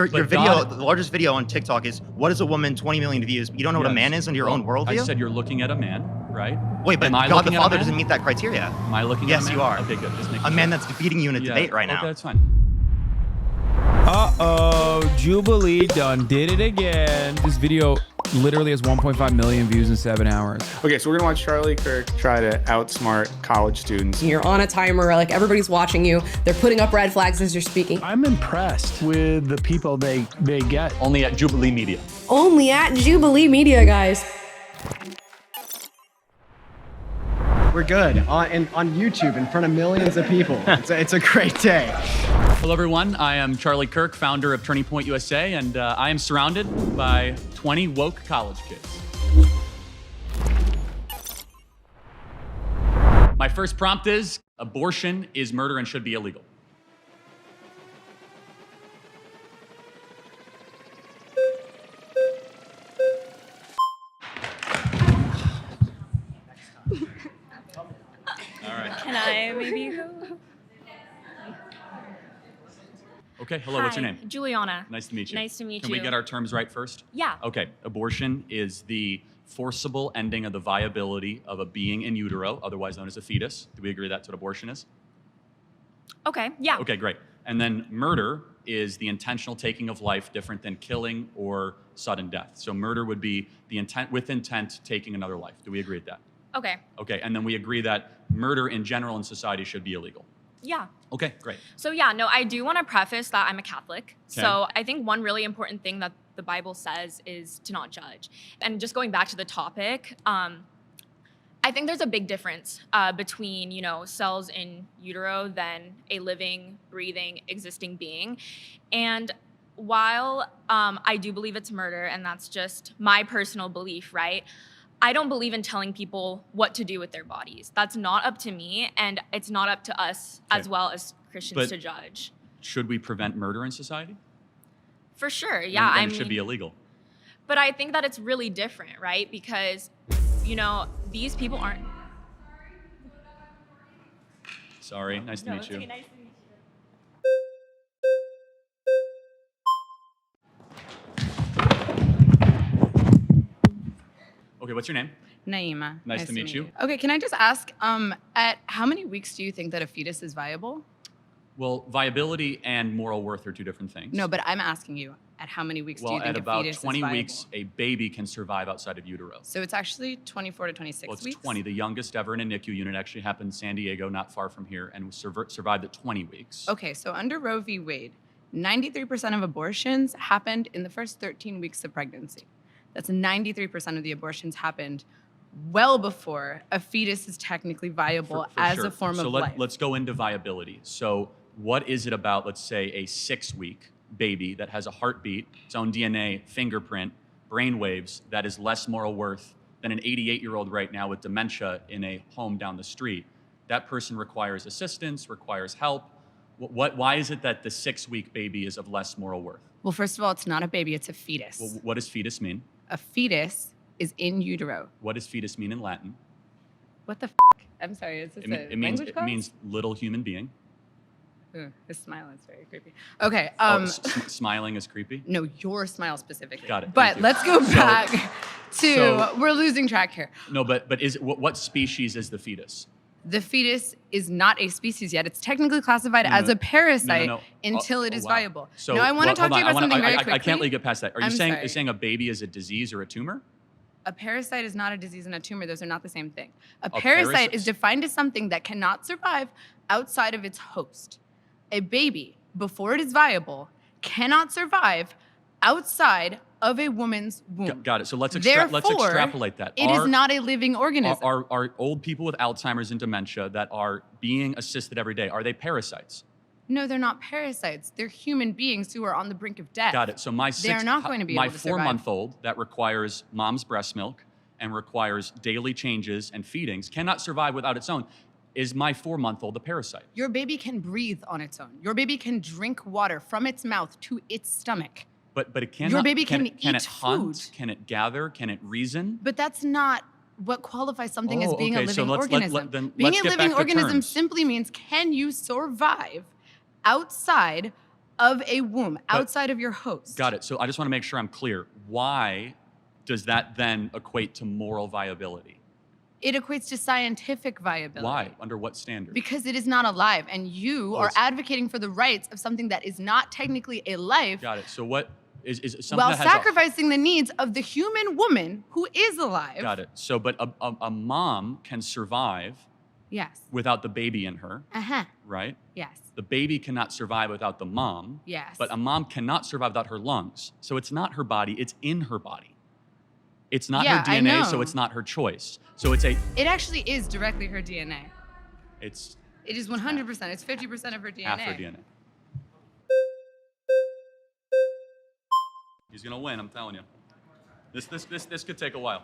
Your video, the largest video on TikTok is, what is a woman, 20 million views? You don't know what a man is under your own worldview? I said you're looking at a man, right? Wait, but God the Father doesn't meet that criteria. Am I looking at a man? Yes, you are. Okay, good. Just making a man that's defeating you in a debate right now. Okay, that's fine. Uh-oh, Jubilee done did it again. This video literally has 1.5 million views in 7 hours. Okay, so we're gonna watch Charlie Kirk try to outsmart college students. You're on a timer, like everybody's watching you. They're putting up red flags as you're speaking. I'm impressed with the people they get. Only at Jubilee Media. Only at Jubilee Media, guys. We're good on YouTube in front of millions of people. It's a great day. Hello, everyone. I am Charlie Kirk, founder of Turning Point USA, and I am surrounded by 20 woke college kids. My first prompt is, abortion is murder and should be illegal. All right. Can I maybe go? Okay, hello, what's your name? Juliana. Nice to meet you. Nice to meet Can you. we get our terms right first? Yeah. Okay, abortion is the forcible ending of the viability of a being in utero, otherwise known as a fetus. Do we agree that's what abortion is? Okay, yeah. Okay, great. And then murder is the intentional taking of life, different than killing or sudden death. So murder would be the intent, with intent, taking another life. Do we agree with that? Okay. Okay, and then we agree that murder in general in society should be illegal. Yeah. Okay, great. So yeah, no, I do want to preface that I'm a Catholic. Okay. So I think one really important thing that the Bible says is to not judge. And just going back to the topic, I think there's a big difference between, cells in utero than a living, breathing, existing being. And while I do believe it's murder, and that's just my personal belief, right? I don't believe in telling people what to do with their bodies. That's not up to me, and it's not up to us as well as Christians to judge. Should we prevent murder in society? For sure, yeah. Then it should be illegal. But I think that it's really different, right? Because, these people aren't. Sorry, nice to meet you. Okay, nice to meet you. Okay, what's your name? Naima. Nice to meet you. Okay, can I just ask, at how many weeks do you think that a fetus is viable? Well, viability and moral worth are two different things. No, but I'm asking you, at how many weeks do you think a fetus is viable? Well, at about 20 weeks, a baby can survive outside of utero. So it's actually 24 to 26 weeks? weeks? 20. The youngest ever in a NICU unit actually happened in San Diego, not far from here, and survived at 20 weeks. Okay, so under Roe v. Wade, 93% of abortions happened in the first 13 weeks of pregnancy. That's 93% of the abortions happened well before a fetus is technically viable as a form of life. So let's go into viability. So what is it about, let's say, a 6-week baby that has a heartbeat, its own DNA, fingerprint, brain waves, that is less moral worth than an 88-year-old right now with dementia in a home down the street? That person requires assistance, requires help. Why is it that the 6-week baby is of less moral worth? Well, first of all, it's not a baby, it's a fetus. Well, what does fetus mean? A fetus is in utero. What does fetus mean in Latin? What the f***? I'm sorry, is this It means little human being. Ooh, his smile is very creepy. Okay. Smiling is creepy? No, your smile specifically. Got it. But let's go back to, we're losing track here. No, but what species is the fetus? The fetus is not a species yet. It's technically classified as a parasite until it is viable. So, no, I want to talk to you about something very quickly. I can't let you get past that. Are you sorry. saying a baby is a disease or a tumor? A parasite is not a disease and a tumor. Those are not the same thing. A parasite is defined as something that cannot survive outside of its host. A baby, before it is viable, cannot survive outside of a woman's womb. Got it. So let's extrapolate that. It is not a living organism. Are old people with Alzheimer's and dementia that are being assisted every day, are they parasites? No, they're not parasites. They're human beings who are on the brink of death. Got it. So they're not going to be able to survive. My 4-month-old that requires mom's breast milk and requires daily changes and feedings cannot survive without its own. Is my 4-month-old a parasite? Your baby can breathe on its own. Your baby can drink water from its mouth to its stomach. But it cannot. Your baby can it hunt? food. Can it gather? Can it reason? But that's not what qualifies something as being a living organism. Being a living organism simply means, can you survive outside of a womb outside of your host. Got it. So I just want to make sure I'm clear. Why does that then equate to moral viability? It equates to scientific viability. Why? Under what standard? Because it is not alive, and you are advocating for the rights of something that is not technically a life. Got it. So what is something while that has sacrificing the needs of the human woman who is alive. Got it. So, but a mom can survive Yes. without the baby in her, right? Yes. The baby cannot survive without the mom. Yes. But a mom cannot survive without her lungs. So it's not her body, it's in her body. It's not her I DNA, know. so it's not her choice. So it's It actually is directly her DNA. It it's is 100%. It's 50% of her DNA. half her DNA. He's gonna win, I'm telling you. This could take a while.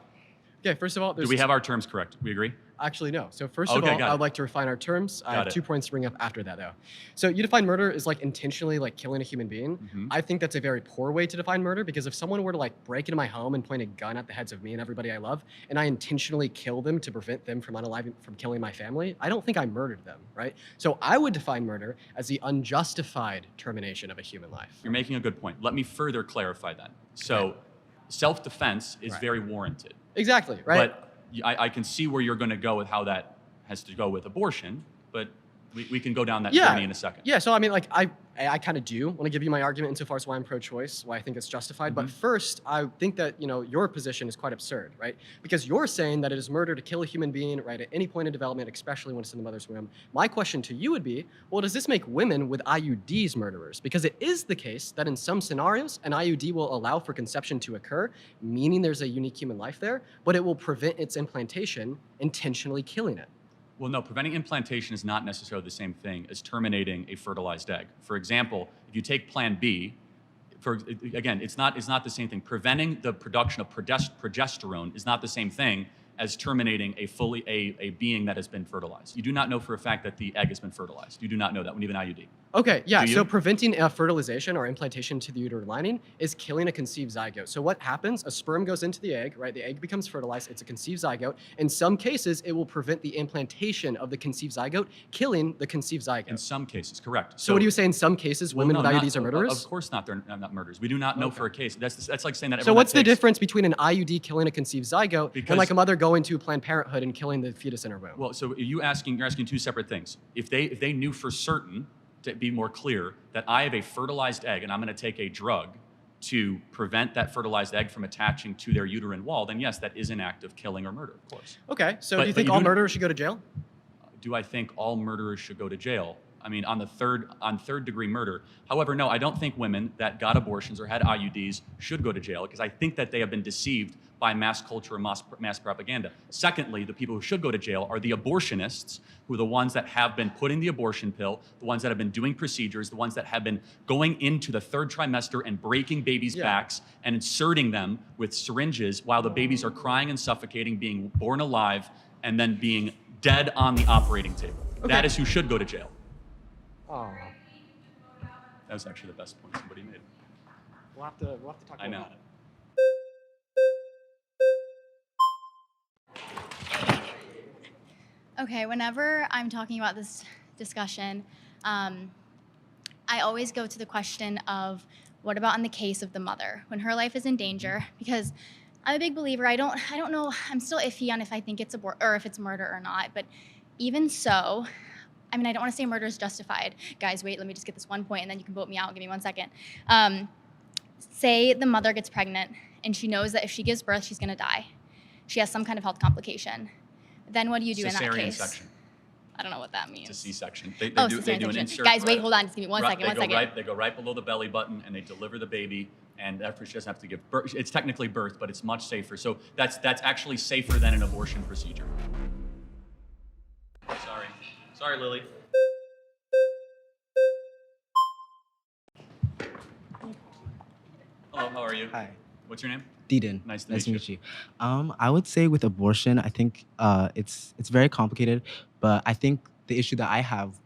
Okay, first of all, Do we have our terms correct? We agree? Actually, no. So first of Okay, all, got I it. would like to refine our terms. I Got have it. 2 points to bring up after that, though. So you define murder as like intentionally like killing a human being. Mhm. I think that's a very poor way to define murder because if someone were to like break into my home and point a gun at the heads of me and everybody I love, and I intentionally kill them to prevent them from from killing my family, I don't think I murdered them, right? So I would define murder as the unjustified termination of a human life. You're making a good point. Let me further clarify that. So self-defense is Right. very warranted. Exactly, right? But I can see where you're going to go with how that has to go with abortion, but we can go down that journey in a second. Yeah, so I mean, like, I kind of do want to give you my argument insofar as why I'm pro-choice, why I think it's justified. But first, I think that, you know, your position is quite absurd, right? Because you're saying that it is murder to kill a human being, right, at any point in development, especially when it's in the mother's womb. My question to you would be, well, does this make women with IUDs murderers? Because it is the case that in some scenarios, an IUD will allow for conception to occur, meaning there's a unique human life there, but it will prevent its implantation, intentionally killing it. Well, no, preventing implantation is not necessarily the same thing as terminating a fertilized egg. For example, if you take Plan B, again, it's not the same thing. Preventing the production of progesterone is not the same thing as terminating a being that has been fertilized. You do not know for a fact that the egg has been fertilized. You do not know that when you have an IUD. Okay, yeah, Do you? so preventing fertilization or implantation to the uterine lining is killing a conceived zygote. So what happens? A sperm goes into the egg, right? The egg becomes fertilized, it's a conceived zygote. In some cases, it will prevent the implantation of the conceived zygote, killing the conceived zygote. In some cases, correct. So what do you say in some cases, women with IUDs are murderers? Of course not, they're not murderers. We do not know for a case. That's like saying that So everyone what's that the takes- difference between an IUD killing a conceived zygote and Because- like a mother going to Planned Parenthood and killing the fetus in her womb? Well, so you're asking two separate things. If they knew for certain, to be more clear, that I have a fertilized egg and I'm going to take a drug to prevent that fertilized egg from attaching to their uterine wall, then yes, that is an act of killing or murder, of course. Okay, so But- do you but think you all do- murderers should go to jail? Do I think all murderers should go to jail? I mean, on third degree murder. However, no, I don't think women that got abortions or had IUDs should go to jail because I think that they have been deceived by mass culture and mass propaganda. Secondly, the people who should go to jail are the abortionists, who are the ones that have been putting the abortion pill, the ones that have been doing procedures, the ones that have been going into the third trimester and breaking babies' backs and inserting them with syringes while the babies are crying and suffocating, being born alive, and then being dead on the operating table. Okay. That is who should go to jail. Oh, That was actually the best point somebody made. we'll have to talk I know. about it. Okay, whenever I'm talking about this discussion, I always go to the question of what about in the case of the mother when her life is in danger? Because I'm a big believer. I don't know. I'm still iffy on if I think it's or if it's murder or not. But even so, I mean, I don't want to say murder is justified. Guys, wait. Let me just get this one point, and then you can vote me out. Give me 1 second. Say the mother gets pregnant, and she knows that if she gives birth, she's going to die. She has some kind of health complication. Then what do you do in that Cesarean case? section. I don't know what that means. It's a C-section. They Oh, do an cesarean insert. section. Guys, wait, right- hold on. Just give me one second. They go right below the belly button and they deliver the baby. And after she doesn't have to give birth, it's technically birth, but it's much safer. So that's actually safer than an abortion procedure. Sorry, Lily. Hello, how are you? Hi. What's your name? Deedon. Nice to meet you. I would say with abortion, I think it's very complicated, but I think the issue that I have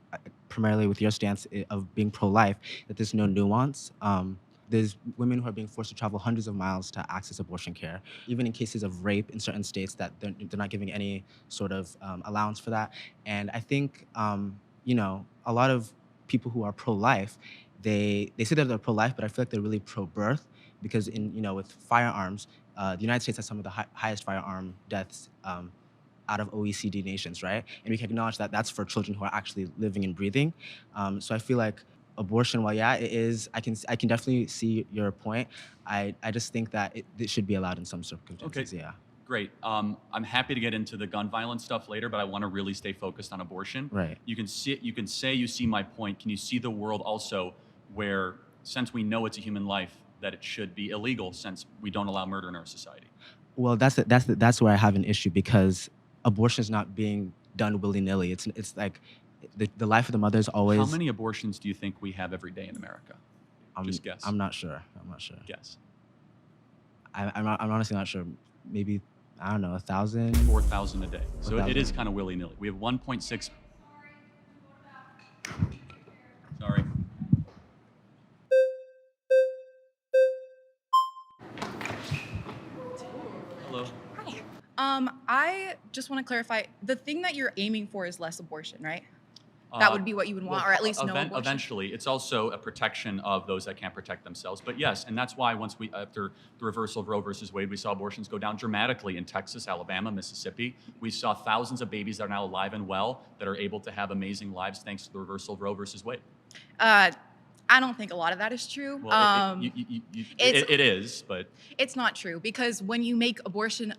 primarily with your stance of being pro-life, that there's no nuance. There's women who are being forced to travel hundreds of miles to access abortion care, even in cases of rape in certain states that they're not giving any sort of allowance for that. And I think, a lot of people who are pro-life, they say that they're pro-life, but I feel like they're really pro-birth because with firearms, the United States has some of the highest firearm deaths out of OECD nations, right? And we can acknowledge that that's for children who are actually living and breathing. So I feel like abortion, while yeah, it is, I can definitely see your point. I just think that it should be allowed in some circumstances. Okay. Yeah. Great. I'm happy to get into the gun violence stuff later, but I want to really stay focused on abortion. Right. You can say you see my point. Can you see the world also where, since we know it's a human life, that it should be illegal since we don't allow murder in our society? Well, that's where I have an issue because abortion is not being done willy-nilly. It's like the life of the mother is always. How many abortions do you think we have every day in America? Just guess. I'm not sure. Guess. I'm honestly not sure. Maybe, I don't know, 1,000? 4,000 a day. So 4,000. it is kind of willy-nilly. We have 1.6. Sorry. Hello. I just want to clarify, the thing that you're aiming for is less abortion, right? That would be what you would want, or at least no abortion? Eventually. It's also a protection of those that can't protect themselves. But yes, and that's why after the reversal of Roe versus Wade, we saw abortions go down dramatically in Texas, Alabama, Mississippi. We saw thousands of babies that are now alive and well that are able to have amazing lives thanks to the reversal of Roe versus Wade. I don't think a lot of that is true. Well, it is, but... It's not true, because when you make abortion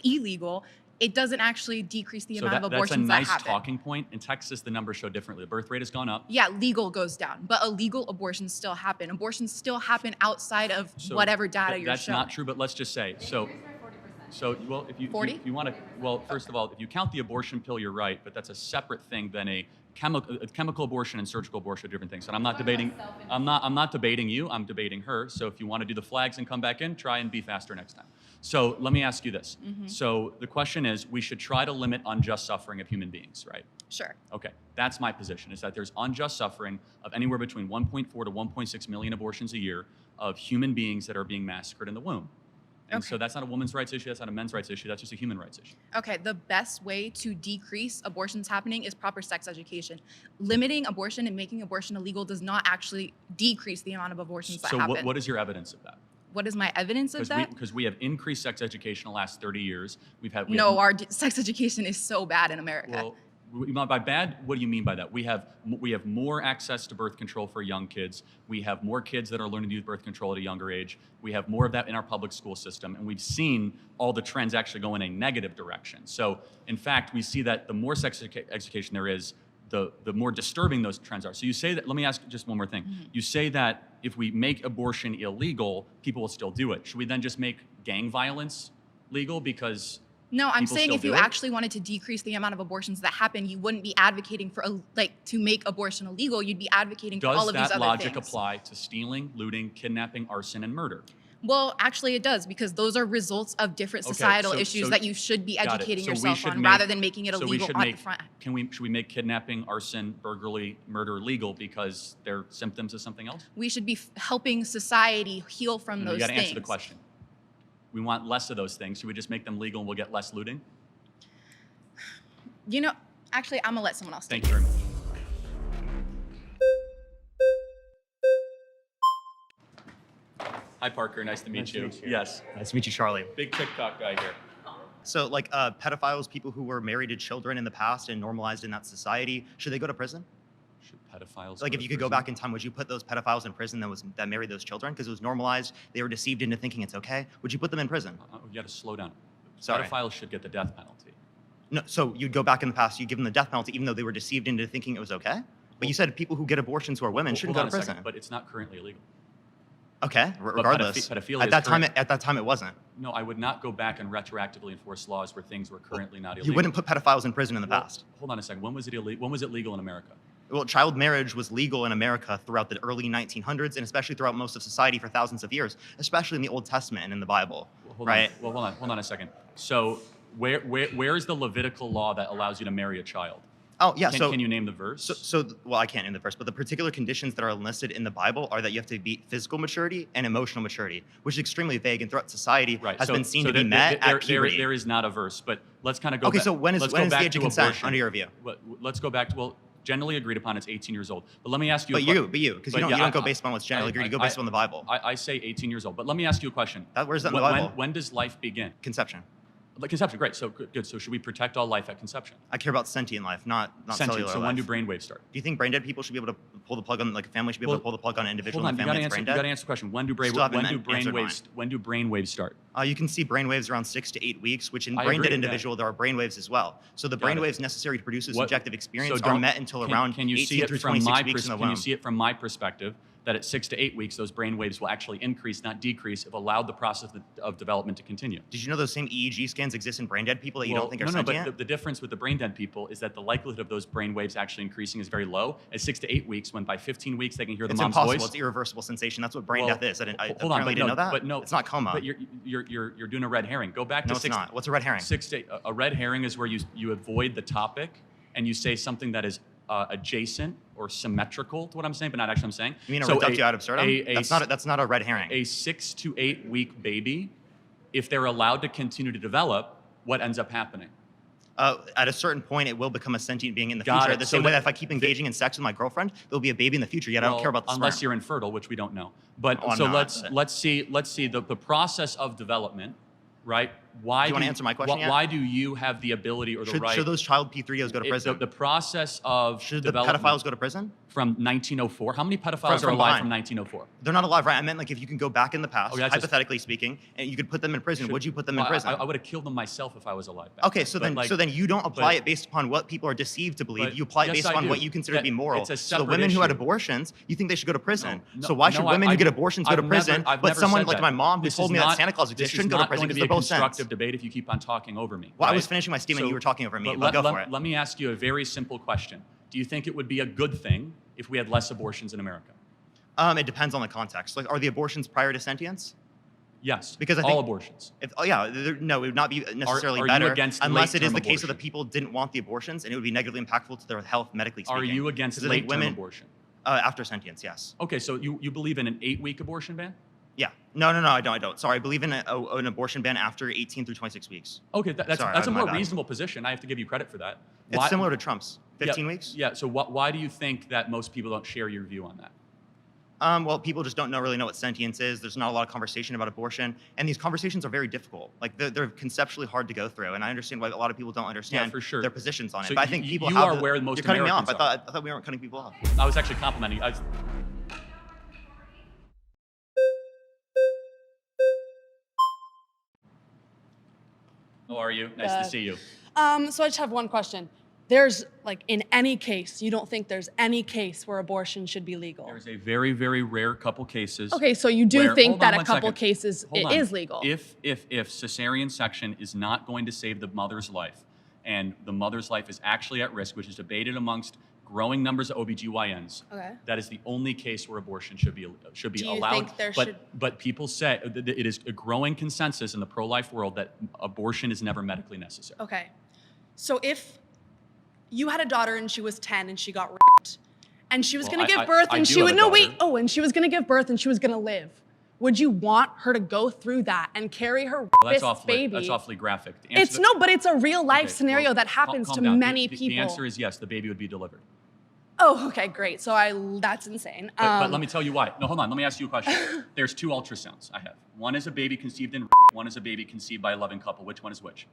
illegal, it doesn't actually decrease the amount of abortions that happen. That's a nice talking point. In Texas, the numbers show differently. The birth rate has gone up. Yeah, legal goes down, but illegal abortions still happen. Abortions still happen outside of whatever data you're showing. That's not true, but let's just say, well, if you want to, well, first of all, if you count the abortion pill, you're right, but that's a separate thing than a chemical abortion and surgical abortion are different things. And I'm not debating you, I'm debating her. So if you want to do the flags and come back in, try and be faster next time. So let me ask you this. So the question is, we should try to limit unjust suffering of human beings, right? Sure. Okay, that's my position, is that there's unjust suffering of anywhere between 1.4 to 1.6 million abortions a year of human beings that are being massacred in the womb. And so that's not a woman's rights issue, that's not a men's rights issue, that's just a human rights issue. Okay, the best way to decrease abortions happening is proper sex education. Limiting abortion and making abortion illegal does not actually decrease the amount of abortions that happen. So what is your evidence of that? What is my evidence of that? Because we have increased sex education in the last 30 years. Our sex education is so bad in America. Well, by bad, what do you mean by that? We have more access to birth control for young kids. We have more kids that are learning to use birth control at a younger age. We have more of that in our public school system, and we've seen all the trends actually go in a negative direction. So, in fact, we see that the more sex education there is, the more disturbing those trends are. So you say that, let me ask just one more thing. You say that if we make abortion illegal, people will still do it. Should we then just make gang violence legal because No, I'm saying if you actually wanted to decrease the amount of abortions that happen, you wouldn't be advocating for to make abortion illegal. You'd be advocating for all of these other things. Does that logic apply to stealing, looting, kidnapping, arson, and murder? Well, actually it does, because those are results of different societal issues that you should be educating yourself on rather than making it illegal on the front. Should we make kidnapping, arson, burglary, murder legal because they're symptoms of something else? We should be helping society heal from those things. You got to answer the question. We want less of those things. Should we just make them legal and we'll get less looting? You know, actually, I'm going to let someone else Thank you very much. Hi, Parker. Nice to meet you. Yes. Nice to meet you, Charlie. Big TikTok guy here. So, like, pedophiles, people who were married to children in the past and normalized in that society, should they go to prison? Should pedophiles? Like, if you could go back in time, would you put those pedophiles in prison that married those children because it was normalized? They were deceived into thinking it's okay. Would you put them in prison? You got to slow down. Sorry. Pedophiles should get the death penalty. No, so you'd go back in the past, you'd give them the death penalty, even though they were deceived into thinking it was okay. But you said people who get abortions who are women shouldn't go to prison. But it's not currently illegal. Okay, regardless. Pedophilia at that time, it wasn't. No, I would not go back and retroactively enforce laws where things were currently not illegal. You wouldn't put pedophiles in prison in the past. Hold on a second. When was it illegal? When was it legal in America? Well, child marriage was legal in America throughout the early 1900s, and especially throughout most of society for thousands of years, especially in the Old Testament and in the Bible. Hold on a second. So where is the Levitical law that allows you to marry a child? Oh, yeah. Can you name the verse? Well, I can't name the verse, but the particular conditions that are listed in the Bible are that you have to be physical maturity and emotional maturity, which is extremely vague and throughout society has been seen to be met at puberty. There is not a verse, but let's kind of go back. Okay, so when is the age of consent under your view? Let's go back to, Generally agreed upon, it's 18 years old. But let me ask you. Because you don't go based on what's generally agreed. You go based on the Bible. I say 18 years old. But let me ask you a question. Where's that in the Bible? When does life begin? Conception. Conception, great. So good. So should we protect all life at conception? I care about sentient life, not sentient. cellular So life. when do brainwaves start? Do you think brain dead people should be able to pull the plug on, like a family should be able to pull the plug on an individual in the family that's brain dead? You got to answer the question. When do brainwaves start? You can see brainwaves around 6 to 8 weeks, which in I brain dead agree, individual there are brainwaves as well. So the brainwaves necessary to produce a subjective experience So are met until around 18 through 26 weeks in the womb. Can you see it from my perspective? That at 6 to 8 weeks, those brain waves will actually increase, not decrease, if allowed the process of development to continue. Did you know those same EEG scans exist in brain dead people that you don't think are sentient? No, but the difference with the brain dead people is that the likelihood of those brain waves actually increasing is very low at 6 to 8 weeks, when by 15 weeks they can hear the mom's voice. It's impossible. It's irreversible sensation. That's what brain death is. I apparently didn't know that. But no, it's not coma. But you're doing a red herring. Go back to 6. No, it's not. What's a red herring? A red herring is where you avoid the topic and you say something that is adjacent or symmetrical to what I'm saying, but not actually I'm saying. You mean a reductio ad absurdum? That's not a red herring. A 6 to 8 week baby, if they're allowed to continue to develop, what ends up happening? At a certain point, it will become a sentient being in the future. The same way that if I keep engaging in sex with my girlfriend, there'll be a baby in the future. Yet I don't care about the sperm. Unless you're infertile, which we don't know. But let's see the process of development, right? Why do you want to answer my question yet? Why do you have the ability or the right? Should those child P3Os go to prison? The process of should the pedophiles go to prison? From 1904. How many pedophiles are alive from 1904? They're not alive, right? I meant like if you can go back in the past, hypothetically speaking, and you could put them in prison, would you put them in prison? I would have killed them myself if I was alive. Okay, so then you don't apply it based upon what people are deceived to believe. You apply it based upon what you consider to be moral. So the women who had abortions, you think they should go to prison. So why should women who get abortions go to prison, but someone like my mom who told me that Santa Claus exists shouldn't go to prison because they're both sent? This is not going to be a constructive debate if you keep on talking over me. Well, I was finishing my statement. You were talking over me. But go for it. Let me ask you a very simple question. Do you think it would be a good thing if we had less abortions in America? It depends on the context. Like, are the abortions prior to sentience? Yes. Because I think all abortions. No, it would not be necessarily better you against unless it is the late-term case of the people didn't want the abortions and it would be negatively impactful to their health medically speaking. Are you against late-term abortion? After sentience, yes. Okay, so you believe in an 8-week abortion ban? Yeah. No, I don't. Sorry, I believe in an abortion ban after 18 through 26 weeks. Okay, that's a more reasonable position. I have to give you credit for that. It's similar to Trump's 15 weeks. Yeah. So why do you think that most people don't share your view on that? Well, people just don't really know what sentience is. There's not a lot of conversation about abortion, and these conversations are very difficult. Like they're conceptually hard to go through, and I understand why a lot of people don't understand their positions on it. So but I think people are where most You're cutting me off. Americans I thought we weren't cutting people off. I was actually complimenting. How are you? Nice to see you. So I just have one question. There's, like, in any case, you don't think there's any case where abortion should be legal? There's a very, very rare couple cases. Okay, so you do think that a couple cases it is legal? If cesarean section is not going to save the mother's life, and the mother's life is actually at risk, which is debated amongst growing numbers of OBGYNs, that is the only case where abortion should be allowed. Think there but people say it is a growing consensus in the pro-life world that abortion is never medically necessary. Okay. So if you had a daughter and she was 10 and she got raped, and she was going to give birth and she would and she was going to give birth and she was going to live, would you want her to go through that and carry her baby? That's awfully graphic. But it's a real life scenario that happens to many people. The answer is yes, the baby would be delivered. Oh, okay, great. So that's insane. But let me tell you why. No, hold on. Let me ask you a question. There's 2 ultrasounds I have. One is a baby conceived in rape. One is a baby conceived by a loving couple. Which one is which?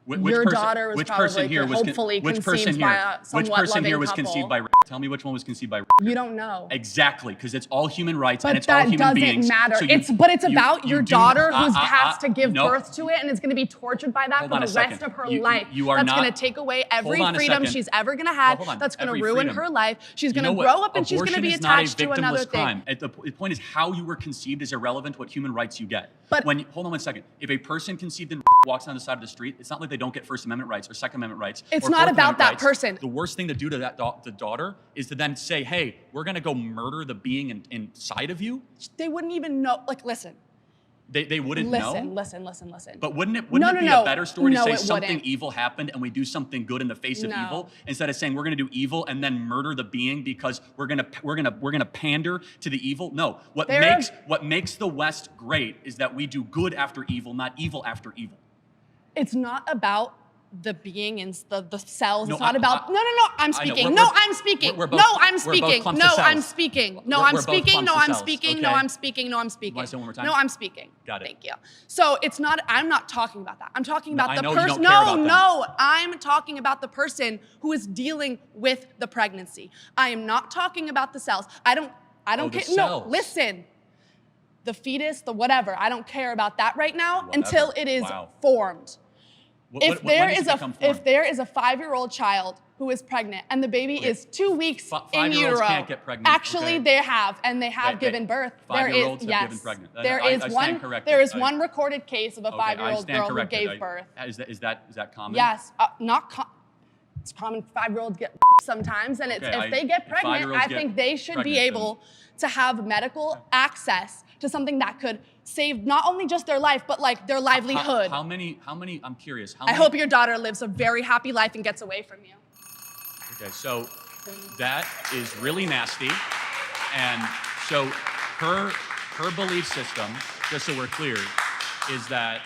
Your daughter was probably hopefully conceived by a somewhat loving couple. Conceived by rape? Tell me which one was conceived by rape. You don't know. Exactly, because it's all human rights and it's all human beings. But that doesn't matter. It's about your daughter who has to give birth to it and is going to be tortured by that for the rest of her life. That's going to take away every freedom she's ever going to have. That's going to ruin her life. She's going to grow up and she's going to be attached to another thing. The point is how you were conceived is irrelevant to what human rights you get. Hold on 1 second. If a person conceived in walks down the side of the street, it's not like they don't get First Amendment rights or Second Amendment rights. It's not about that person. The worst thing to do to the daughter is to then say, hey, we're going to go murder the being inside of you. They wouldn't even know. Like, listen. They wouldn't know? Listen. But wouldn't it be a better story to say something evil happened and we do something good in the face of evil instead of saying we're going to do evil and then murder the being because we're going to pander to the evil? No. What makes the West great is that we do good after evil, not evil after evil. It's not about the being in the cells. No, It's not about. No. I'm speaking. No, I'm speaking. we're both- No, I'm we're both speaking. clumps No, of I'm cells. speaking. No, We're I'm both speaking. clumps No, of I'm cells, speaking. okay? No, I'm speaking. No, I'm speaking. Want to say it one more time? No, I'm speaking. Got it. Thank you. So it's not. I'm not talking about that. I'm talking about I the know you person. don't care about them. No. I'm talking about the person who is dealing with the pregnancy. I am not talking about the cells. I don't the care. cells. No, listen. The fetus, the whatever. I don't care about that right now until it is formed. If there is a 5-year-old child who is pregnant and the baby is 2 weeks in utero, can't get pregnant. actually they have given birth. There is 5-year-olds have given pregnant. There I is stand one. corrected. There is one recorded case of a Okay, I 5-year-old stand girl who corrected. gave birth. Is that common? Yes, it's common. 5-year-olds get sometimes, and if they get pregnant, 5-year-olds I think get they should be pregnant, able to have medical access to something that could save not only just their life, but like their livelihood. How many, I'm curious. I hope your daughter lives a very happy life and gets away from you. Okay, so that is really nasty. And so her belief system, just so we're clear, is that.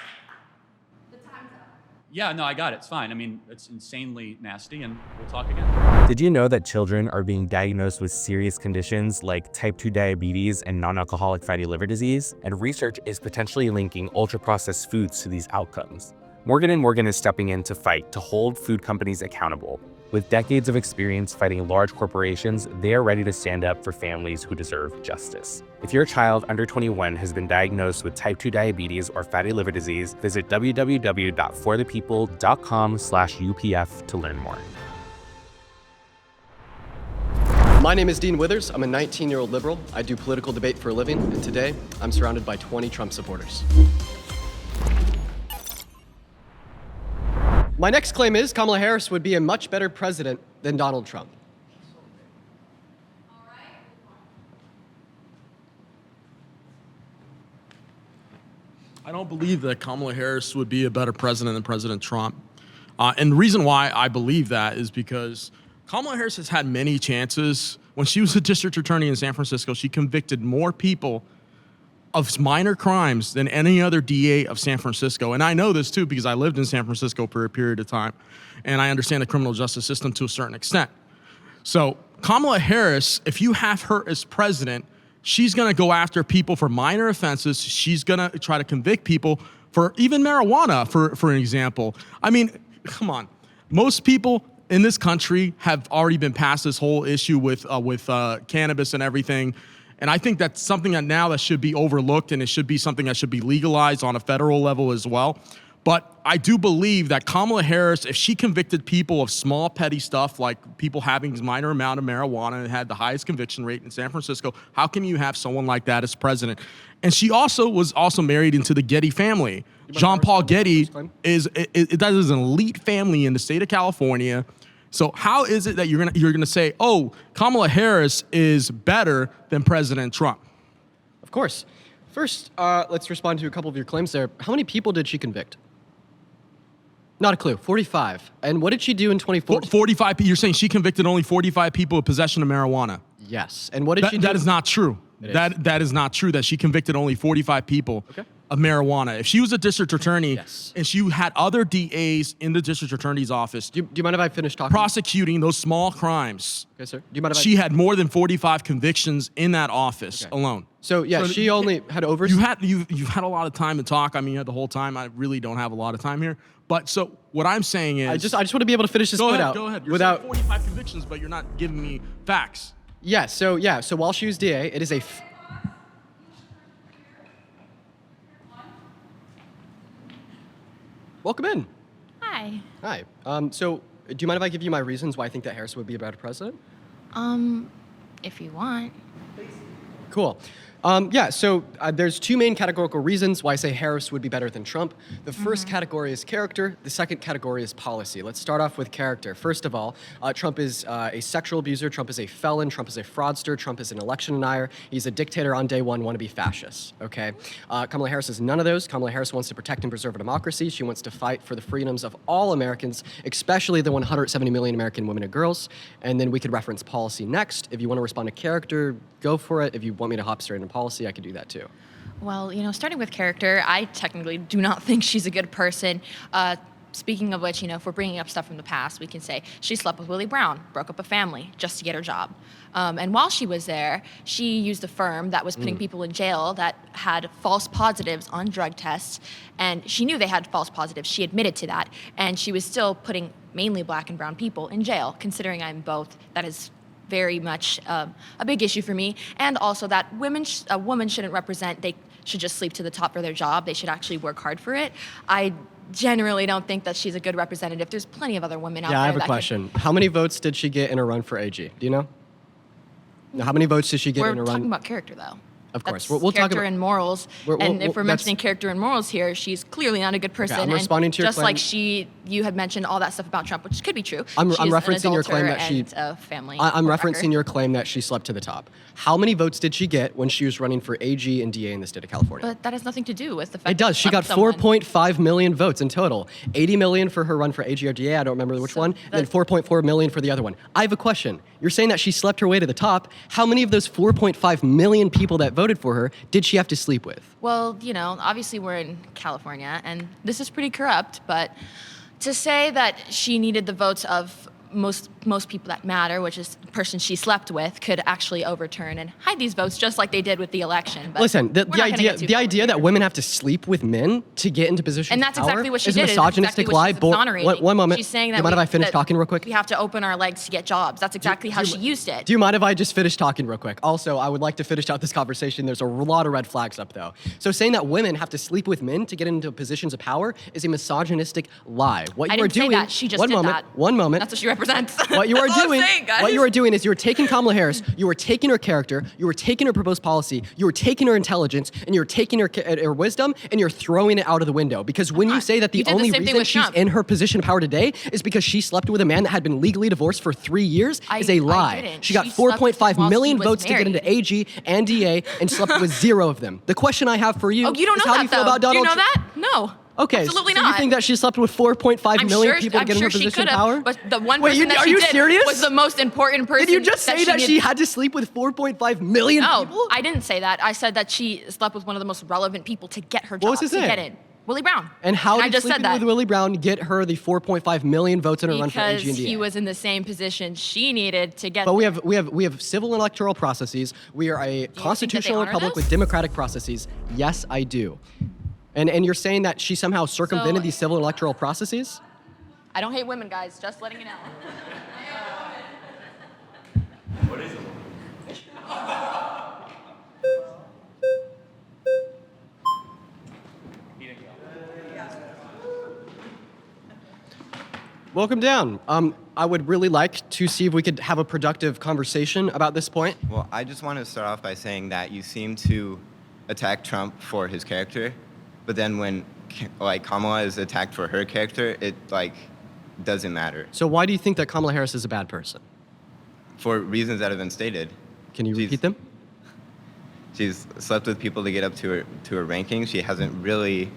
Yeah, no, I got it. It's fine. I mean, it's insanely nasty, and we'll talk again. Did you know that children are being diagnosed with serious conditions like type 2 diabetes and non-alcoholic fatty liver disease? And research is potentially linking ultra-processed foods to these outcomes. Morgan & Morgan is stepping in to fight to hold food companies accountable. With decades of experience fighting large corporations, they are ready to stand up for families who deserve justice. If your child under 21 has been diagnosed with type 2 diabetes or fatty liver disease, visit www.forthepeople.com/UPF to learn more. My name is Dean Withers. I'm a 19-year-old liberal. I do political debate for a living, and today I'm surrounded by 20 Trump supporters. My next claim is Kamala Harris would be a much better president than Donald Trump. I don't believe that Kamala Harris would be a better president than President Trump. And the reason why I believe that is because Kamala Harris has had many chances. When she was a district attorney in San Francisco, she convicted more people of minor crimes than any other DA of San Francisco. And I know this too because I lived in San Francisco for a period of time, and I understand the criminal justice system to a certain extent. So Kamala Harris, if you have her as president, she's gonna go after people for minor offenses. She's gonna try to convict people for even marijuana, for an example. I mean, come on. Most people in this country have already been past this whole issue with cannabis and everything. And I think that's something that should be overlooked, and it should be something that should be legalized on a federal level as well. But I do believe that Kamala Harris, if she convicted people of small, petty stuff like people having a minor amount of marijuana and had the highest conviction rate in San Francisco, how can you have someone like that as president? And she was also married into the Getty family. Jean Paul Getty is an elite family in the state of California. So how is it that you're gonna say, oh, Kamala Harris is better than President Trump? Of course. First, let's respond to a couple of your claims there. How many people did she convict? Not a clue. 45. And what did she do in 2014? 45. You're saying she convicted only 45 people of possession of marijuana? Yes. And what did she do? That is not true. That is not true. That she convicted only 45 people of marijuana. If she was a district attorney and she had other DAs in the district attorney's office, do you mind if I finish talking? Prosecuting those small crimes. Okay, sir. Do you mind if she had more than 45 convictions in that office alone. So yeah, she only had oversight. You've had a lot of time to talk. I mean, you had the whole time. I really don't have a lot of time here. But so what I'm saying is, I just want to be able to finish this point out. Go ahead. You're saying 45 convictions, but you're not giving me facts. Yeah. So while she was DA, it is a. Welcome in. Hi. Hi. So do you mind if I give you my reasons why I think that Harris would be a better president? If you want. Cool. So there's two main categorical reasons why I say Harris would be better than Trump. The first category is character. The second category is policy. Let's start off with character. First of all, Trump is a sexual abuser. Trump is a felon. Trump is a fraudster. Trump is an election denier. He's a dictator on day one, wannabe fascist. Okay. Kamala Harris is none of those. Kamala Harris wants to protect and preserve a democracy. She wants to fight for the freedoms of all Americans, especially the 170 million American women and girls. And then we could reference policy next. If you want to respond to character, go for it. If you want me to hop straight into policy, I could do that too. Well, starting with character, I technically do not think she's a good person. speaking of which, if we're bringing up stuff from the past, we can say she slept with Willie Brown, broke up a family just to get her job. And while she was there, she used a firm that was putting people in jail that had false positives on drug tests. And she knew they had false positives. She admitted to that. And she was still putting mainly black and brown people in jail, considering I'm both. That is very much a big issue for me. And also that a woman shouldn't represent, they should just sleep to the top for their job. They should actually work hard for it. I generally don't think that she's a good representative. There's plenty of other women out there. Yeah, I have a question. How many votes did she get in her run for AG? Do you know? How many votes did she get in her run? We're talking about character, though. Of course. That's we'll talk character about and morals. And if we're mentioning character and morals here, she's clearly not a good person. Okay, I'm responding to your just claim. Like you had mentioned all that stuff about Trump, which could be true. I'm She's referencing an your claim that adulterer she. and a family. I'm referencing wrecker. your claim that she slept to the top. How many votes did she get when she was running for AG and DA in the state of California? But that has nothing to do with the fact It does. that She got someone. 4.5 million votes in total. 80 million for her run for AG or DA. I don't remember which one. And then 4.4 million for the other one. I have a question. You're saying that she slept her way to the top. How many of those 4.5 million people that voted for her did she have to sleep with? Well, obviously we're in California, and this is pretty corrupt, but to say that she needed the votes of most people that matter, which is the person she slept with, could actually overturn and hide these votes just like they did with the election. But listen, the idea that women have to sleep with men to get into positions and that's of power exactly what she is did. a misogynistic lie. One moment. She's saying Do that you mind if I finish talking real quick? We have to open our legs to get jobs. That's exactly how she used it. Do you mind if I just finish talking real quick? Also, I would like to finish out this conversation. There's a lot of red flags up, though. So saying that women have to sleep with men to get into positions of power is a misogynistic lie. What I you are didn't say doing? that. She just did that. One moment. That's what she represents. What you are That's all I'm doing? saying, guys. What you are doing is you are taking Kamala Harris. You are taking her character. You are taking her proposed policy. You are taking her intelligence, and you're taking her wisdom, and you're throwing it out of the window. Because when you say that the only reason she's in her position of power today is because she slept with a man that had been legally divorced for 3 years is a lie. She got 4.5 million votes to get into AG and DA and slept with 0 of them. The question I have for you Oh, you don't is know how that, do you feel though. about Donald Do you know Trump? that? No. Okay, Absolutely so not. you think that she slept with 4.5 million people to get in her she position of could've, power? But the one Wait, person that are she you did serious? was the most important person. Did you just say that she had to sleep with 4.5 million No, people? I didn't say that. I said that she slept with one of the most relevant people to get her job. What was his to name? get in. Willie Brown. And how I did just said sleeping that. with Willie Brown get her the 4.5 million votes in her run for AG and Because DA? he was in the same position she needed to get But we there. have civil and electoral processes. We are a constitutional honor republic those? with democratic processes. Yes, I do. And you're saying that she somehow circumvented these civil and electoral processes? I don't hate women, guys. Just letting you know. What is it? Welcome down. I would really like to see if we could have a productive conversation about this point. Well, I just want to start off by saying that you seem to attack Trump for his character, but then when Kamala is attacked for her character, it doesn't matter. So why do you think that Kamala Harris is a bad person? For reasons that have been stated. Can you repeat them? She's slept with people to get up to her ranking. She hasn't really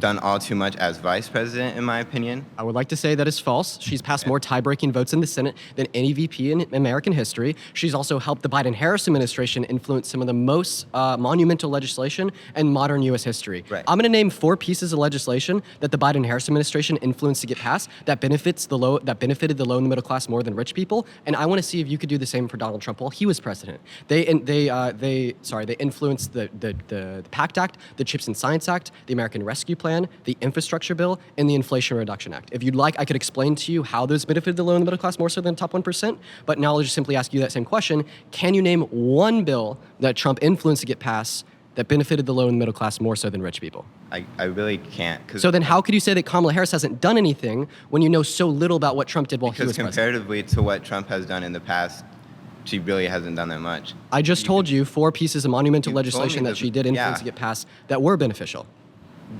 done all too much as vice president, in my opinion. I would like to say that is false. She's passed more tie-breaking votes in the Senate than any VP in American history. She's also helped the Biden-Harris administration influence some of the most monumental legislation in modern U.S. history. Right. I'm going to name 4 pieces of legislation that the Biden-Harris administration influenced to get passed that benefited the low and the middle class more than rich people. And I want to see if you could do the same for Donald Trump while he was president. They influenced the PACT Act, the Chips and Science Act, the American Rescue Plan, the Infrastructure Bill, and the Inflation Reduction Act. If you'd like, I could explain to you how those benefited the low and the middle class more so than the top 1%, but now I'll just simply ask you that same question. Can you name one bill that Trump influenced to get passed that benefited the low and middle class more so than rich people? I really can't. So then how could you say that Kamala Harris hasn't done anything when you know so little about what Trump did while he was Because president? comparatively to what Trump has done in the past, she really hasn't done that much. I just told you 4 pieces of monumental You told me legislation that that- she did influence to get passed that were beneficial.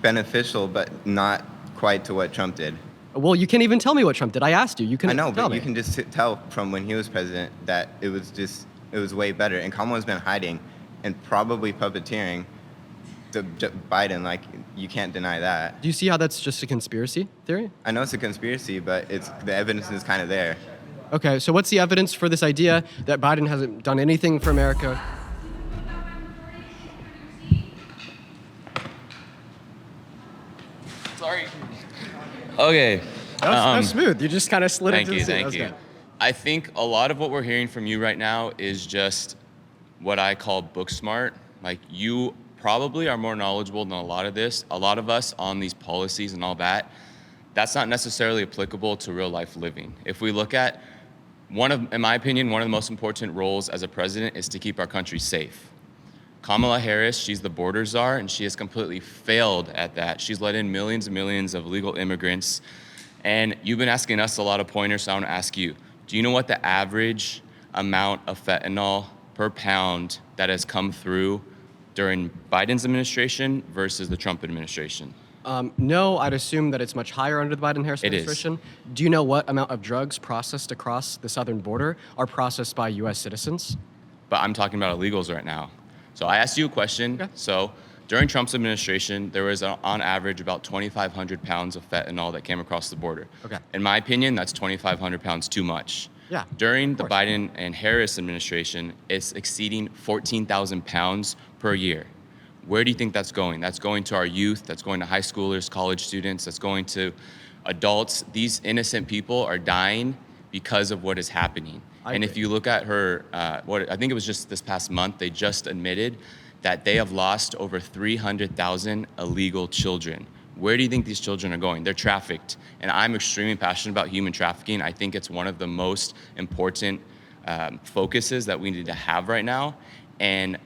Beneficial, but not quite to what Trump did. Well, you can't even tell me what Trump did. I asked you. You can I know, tell but me. you can just tell from when he was president that it was way better. And Kamala's been hiding and probably puppeteering Biden. You can't deny that. Do you see how that's just a conspiracy theory? I know it's a conspiracy, but the evidence is kind of there. Okay, so what's the evidence for this idea that Biden hasn't done anything for America? Sorry. Okay. That was smooth. You just kind of slid into the scene. Thank you. I think a lot of what we're hearing from you right now is just what I call book smart. Like, you probably are more knowledgeable than a lot of us on these policies and all that. That's not necessarily applicable to real life living. If we look at in my opinion, one of the most important roles as a president is to keep our country safe. Kamala Harris, she's the border czar, and she has completely failed at that. She's let in millions and millions of illegal immigrants. And you've been asking us a lot of pointers, so I want to ask you, do you know what the average amount of fentanyl per pound that has come through during Biden's administration versus the Trump administration? No, I'd assume that it's much higher under the Biden-Harris administration. Do you know what amount of drugs processed across the southern border are processed by U.S. citizens? But I'm talking about illegals right now. So I asked you a question. Okay. So during Trump's administration, there was on average about 2,500 pounds of fentanyl that came across the border. Okay. In my opinion, that's 2,500 pounds too much. Yeah. During the Biden and Harris administration, it's exceeding 14,000 pounds per year. Where do you think that's going? That's going to our youth, that's going to high schoolers, college students, that's going to adults. These innocent people are dying because of what is happening. And if you look at her, I think it was just this past month, they just admitted that they have lost over 300,000 illegal children. Where do you think these children are going? They're trafficked. And I'm extremely passionate about human trafficking. I think it's one of the most important focuses that we need to have right now. And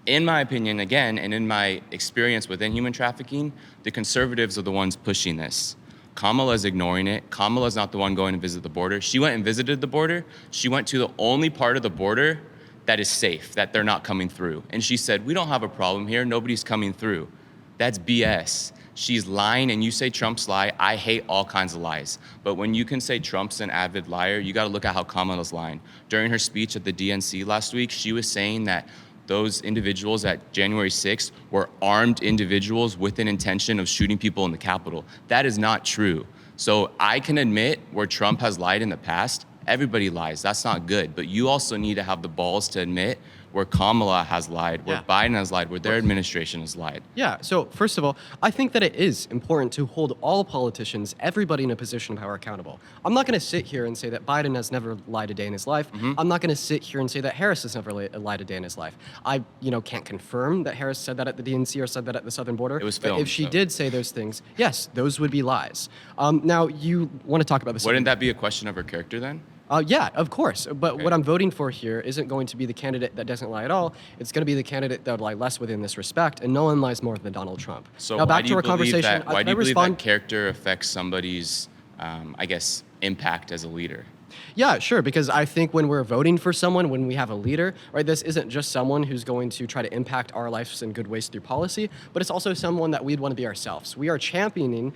in my opinion, again, and in my experience within human trafficking, the conservatives are the ones pushing this. Kamala's ignoring it. Kamala's not the one going to visit the border. She went and visited the border. She went to the only part of the border that is safe, that they're not coming through. And she said, we don't have a problem here. Nobody's coming through. That's BS. She's lying, and you say Trump's lie. I hate all kinds of lies. But when you can say Trump's an avid liar, you got to look at how Kamala's lying. During her speech at the DNC last week, she was saying that those individuals at January 6th were armed individuals with an intention of shooting people in the Capitol. That is not true. So I can admit where Trump has lied in the past. Everybody lies. That's not good. But you also need to have the balls to admit where Kamala has lied, where Biden has lied, where their administration has lied. Yeah, so first of all, I think that it is important to hold all politicians, everybody in a position of power accountable. I'm not going to sit here and say that Biden has never lied a day in his life. I'm not going to sit here and say that Harris has never lied a day in his life. I, can't confirm that Harris said that at the DNC or said that at the southern border. It was filmed. If she did say those things, yes, those would be lies. Now, you want to talk about this. Wouldn't that be a question of her character then? Yeah, of course. But what I'm voting for here isn't going to be the candidate that doesn't lie at all. It's going to be the candidate that would lie less within this respect, and no one lies more than Donald Trump. So now, back to our conversation. Why do you believe that character affects somebody's, impact as a leader? Yeah, sure, because I think when we're voting for someone, when we have a leader, right, this isn't just someone who's going to try to impact our lives in good ways through policy, but it's also someone that we'd want to be ourselves. We are championing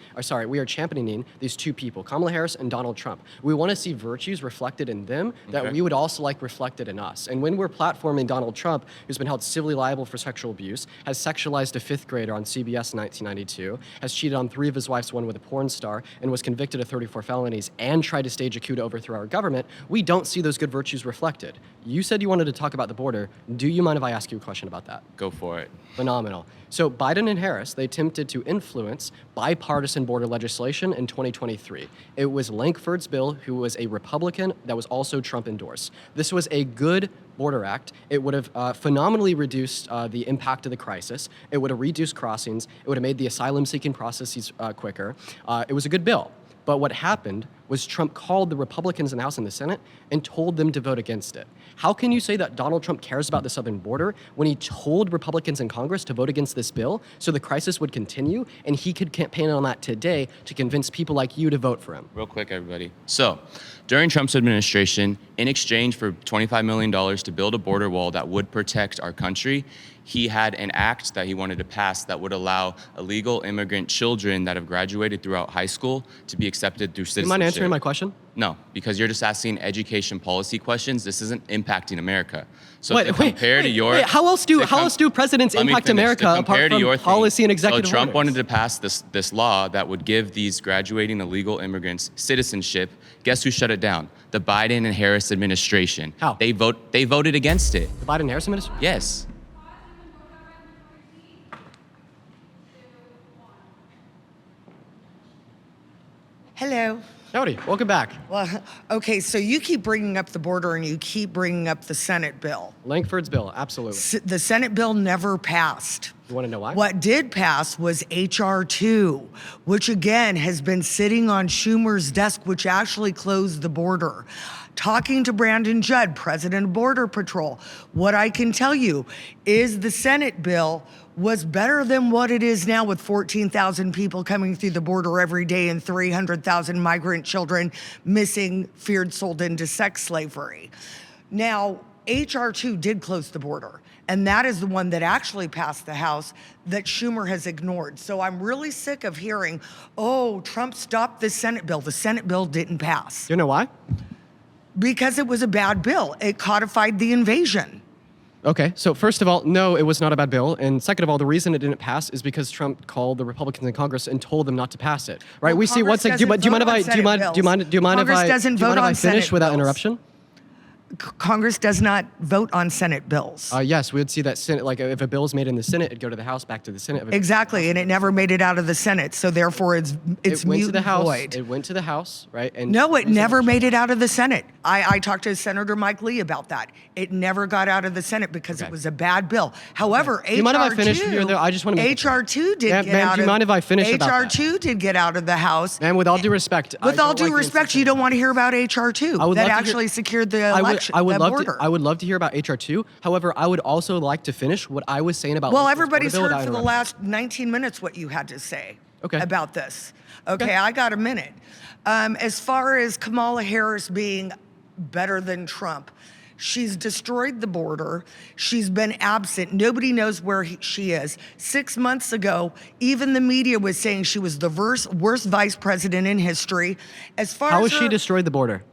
these two people, Kamala Harris and Donald Trump. We want to see virtues reflected in them that we would also like reflected in us. And when we're platforming Donald Trump, who's been held civilly liable for sexual abuse, has sexualized a fifth grader on CBS in 1992, has cheated on 3 of his wives, 1 with a porn star, and was convicted of 34 felonies, and tried to stage a coup to overthrow our government, we don't see those good virtues reflected. You said you wanted to talk about the border. Do you mind if I ask you a question about that? Go for it. Phenomenal. So Biden and Harris, they attempted to influence bipartisan border legislation in 2023. It was Lankford's bill, who was a Republican that was also Trump endorsed. This was a good border act. It would have phenomenally reduced the impact of the crisis. It would have reduced crossings. It would have made the asylum-seeking processes quicker. It was a good bill. But what happened was Trump called the Republicans in the House and the Senate and told them to vote against it. How can you say that Donald Trump cares about the southern border when he told Republicans in Congress to vote against this bill so the crisis would continue, and he could campaign on that today to convince people like you to vote for him? Real quick, everybody. So, during Trump's administration, in exchange for $25 million to build a border wall that would protect our country, he had an act that he wanted to pass that would allow illegal immigrant children that have graduated throughout high school to be accepted through citizenship. Do you mind answering my question? No, because you're just asking education policy questions. This isn't impacting America. So how else do presidents impact America apart from policy and executive orders? So Trump wanted to pass this law that would give these graduating illegal immigrants citizenship. Guess who shut it down? The Biden and Harris administration. How? They voted against it. The Biden and Harris administration? Yes. Hello. Howdy, welcome back. Well, okay, so you keep bringing up the border and you keep bringing up the Senate bill. Langford's bill, absolutely. The Senate bill never passed. You want to know why? What did pass was H.R. 2, which again has been sitting on Schumer's desk, which actually closed the border. Talking to Brandon Judd, president of Border Patrol, what I can tell you is the Senate bill was better than what it is now with 14,000 people coming through the border every day and 300,000 migrant children missing, feared, sold into sex slavery. Now, H.R. 2 did close the border, and that is the one that actually passed the House that Schumer has ignored. So I'm really sick of hearing, oh, Trump stopped the Senate bill. The Senate bill didn't pass. You know why? Because it was a bad bill. It codified the invasion. Okay, so first of all, no, it was not a bad bill. And second of all, the reason it didn't pass is because Trump called the Republicans in Congress and told them not to pass it. Right? Well, we see once again. Do you mind if I finish without interruption? Congress does not vote on Senate bills. Yes, we would see that Senate, like if a bill is made in the Senate, it'd go to the House, back to the Senate. Exactly, and it never made it out of the Senate, so therefore it's went to the House. void. It went to the House, right? And no, it never made it out of the Senate. I talked to Senator Mike Lee about that. It never got out of the Senate because it was a bad bill. However, do you mind if I finish here? I just want to make HR 2 did get out of. Do you mind if I finish HR about that? 2 did get out of the House. And with all due respect, with all due respect, you don't want to hear about HR 2 that actually secured the election. I would love to hear about HR 2. However, I would also like to finish what I was saying about. Well, everybody's heard for the last 19 minutes what you had to say about this. Okay, I got a minute. As far as Kamala Harris being better than Trump, she's destroyed the border. She's been absent. Nobody knows where she is. 6 months ago, even the media was saying she was the worst vice president in history. As far how as has she destroyed the border?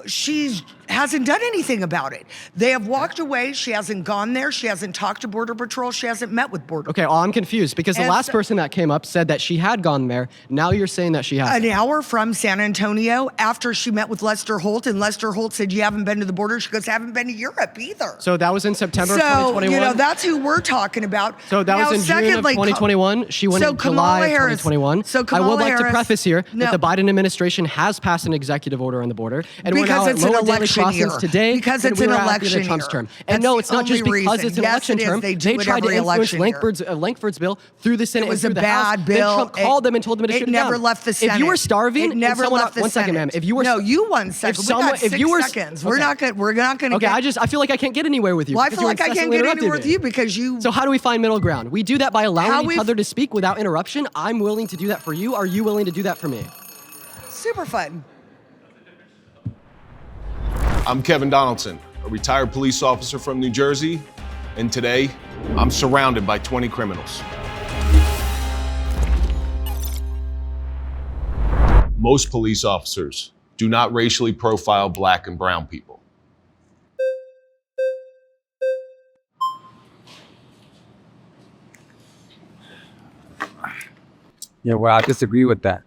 She hasn't done anything about it. They have walked away. She hasn't gone there. She hasn't talked to Border Patrol. She hasn't met with Border Patrol. Okay, well, I'm confused because the last person that came up said that she had gone there. Now you're saying that she hasn't. An hour from San Antonio after she met with Lester Holt, and Lester Holt said, you haven't been to the border? She goes, I haven't been to Europe either. So that was in September of 2021? So, that's who we're talking about. So that was in June of 2021. She went in July of 2021. So Kamala I would like Harris, to preface here that the Biden administration has passed an executive order on the border. And because we're now it's at an lower daily election crossings year. today Because than it's we an were at the election Trump's year. term. That's And no, the it's not just only because reason. it's an Yes, election it is. term. They do it tried to every influence election year. Langford's bill through the Senate It was and a through the House. bad bill. Then Trump called them and told them to It shut it never down. left the Senate. If you were starving, It never left the one second, ma'am. Senate. If you were No, you 1 second. We got 6 seconds. We're not going to Okay, I feel like I can't get anywhere with you. Well, I feel like I can't get anywhere with you because you. So how do we find middle ground? We do that by allowing each other to speak without interruption. I'm willing to do that for you. Are you willing to do that for me? Super fun. I'm Kevin Donaldson, a retired police officer from New Jersey, and today I'm surrounded by 20 criminals. Most police officers do not racially profile Black and brown people. Yeah, well, I disagree with that.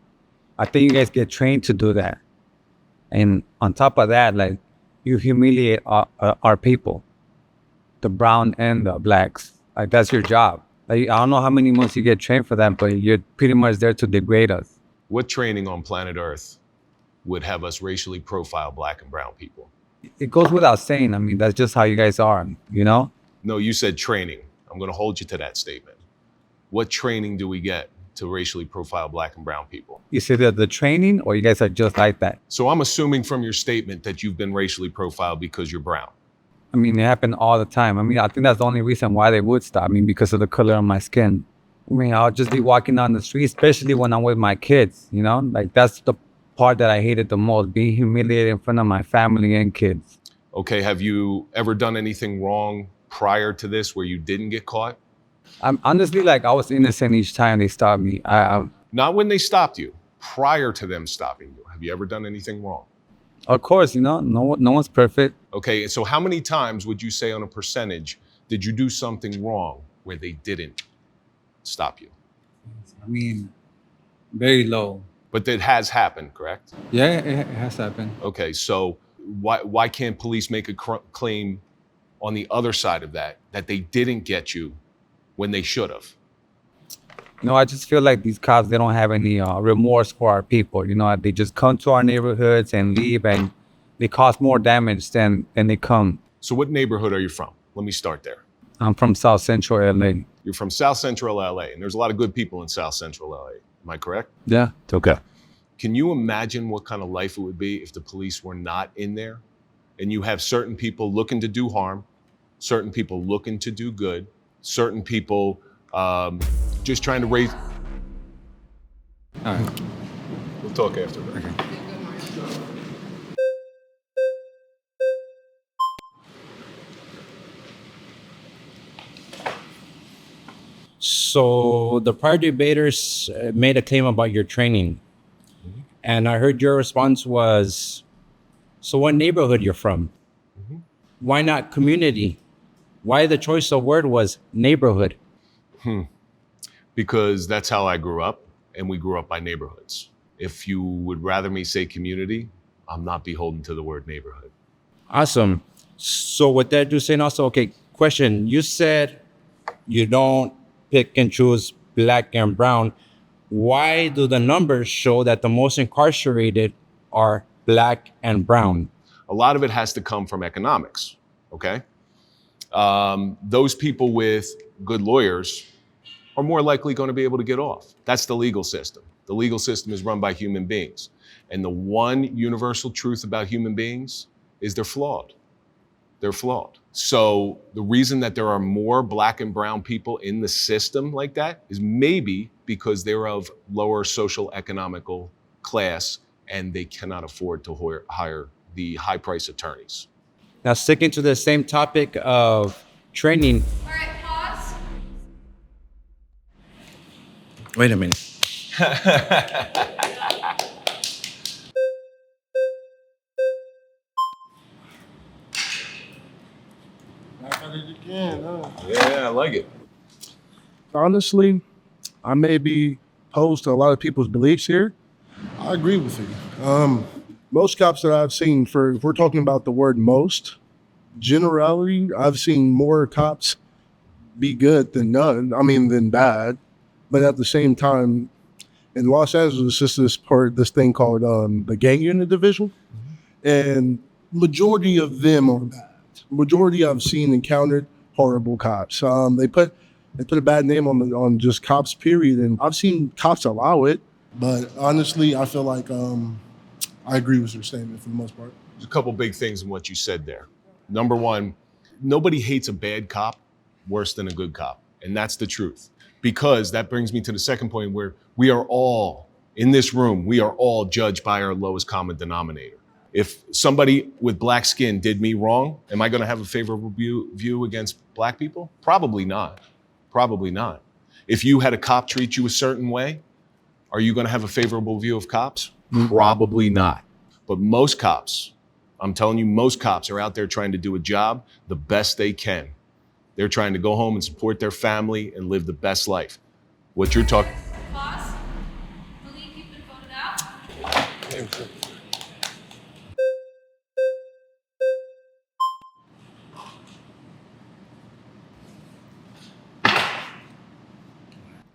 I think you guys get trained to do that. And on top of that, like, you humiliate our people, the brown and the Blacks. Like, that's your job. Like, I don't know how many months you get trained for that, but you're pretty much there to degrade us. What training on planet Earth would have us racially profile Black and brown people? It goes without saying. I mean, that's just how you guys are, you know? No, you said training. I'm going to hold you to that statement. What training do we get to racially profile Black and brown people? You say that the training, or you guys are just like that? So I'm assuming from your statement that you've been racially profiled because you're brown. I mean, it happened all the time. I mean, I think that's the only reason why they would stop me, because of the color of my skin. I mean, I'll just be walking down the street, especially when I'm with my kids, you know? Like, that's the part that I hated the most, being humiliated in front of my family and kids. Okay, have you ever done anything wrong prior to this where you didn't get caught? I'm honestly, like, I was innocent each time they stopped me. Not when they stopped you, prior to them stopping you. Have you ever done anything wrong? Of course, you know, no one's perfect. Okay, so how many times would you say on a percentage did you do something wrong where they didn't stop you? I mean, very low. But that has happened, correct? Yeah, it has happened. Okay, so why can't police make a claim on the other side of that they didn't get you when they should have? No, I just feel like these cops, they don't have any remorse for our people. You know, they just come to our neighborhoods and leave, and they cause more damage than they come. So what neighborhood are you from? Let me start there. I'm from South Central LA. You're from South Central LA, and there's a lot of good people in South Central LA. Am I correct? Yeah. It's okay. Can you imagine what kind of life it would be if the police were not in there? And you have certain people looking to do harm, certain people looking to do good, certain people just trying to raise. All right. We'll talk after that. Okay. So the prior debaters made a claim about your training. And I heard your response was, so what neighborhood you're from? Why not community? Why the choice of word was neighborhood? Because that's how I grew up, and we grew up by neighborhoods. If you would rather me say community, I'm not beholden to the word neighborhood. Awesome. So with that, you're saying also, okay, question, you said you don't pick and choose black and brown. Why do the numbers show that the most incarcerated are black and brown? A lot of it has to come from economics, okay? Those people with good lawyers are more likely going to be able to get off. That's the legal system. The legal system is run by human beings. And the one universal truth about human beings is they're flawed. They're flawed. So the reason that there are more black and brown people in the system like that is maybe because they're of lower social economical class and they cannot afford to hire the high price attorneys. Now, sticking to the same topic of training. All right, pause. Wait a minute. Yeah, I like it. Honestly, I may be opposed to a lot of people's beliefs here. I agree with you. Most cops that I've seen, if we're talking about the word most, generally, I've seen more cops be good than none, than bad. But at the same time, in Los Angeles, it's just this thing called the gang unit division. And majority of them are bad. Majority I've seen encountered horrible cops. They put a bad name on just cops, period. And I've seen cops allow it. But honestly, I feel like I agree with your statement for the most part. There's a couple big things in what you said there. Number one, nobody hates a bad cop worse than a good cop. And that's the truth. Because that brings me to the second point where we are all, in this room, we are all judged by our lowest common denominator. If somebody with black skin did me wrong, am I gonna have a favorable view against black people? Probably not. Probably not. If you had a cop treat you a certain way, are you gonna have a favorable view of cops? Probably not. But most cops, I'm telling you, most cops are out there trying to do a job the best they can. They're trying to go home and support their family and live the best life. What you're talking. Pause. Believe you've been voted out.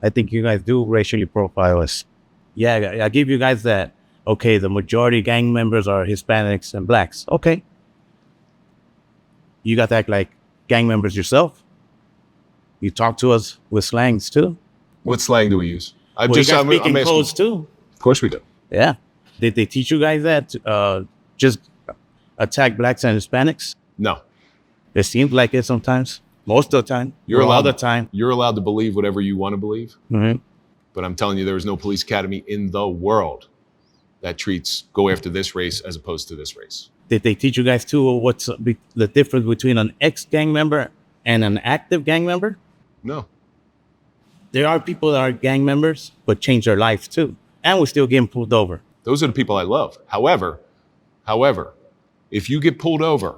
I think you guys do racially profile us. Yeah, I give you guys that. Okay, the majority gang members are Hispanics and blacks. Okay. You got to act like gang members yourself. You talk to us with slangs too. What slang do we use? You guys speak in codes too. Of course we do. Yeah. Did they teach you guys that? Just attack blacks and Hispanics? No. It seems like it sometimes. Most of the time. You're allowed the time. You're allowed to believe whatever you want to believe. Mm-hmm. But I'm telling you, there is no police academy in the world that go after this race as opposed to this race. Did they teach you guys too what's the difference between an ex-gang member and an active gang member? No. There are people that are gang members, but change their lives too. And we're still getting pulled over. Those are the people I love. However, if you get pulled over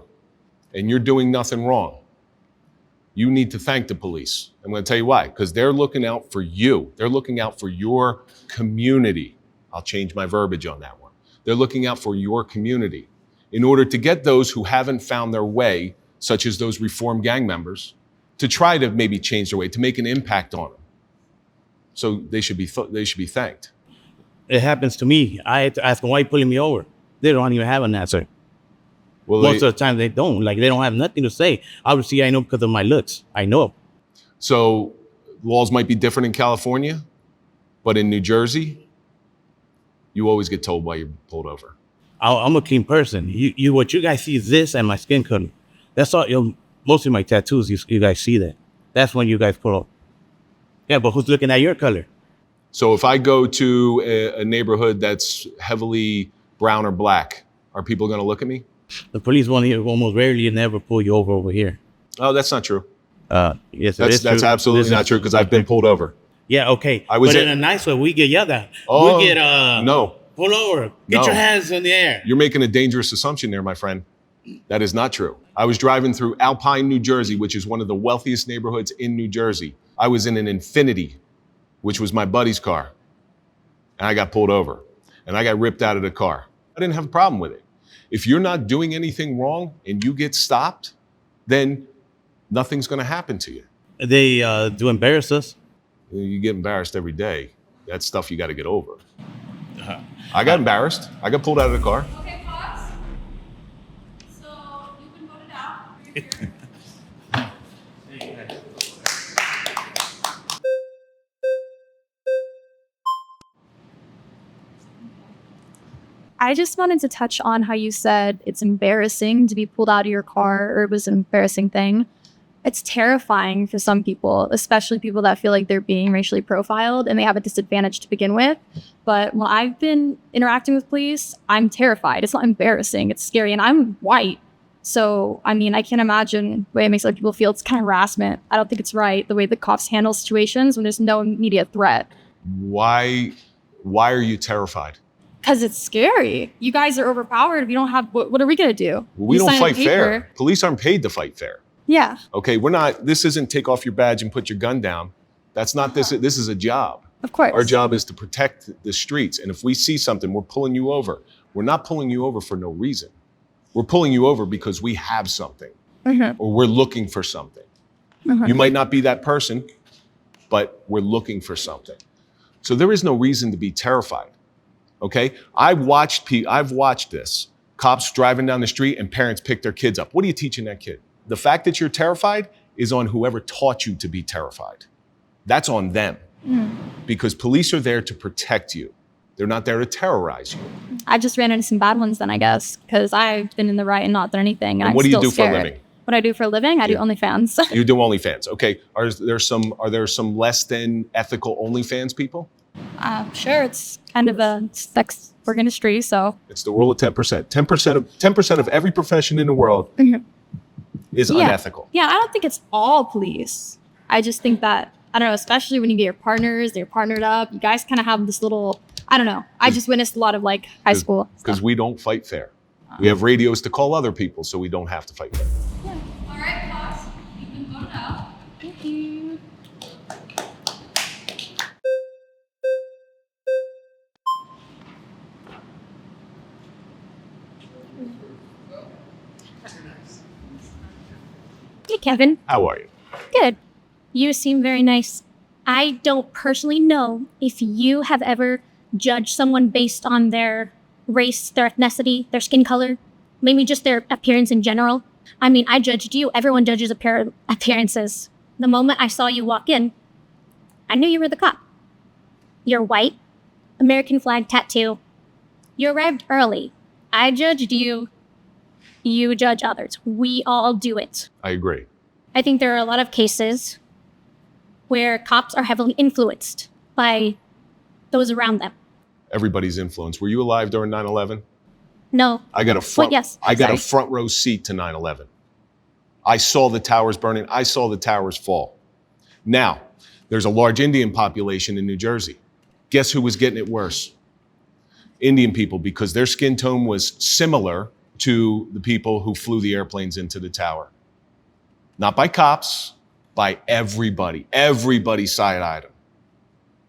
and you're doing nothing wrong, you need to thank the police. I'm going to tell you why. Because they're looking out for you. They're looking out for your community. I'll change my verbiage on that one. They're looking out for your community in order to get those who haven't found their way, such as those reformed gang members, to try to maybe change their way, to make an impact on them. So they should be thanked. It happens to me. I had to ask them, why are you pulling me over? They don't even have an answer. Well, most of the time they don't. Like, they don't have nothing to say. Obviously, I know because of my looks. I know. So laws might be different in California, but in New Jersey, you always get told why you're pulled over. I'm a clean person. What you guys see is this and my skin color. That's all. Most of my tattoos, you guys see that. That's when you guys pull up. Yeah, but who's looking at your color? So if I go to a neighborhood that's heavily brown or black, are people going to look at me? The police won't almost rarely never pull you over here. Oh, that's not true. Yes, that's absolutely not true because I've been pulled over. Yeah, okay. But in a nice way, we get yelled at. Oh, we get no. Pull over. Get your hands in the air. You're making a dangerous assumption there, my friend. That is not true. I was driving through Alpine, New Jersey, which is one of the wealthiest neighborhoods in New Jersey. I was in an Infiniti, which was my buddy's car. And I got pulled over. And I got ripped out of the car. I didn't have a problem with it. If you're not doing anything wrong and you get stopped, then nothing's going to happen to you. They do embarrass us. You get embarrassed every day. That's stuff you got to get over. I got embarrassed. I got pulled out of the car. Okay, pause. So you've been voted out. I just wanted to touch on how you said it's embarrassing to be pulled out of your car, or it was an embarrassing thing. It's terrifying for some people, especially people that feel like they're being racially profiled and they have a disadvantage to begin with. But when I've been interacting with police, I'm terrified. It's not embarrassing. It's scary. And I'm white. So, I mean, I can't imagine the way it makes other people feel. It's kind of harassment. I don't think it's right, the way the cops handle situations when there's no immediate threat. Why are you terrified? Because it's scary. You guys are overpowered. If you don't have, what are we going to do? We don't fight fair. Police aren't paid to fight fair. Yeah. Okay, this isn't take off your badge and put your gun down. That's not this. This is a job. Of course. Our job is to protect the streets. And if we see something, we're pulling you over. We're not pulling you over for no reason. We're pulling you over because we have something or we're looking for something. You might not be that person, but we're looking for something. So there is no reason to be terrified. Okay, I've watched this. Cops driving down the street and parents pick their kids up. What are you teaching that kid? The fact that you're terrified is on whoever taught you to be terrified. That's on them. Because police are there to protect you. They're not there to terrorize you. I just ran into some bad ones then, I guess, because I've been in the right and not done anything. And what do you do scared. for a living? What I do for a living? I do OnlyFans. You do OnlyFans. Okay. Are there some less than ethical OnlyFans people? Sure, it's kind of a sex work industry, so. It's the rule of 10%. 10% of every profession in the world is unethical. Yeah, I don't think it's all police. I just think that, I don't know, especially when you get your partners, they're partnered up, you guys kind of have this little, I don't know. I just witnessed a lot of like high school. Because we don't fight fair. We have radios to call other people so we don't have to fight fair. Yeah. All right, pause. You've been voted out. Thank you. Hey, Kevin. How are you? Good. You seem very nice. I don't personally know if you have ever judged someone based on their race, their ethnicity, their skin color, maybe just their appearance in general. I mean, I judged you. Everyone judges appearances. The moment I saw you walk in, I knew you were the cop. You're white, American flag tattoo. You arrived early. I judged you. You judge others. We all do it. I agree. I think there are a lot of cases where cops are heavily influenced by those around them. Everybody's influenced. Were you alive during 9/11? No. I got a front. Well, yes. I got a front row seat to 9/11. I saw the towers burning. I saw the towers fall. Now, there's a large Indian population in New Jersey. Guess who was getting it worse? Indian people, because their skin tone was similar to the people who flew the airplanes into the tower. Not by cops, by everybody. Everybody side-eyed them.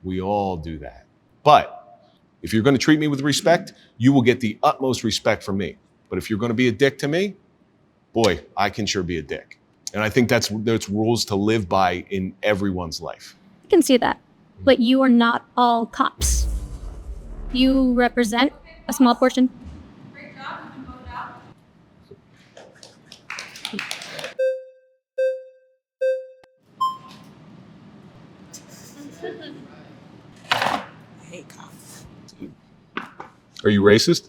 We all do that. But if you're going to treat me with respect, you will get the utmost respect from me. But if you're going to be a dick to me, boy, I can sure be a dick. And I think that's rules to live by in everyone's life. I can see that. but you are not all cops. You represent a small portion. Are you racist?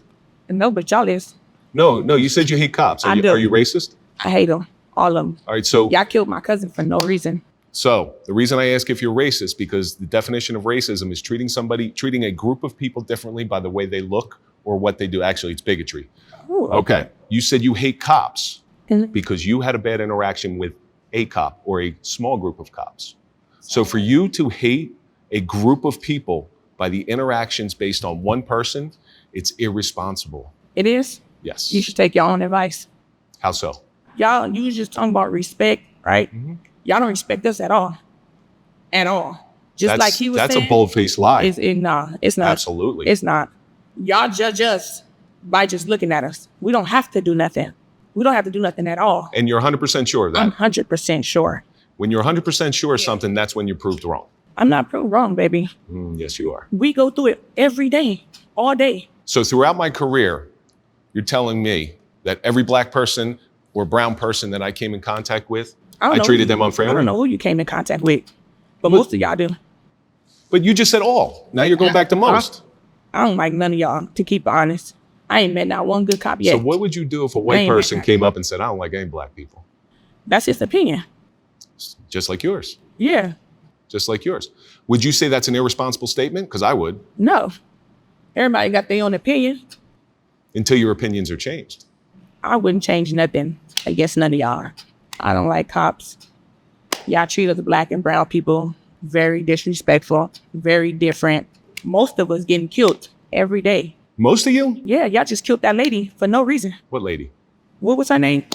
No, but y'all is. No, you said you hate cops. I do. Are you racist? I hate them, all of them. All right, so Y'all killed my cousin for no reason. So the reason I ask if you're racist, because the definition of racism is treating a group of people differently by the way they look or what they do. Actually, it's bigotry. Ooh, Okay. You said you hate cops Mhm. because you had a bad interaction with a cop or a small group of cops. So for you to hate a group of people by the interactions based on one person, it's irresponsible. It is? Yes. You should take your own advice. How so? Y'all, you was just talking about respect, right? Y'all don't respect us at all. At all. Just like he was saying. That's a bold-faced lie. Nah, it's not. Absolutely. It's not. Y'all judge us by just looking at us. We don't have to do nothing. We don't have to do nothing at all. And you're 100% sure of that? I'm 100% sure. When you're 100% sure of something, that's when you're proved wrong. I'm not proved wrong, baby. Yes, you are. We go through it every day, all day. So throughout my career, you're telling me that every black person or brown person that I came in contact with, I treated them unfairly? I don't know who you came in contact with, but most of y'all do. But you just said all. Now you're going back to most. I don't like none of y'all, to keep honest. I ain't met not one good cop yet. So what would you do if a white person came up and said, I don't like any black people? That's his opinion. Just like yours. Yeah. Just like yours. Would you say that's an irresponsible statement? Because I would. No. Everybody got their own opinion. Until your opinions are changed. I wouldn't change nothing against none of y'all. I don't like cops. Y'all treat us black and brown people very disrespectful, very different. Most of us getting killed every day. Most of you? Yeah, y'all just killed that lady for no reason. What lady? What was her name?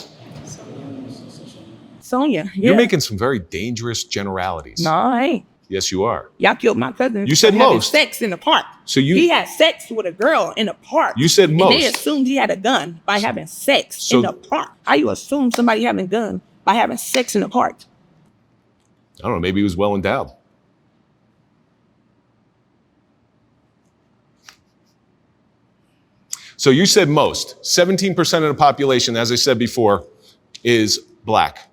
Sonia. Yeah. You're making some very dangerous generalities. No, I ain't. Yes, you are. Y'all killed my cousin. You said for having most. sex in the park. So He had sex with a girl in the park. You said most. And they assumed he had a gun by having sex So- in the park. How you assume somebody having a gun by having sex in the park? I don't know, maybe he was well endowed. So you said most. 17% of the population, as I said before, is black.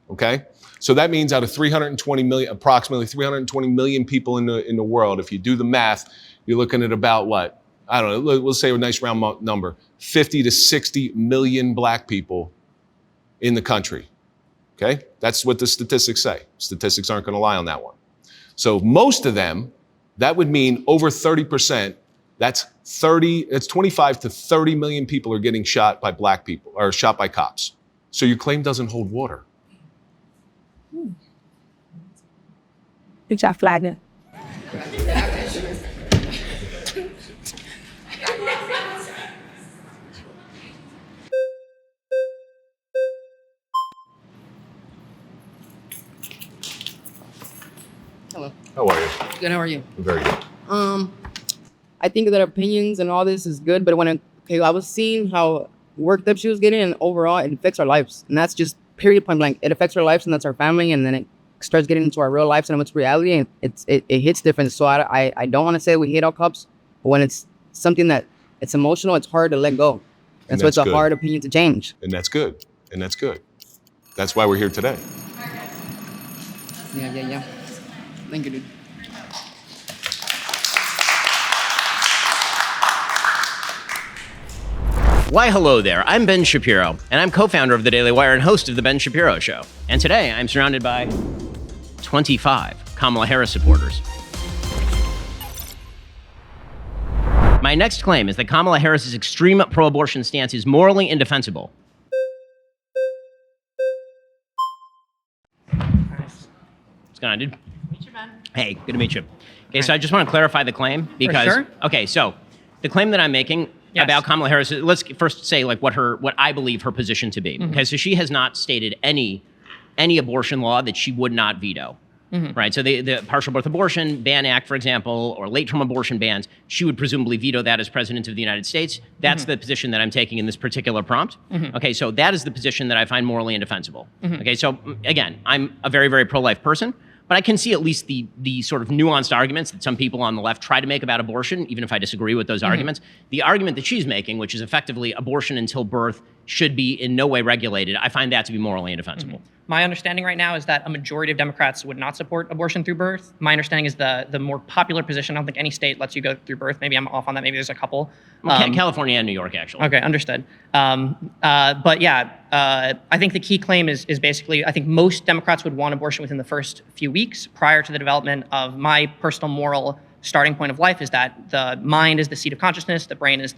Okay? So that means out of 320 million, approximately 320 million people in the world, if you do the math, you're looking at about what? I don't know, we'll say a nice round number, 50 to 60 million black people in the country. Okay? That's what the statistics say. Statistics aren't going to lie on that one. So most of them, that would mean over 30%, that's 25 to 30 million people are getting shot by black people, or shot by cops. So your claim doesn't hold water. Good job, Flagner. Hello. How are you? Good. How are you? Very good. I think that opinions and all this is good, but I was seeing how worked up she was getting, and overall it affects our lives, and that's just period point blank. It affects our lives, and that's our family, and then it starts getting into our real lives and what's reality, and it hits different. So I don't want to say we hate all cops, but when it's something that it's emotional, it's hard to let go. And so it's a hard opinion to change. And that's good. And that's good. That's why we're here today. Yeah. Thank you, dude. Why, hello there. I'm Ben Shapiro, and I'm co-founder of The Daily Wire and host of The Ben Shapiro Show. And today, I'm surrounded by 25 Kamala Harris supporters. My next claim is that Kamala Harris's extreme pro-abortion stance is morally indefensible. What's going on, dude? Meet you, man. Hey, good to meet you. Okay, so I just want to clarify the claim because, sure. Okay, so the claim that I'm making about Kamala Harris, let's first say like what I believe her position to be. Okay, so she has not stated any abortion law that she would not veto. Right, so the Partial Birth Abortion Ban Act, for example, or late-term abortion bans, she would presumably veto that as President of the United States. That's the position that I'm taking in this particular prompt. Okay, so that is the position that I find morally indefensible. Okay, so again, I'm a very, very pro-life person, But I can see at least the sort of nuanced arguments that some people on the left try to make about abortion, even if I disagree with those arguments. The argument that she's making, which is effectively abortion until birth should be in no way regulated, I find that to be morally indefensible. My understanding right now is that a majority of Democrats would not support abortion through birth. My understanding is the more popular position, I don't think any state lets you go through birth. Maybe I'm off on that. Maybe there's a couple. California and New York, actually. Okay, understood. But yeah, I think the key claim is basically, I think most Democrats would want abortion within the first few weeks prior to the development of my personal moral starting point of life, is that the mind is the seat of consciousness, the brain is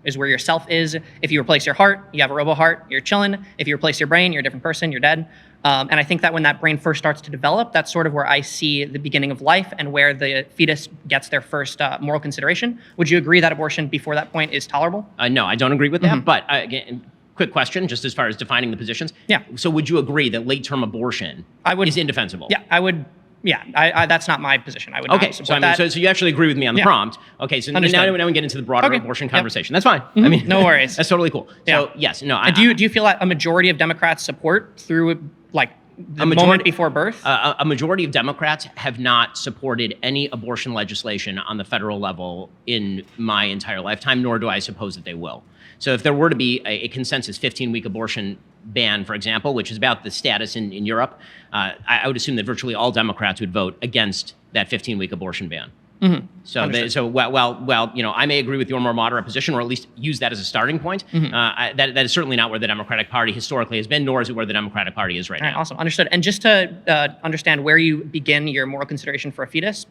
is where your self is. If you replace your heart, you have a robo heart, you're chilling. If you replace your brain, you're a different person, you're dead. And I think that when that brain first starts to develop, that's sort of where I see the beginning of life and where the fetus gets their first moral consideration. Would you agree that abortion before that point is tolerable? No, I don't agree with that. But again, quick question, just as far as defining the positions. Yeah. So would you agree that late-term abortion is indefensible? Yeah, I would. Yeah, that's not my position. I would not support that. So you actually agree with me on the prompt. Okay, so now we get into the broader abortion conversation. That's fine. I mean, no worries. That's totally cool. So yes, no. Do you feel like a majority of Democrats support through the moment before birth? A majority of Democrats have not supported any abortion legislation on the federal level in my entire lifetime, nor do I suppose that they will. So if there were to be a consensus 15-week abortion ban, for example, which is about the status in Europe, I would assume that virtually all Democrats would vote against that 15-week abortion ban. While I may agree with your more moderate position, or at least use that as a starting point, that is certainly not where the Democratic Party historically has been, nor is it where the Democratic Party is right now. Awesome, understood. And just to understand where you begin your moral consideration for a fetus?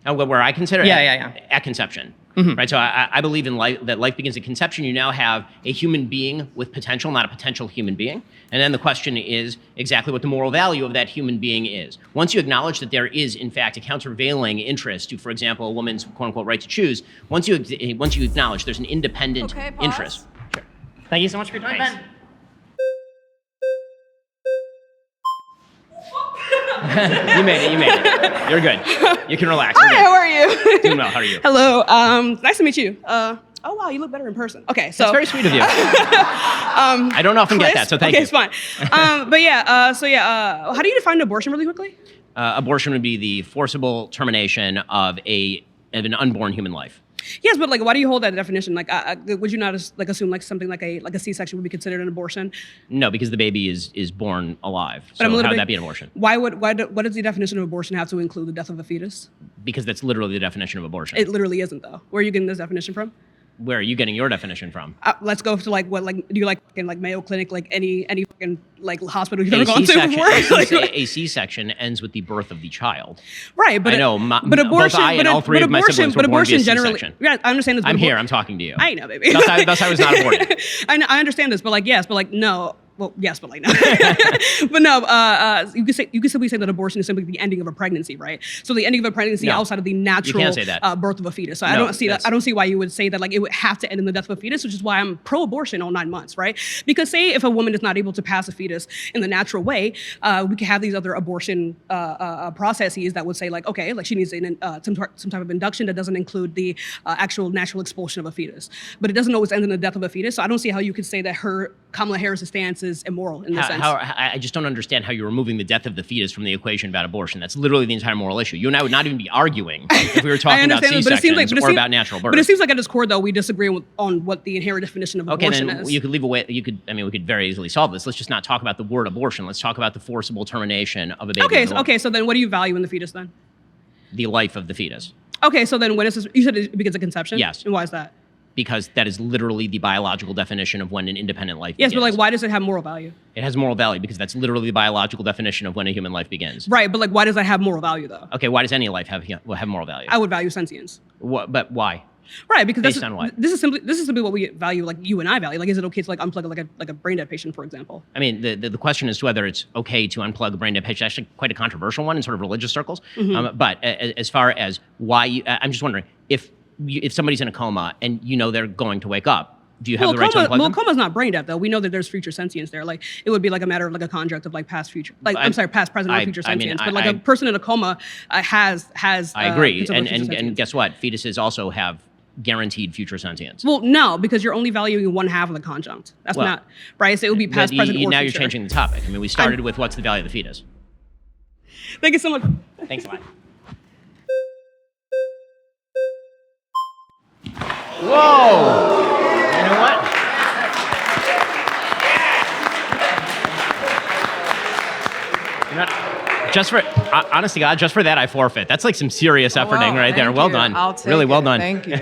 Where I consider at conception. Mm-hmm. Right, so I believe in life, that life begins at conception. You now have a human being with potential, not a potential human being. And then the question is exactly what the moral value of that human being is. Once you acknowledge that there is, in fact, a countervailing interest to, for example, a woman's quote-unquote right to choose, once you acknowledge there's an independent interest. Sure. Thank you so much for your time, Ben. You made it. You're good. You can relax. Hi, how are you? Doing well. How are you? Hello. Nice to meet you. Oh wow, you look better in person. Okay, so that's very sweet of you. I don't often get that, so thank you. Okay, it's fine. How do you define abortion really quickly? Abortion would be the forcible termination of an unborn human life. Yes, but why do you hold that definition? Would you not assume something like a C-section would be considered an abortion? No, because the baby is born alive. But so how would that be an abortion? What does the definition of abortion have to include the death of a fetus? Because that's literally the definition of abortion. It literally isn't, though. Where are you getting this definition from? Where are you getting your definition from? Let's go to do you in Mayo Clinic, any fucking hospital you've ever gone to before? A C-section ends with the birth of the child. Right, but I know. But abortion, both I and all three of my siblings were born via C-section. Yeah, I understand this. I'm here. I'm talking to you. I know, baby. Thus I was not aborted. I understand this, but no. Well, yes, but no. But no, you could simply say that abortion is simply the ending of a pregnancy, right? So the ending of a pregnancy outside of the natural birth of a fetus. So I don't see that. I don't see why you would say that it would have to end in the death of a fetus, which is why I'm pro-abortion all 9 months, right? Because say if a woman is not able to pass a fetus in the natural way, we could have these other abortion processes that would say she needs some type of induction that doesn't include the actual natural expulsion of a fetus. But it doesn't always end in the death of a fetus. So I don't see how you could say that Kamala Harris' stance is immoral in this sense. I just don't understand how you're removing the death of the fetus from the equation about abortion. That's literally the entire moral issue. You and I would not even be arguing if we were talking about C-sections or about natural birth. But it seems like at its core, though, we disagree on what the inherent definition of abortion is. You could leave away. We could very easily solve this. Let's just not talk about the word abortion. Let's talk about the forcible termination of a baby. Okay. So then, what do you value in the fetus then? The life of the fetus. Okay. So then, when is this? You said it begins at conception. Yes. And why is that? Because that is literally the biological definition of when an independent life begins. Yes, but why does it have moral value? It has moral value because that's literally the biological definition of when a human life begins. Right, but why does that have moral value, though? Okay, why does any life have moral value? I would value sentience. But why? Right, because based on what? This is simply what we value, you and I value. Is it okay to unplug a brain dead patient, for example? I mean, the question is whether it's okay to unplug a brain dead patient. Actually, quite a controversial one in sort of religious circles. Mm-hmm. But as far as why, I'm just wondering if somebody's in a coma and they're going to wake up, do you have the right to unplug them? Well, coma's not brain dead, though. We know that there's future sentience there. It would be a matter of a conjunct of past, future. Past, present, or future sentience. But a person in a coma has. I agree, and guess what? Fetuses also have guaranteed future sentience. Well, no, because you're only valuing one half of the conjunct. That's not right. So it would be past, present, or future. Now you're changing the topic. I mean, we started with what's the value of the fetus. Thank you so much. Thanks a lot. Whoa! You know what? You know what? Just for, honestly, God, just for that, I forfeit. That's like some serious efforting right there. Well done. I'll take really well it. done. Thank you.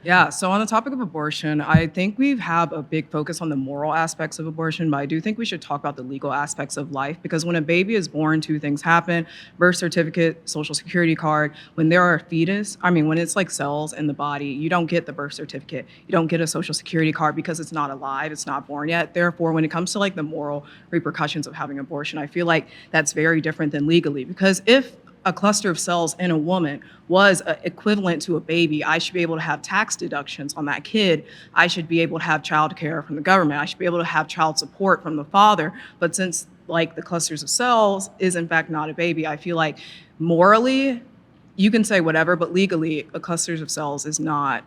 Yeah, so on the topic of abortion, I think we have a big focus on the moral aspects of abortion, but I do think we should talk about the legal aspects of life, because when a baby is born, two things happen: birth certificate, social security card. When there are when it's like cells in the body, you don't get the birth certificate. You don't get a social security card because it's not alive, it's not born yet. Therefore, when it comes to like the moral repercussions of having abortion, I feel like that's very different than legally, because if a cluster of cells in a woman was equivalent to a baby, I should be able to have tax deductions on that kid. I should be able to have child care from the government. I should be able to have child support from the father. But since like the clusters of cells is in fact not a baby, I feel like morally you can say whatever, but legally a clusters of cells is not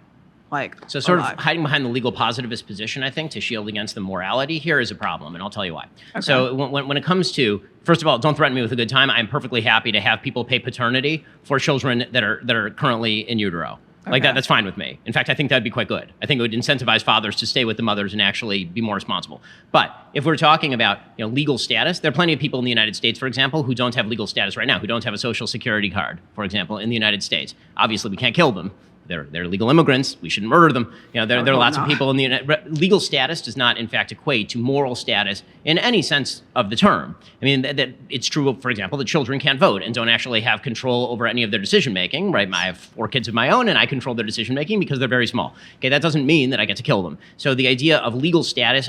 like So sort alive. of hiding behind the legal positivist position, I think, to shield against the morality here is a problem, and I'll tell you why. Okay. So when it comes to, first of all, don't threaten me with a good time. I'm perfectly happy to have people pay paternity for children that are currently in utero. Like Okay. that's fine with me. In fact, I think that'd be quite good. I think it would incentivize fathers to stay with the mothers and actually be more responsible. But if we're talking about legal status, there are plenty of people in the United States, for example, who don't have legal status right now, who don't have a social security card, for example, in the United States. Obviously, we can't kill them. They're legal immigrants. We shouldn't murder them. There are lots of people in the legal status does not, in fact, equate to moral status in any sense of the term. I mean, that it's true, for example, that children can't vote and don't actually have control over any of their decision making. Right? I have 4 kids of my own, and I control their decision making because they're very small. Okay, that doesn't mean that I get to kill them. So the idea of legal status,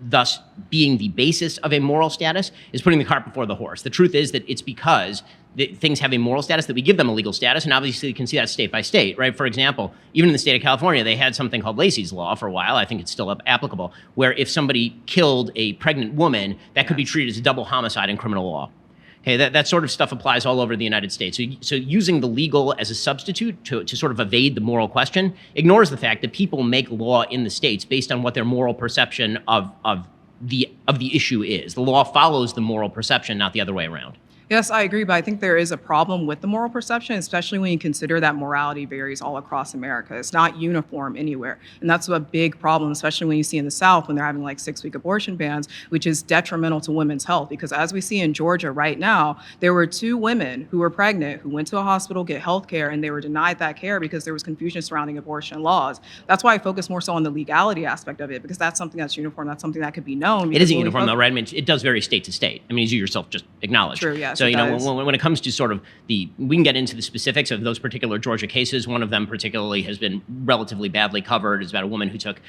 thus being the basis of a moral status, is putting the cart before the horse. The truth is that it's because things have a moral status that we give them a legal status, and obviously you can see that state by state, right? For example, even in the state of California, they had something called Lacey's Law for a while. I think it's still applicable, where if somebody killed a pregnant woman, that could be treated as a double homicide in criminal law. Okay, that sort of stuff applies all over the United States. So using the legal as a substitute to sort of evade the moral question ignores the fact that people make law in the states based on what their moral perception of the issue is. The law follows the moral perception, not the other way around. Yes, I agree, but I think there is a problem with the moral perception, especially when you consider that morality varies all across America. It's not uniform anywhere. And that's a big problem, especially when you see in the South when they're having like 6-week abortion bans, which is detrimental to women's health. Because as we see in Georgia right now, there were 2 women who were pregnant who went to a hospital, get health care, and they were denied that care because there was confusion surrounding abortion laws. That's why I focus more so on the legality aspect of it, because that's something that's uniform. That's something that could be known. It isn't uniform though, right? I mean, it does vary state to state. I mean, as you yourself just acknowledged. True, yes. So, it does. when it comes to sort of we can get into the specifics of those particular Georgia cases. One of them particularly has been relatively badly covered. It's about a woman who took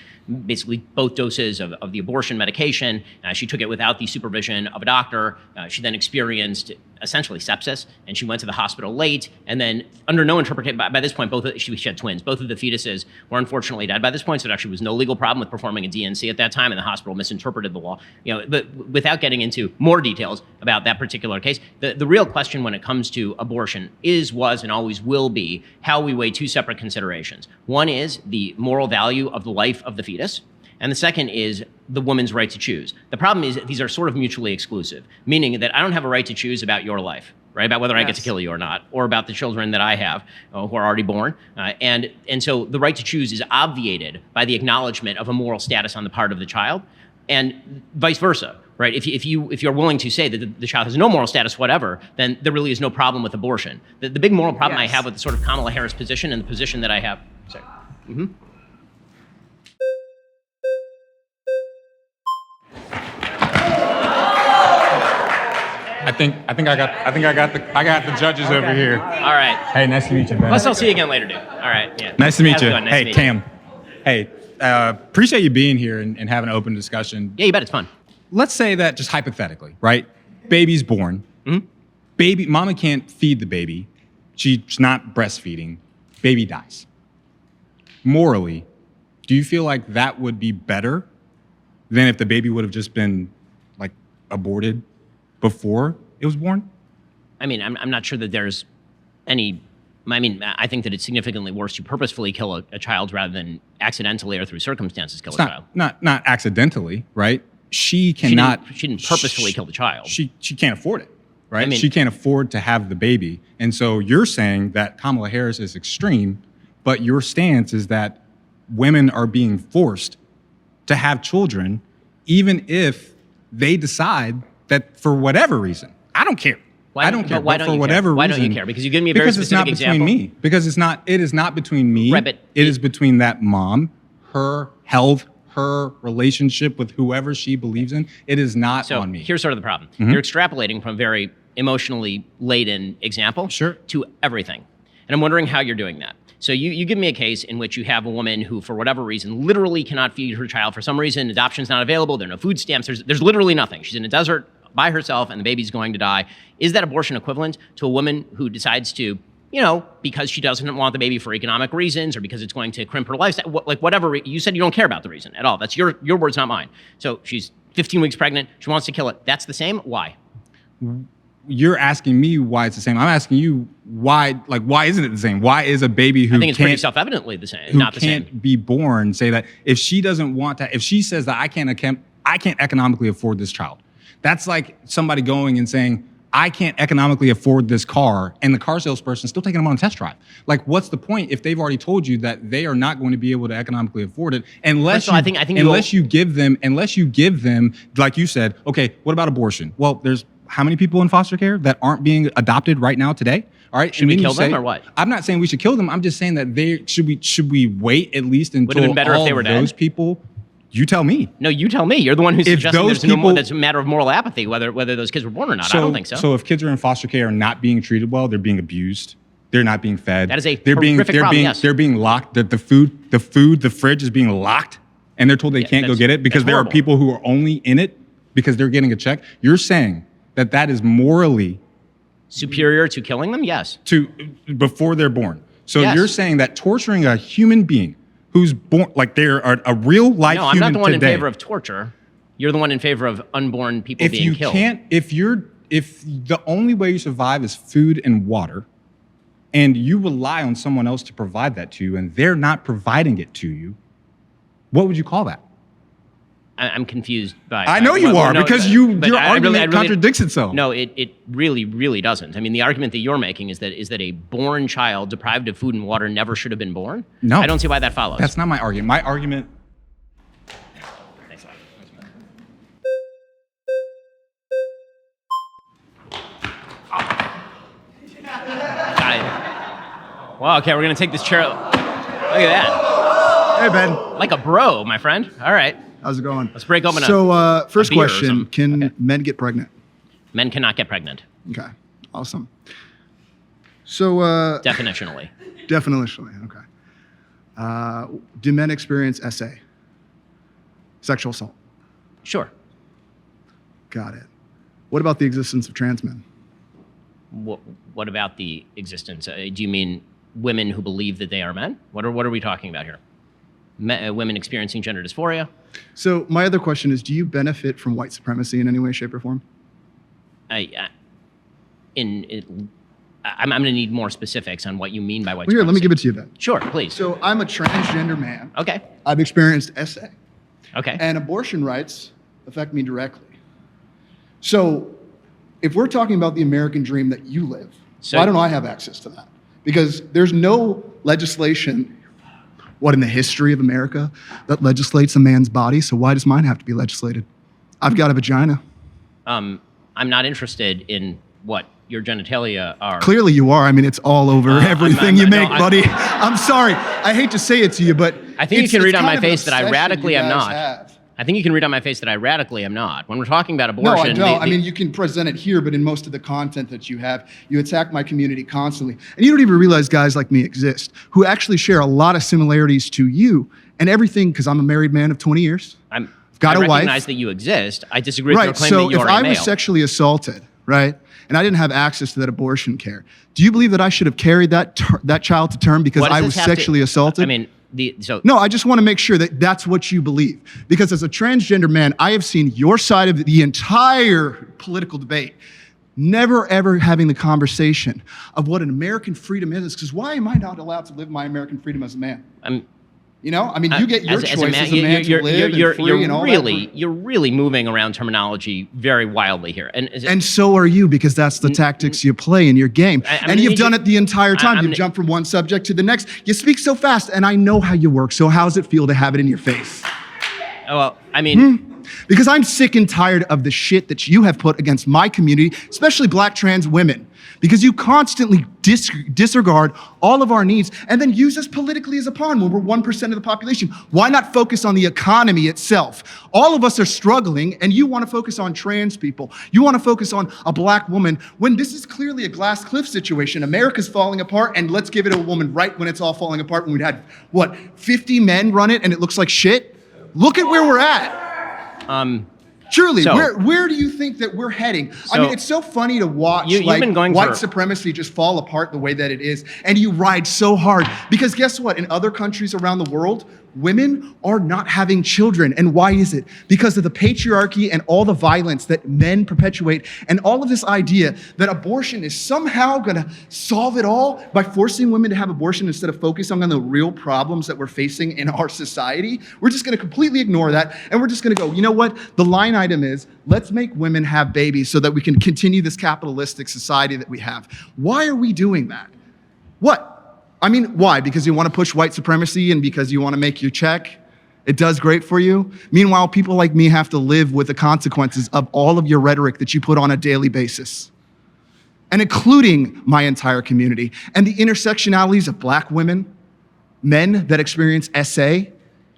basically both doses of the abortion medication. She took it without the supervision of a doctor. She then experienced essentially sepsis, and she went to the hospital late, and then under no interpretation, by this point, she had twins. Both of the fetuses were unfortunately dead by this point, so there actually was no legal problem with performing a DNC at that time, and the hospital misinterpreted the law. But without getting into more details about that particular case, the real question when it comes to abortion was, and always will be, how we weigh 2 separate considerations. One is the moral value of the life of the fetus, and the second is the woman's right to choose. The problem is that these are sort of mutually exclusive, meaning that I don't have a right to choose about your life, right? About whether I get to kill you or not, or about the children that I have who are already born. And so the right to choose is obviated by the acknowledgement of a moral status on the part of the child, and vice versa, right? If you're willing to say that the child has no moral status whatever, then there really is no problem with abortion. The big moral problem I have with the sort of Kamala Harris position and the position that I have. Sorry. Mm-hmm. I think I got the judges over here. All right. Hey, nice to meet you, man. Plus, I'll see you again later, dude. All right. Yeah. Nice to meet How's it you. going? Nice to Hey, meet Cam. Hey, appreciate you being here and having an open discussion. Yeah, you bet. It's fun. Let's say that just hypothetically, right? Baby's born. Mm-hmm. Baby, mama can't feed the baby. She's not breastfeeding. Baby dies. Morally, do you feel like that would be better than if the baby would have just been like aborted before it was born? I mean, I'm not sure that there's any. I mean, I think that it's significantly worse to purposefully kill a child rather than accidentally or through circumstances kill a child. Not accidentally, right? She cannot. She didn't purposefully kill the child. She can't afford it, right? She can't afford to have the baby. And so you're saying that Kamala Harris is extreme, but your stance is that women are being forced to have children, even if they decide that for whatever reason, I don't care. I don't care. Why but don't for you whatever care? Why reason, don't you care? Because you give me a very specific example. Because it's not between me. Because it is not between me. Right, but it is between that mom, her health, her relationship with whoever she believes in. It is not on me. Here's sort of the problem. Mhm. You're extrapolating from a very emotionally laden example to everything. And I'm wondering how you're doing that. So you give me a case in which you have a woman who, for whatever reason, literally cannot feed her child for some reason. Adoption's not available. There are no food stamps. There's literally nothing. She's in a desert by herself and the baby's going to die. Is that abortion equivalent to a woman who decides to, because she doesn't want the baby for economic reasons or because it's going to crimp her lifestyle, like whatever, you said you don't care about the reason at all. That's your words, not mine. So she's 15 weeks pregnant. She wants to kill it. That's the same. Why? You're asking me why it's the same. I'm asking you why isn't it the same? Why is a baby who I think it's pretty self-evidently the same, who not the same. can't be born say that if she doesn't want to, if she says that I can't economically afford this child, that's like somebody going and saying, I can't economically afford this car, and the car salesperson still taking them on a test drive. Like, what's the point if they've already told you that they are not going to be able to economically afford it unless I think you give them, like you said, okay, what about abortion? Well, there's how many people in foster care that aren't being adopted right now today? All right, Should we kill them or what? I'm not saying we should kill them. I'm just saying that should we wait at least until Would it have been better if they were dead? Those people. You tell me. No, you tell me. You're the one who's If suggesting those there's people- that's a matter of moral apathy, whether those kids were born or not. I don't think so. So if kids are in foster care and not being treated well, they're being abused. They're not being fed. That is a they're being, horrific they're problem, being, yes. They're being locked. The fridge is being locked, and they're told they can't go get it because there are horrible. people who are only in it because they're getting a check. You're saying that is morally superior to killing them? Yes. To before they're born. So Yes. you're saying that torturing a human being who's born, like they're a real life No, I'm human not the one today. in favor of torture. You're the one in favor of unborn people being killed. If the only way you survive is food and water, and you rely on someone else to provide that to you, and they're not providing it to you, what would you call that? I'm confused by. I know you are, because your argument contradicts itself. No, it really, really doesn't. I mean, the argument that you're making is that a born child deprived of food and water never should have been born. No, I don't see why that follows. That's not my argument. My argument. Wow. Okay, we're gonna take this chair. Look at that. Hey, Ben. Like a bro, my friend. All right. How's it going? Let's break open first a beer or question, something. can men get pregnant? Men cannot get pregnant. Okay, awesome. So Definitionally. Definitionally, okay. Do men experience SA? Sexual assault? Sure. Got it. What about the existence of trans men? What about the existence? Do you mean women who believe that they are men? What are we talking about here? Women experiencing gender dysphoria? So my other question is, do you benefit from white supremacy in any way, shape, or form? I'm going to need more specifics on what you mean by white Well, here, supremacy. let me give it to you, Ben. Sure, please. So I'm a transgender man. Okay. I've experienced SA. Okay. And abortion rights affect me directly. So if we're talking about the American dream that you live, why don't I have access to that? Because there's no legislation, in the history of America, that legislates a man's body, so why does mine have to be legislated? I've got a vagina. I'm not interested in what your genitalia are. Clearly you are. I mean, it's all over everything you make, buddy. I'm sorry. I hate to say it to you, but I think you can read on my face that I obsession radically you am guys not. have. I think you can read on my face that I radically am not. When we're talking about No, abortion, I don't. I mean, you can present it here, but in most of the content that you have, you attack my community constantly. And you don't even realize guys like me exist who actually share a lot of similarities to you and everything, because I'm a married man of 20 years. I've got a wife. recognize that you exist. I disagree with your Right, claim so that you if are a I male. was sexually assaulted, right, and I didn't have access to that abortion care, do you believe that I should have carried that child to term because What does I this was have to- sexually assaulted? I mean, No, I just want to make sure that that's what you believe. Because as a transgender man, I have seen your side of the entire political debate, never ever having the conversation of what an American freedom is. Because why am I not allowed to live my American freedom as a man? You know, I mean, you get your choice as a man to live you're and free and all that. You're really moving around terminology very wildly here. And so are you, because that's the tactics you play in your game. And you've done it the entire time. You jump from one subject to the next. You speak so fast, and I know how you work. So how does it feel to have it in your face? Well, I mean... Because I'm sick and tired of the shit that you have put against my community, especially black trans women. Because you constantly disregard all of our needs and then use us politically as a pawn when we're 1% of the population. Why not focus on the economy itself? All of us are struggling, and you want to focus on trans people. You want to focus on a black woman when this is clearly a glass cliff situation. America's falling apart, and let's give it to a woman right when it's all falling apart, when we'd had, what, 50 men run it and it looks like shit? Look at where we're at. Truly, where do you think that we're heading? I mean, it's so funny to watch white supremacy just fall apart the way that it is, and you ride so hard. Because guess what? In other countries around the world, women are not having children. And why is it? Because of the patriarchy and all the violence that men perpetuate, and all of this idea that abortion is somehow gonna solve it all by forcing women to have abortion instead of focusing on the real problems that we're facing in our society. We're just gonna completely ignore that, and we're just gonna go, you know what? The line item is, let's make women have babies so that we can continue this capitalistic society that we have. Why are we doing that? What? I mean, why? Because you want to push white supremacy and because you want to make your check? It does great for you? Meanwhile, people like me have to live with the consequences of all of your rhetoric that you put on a daily basis. And including my entire community. And the intersectionalities of black women, men that experience SA,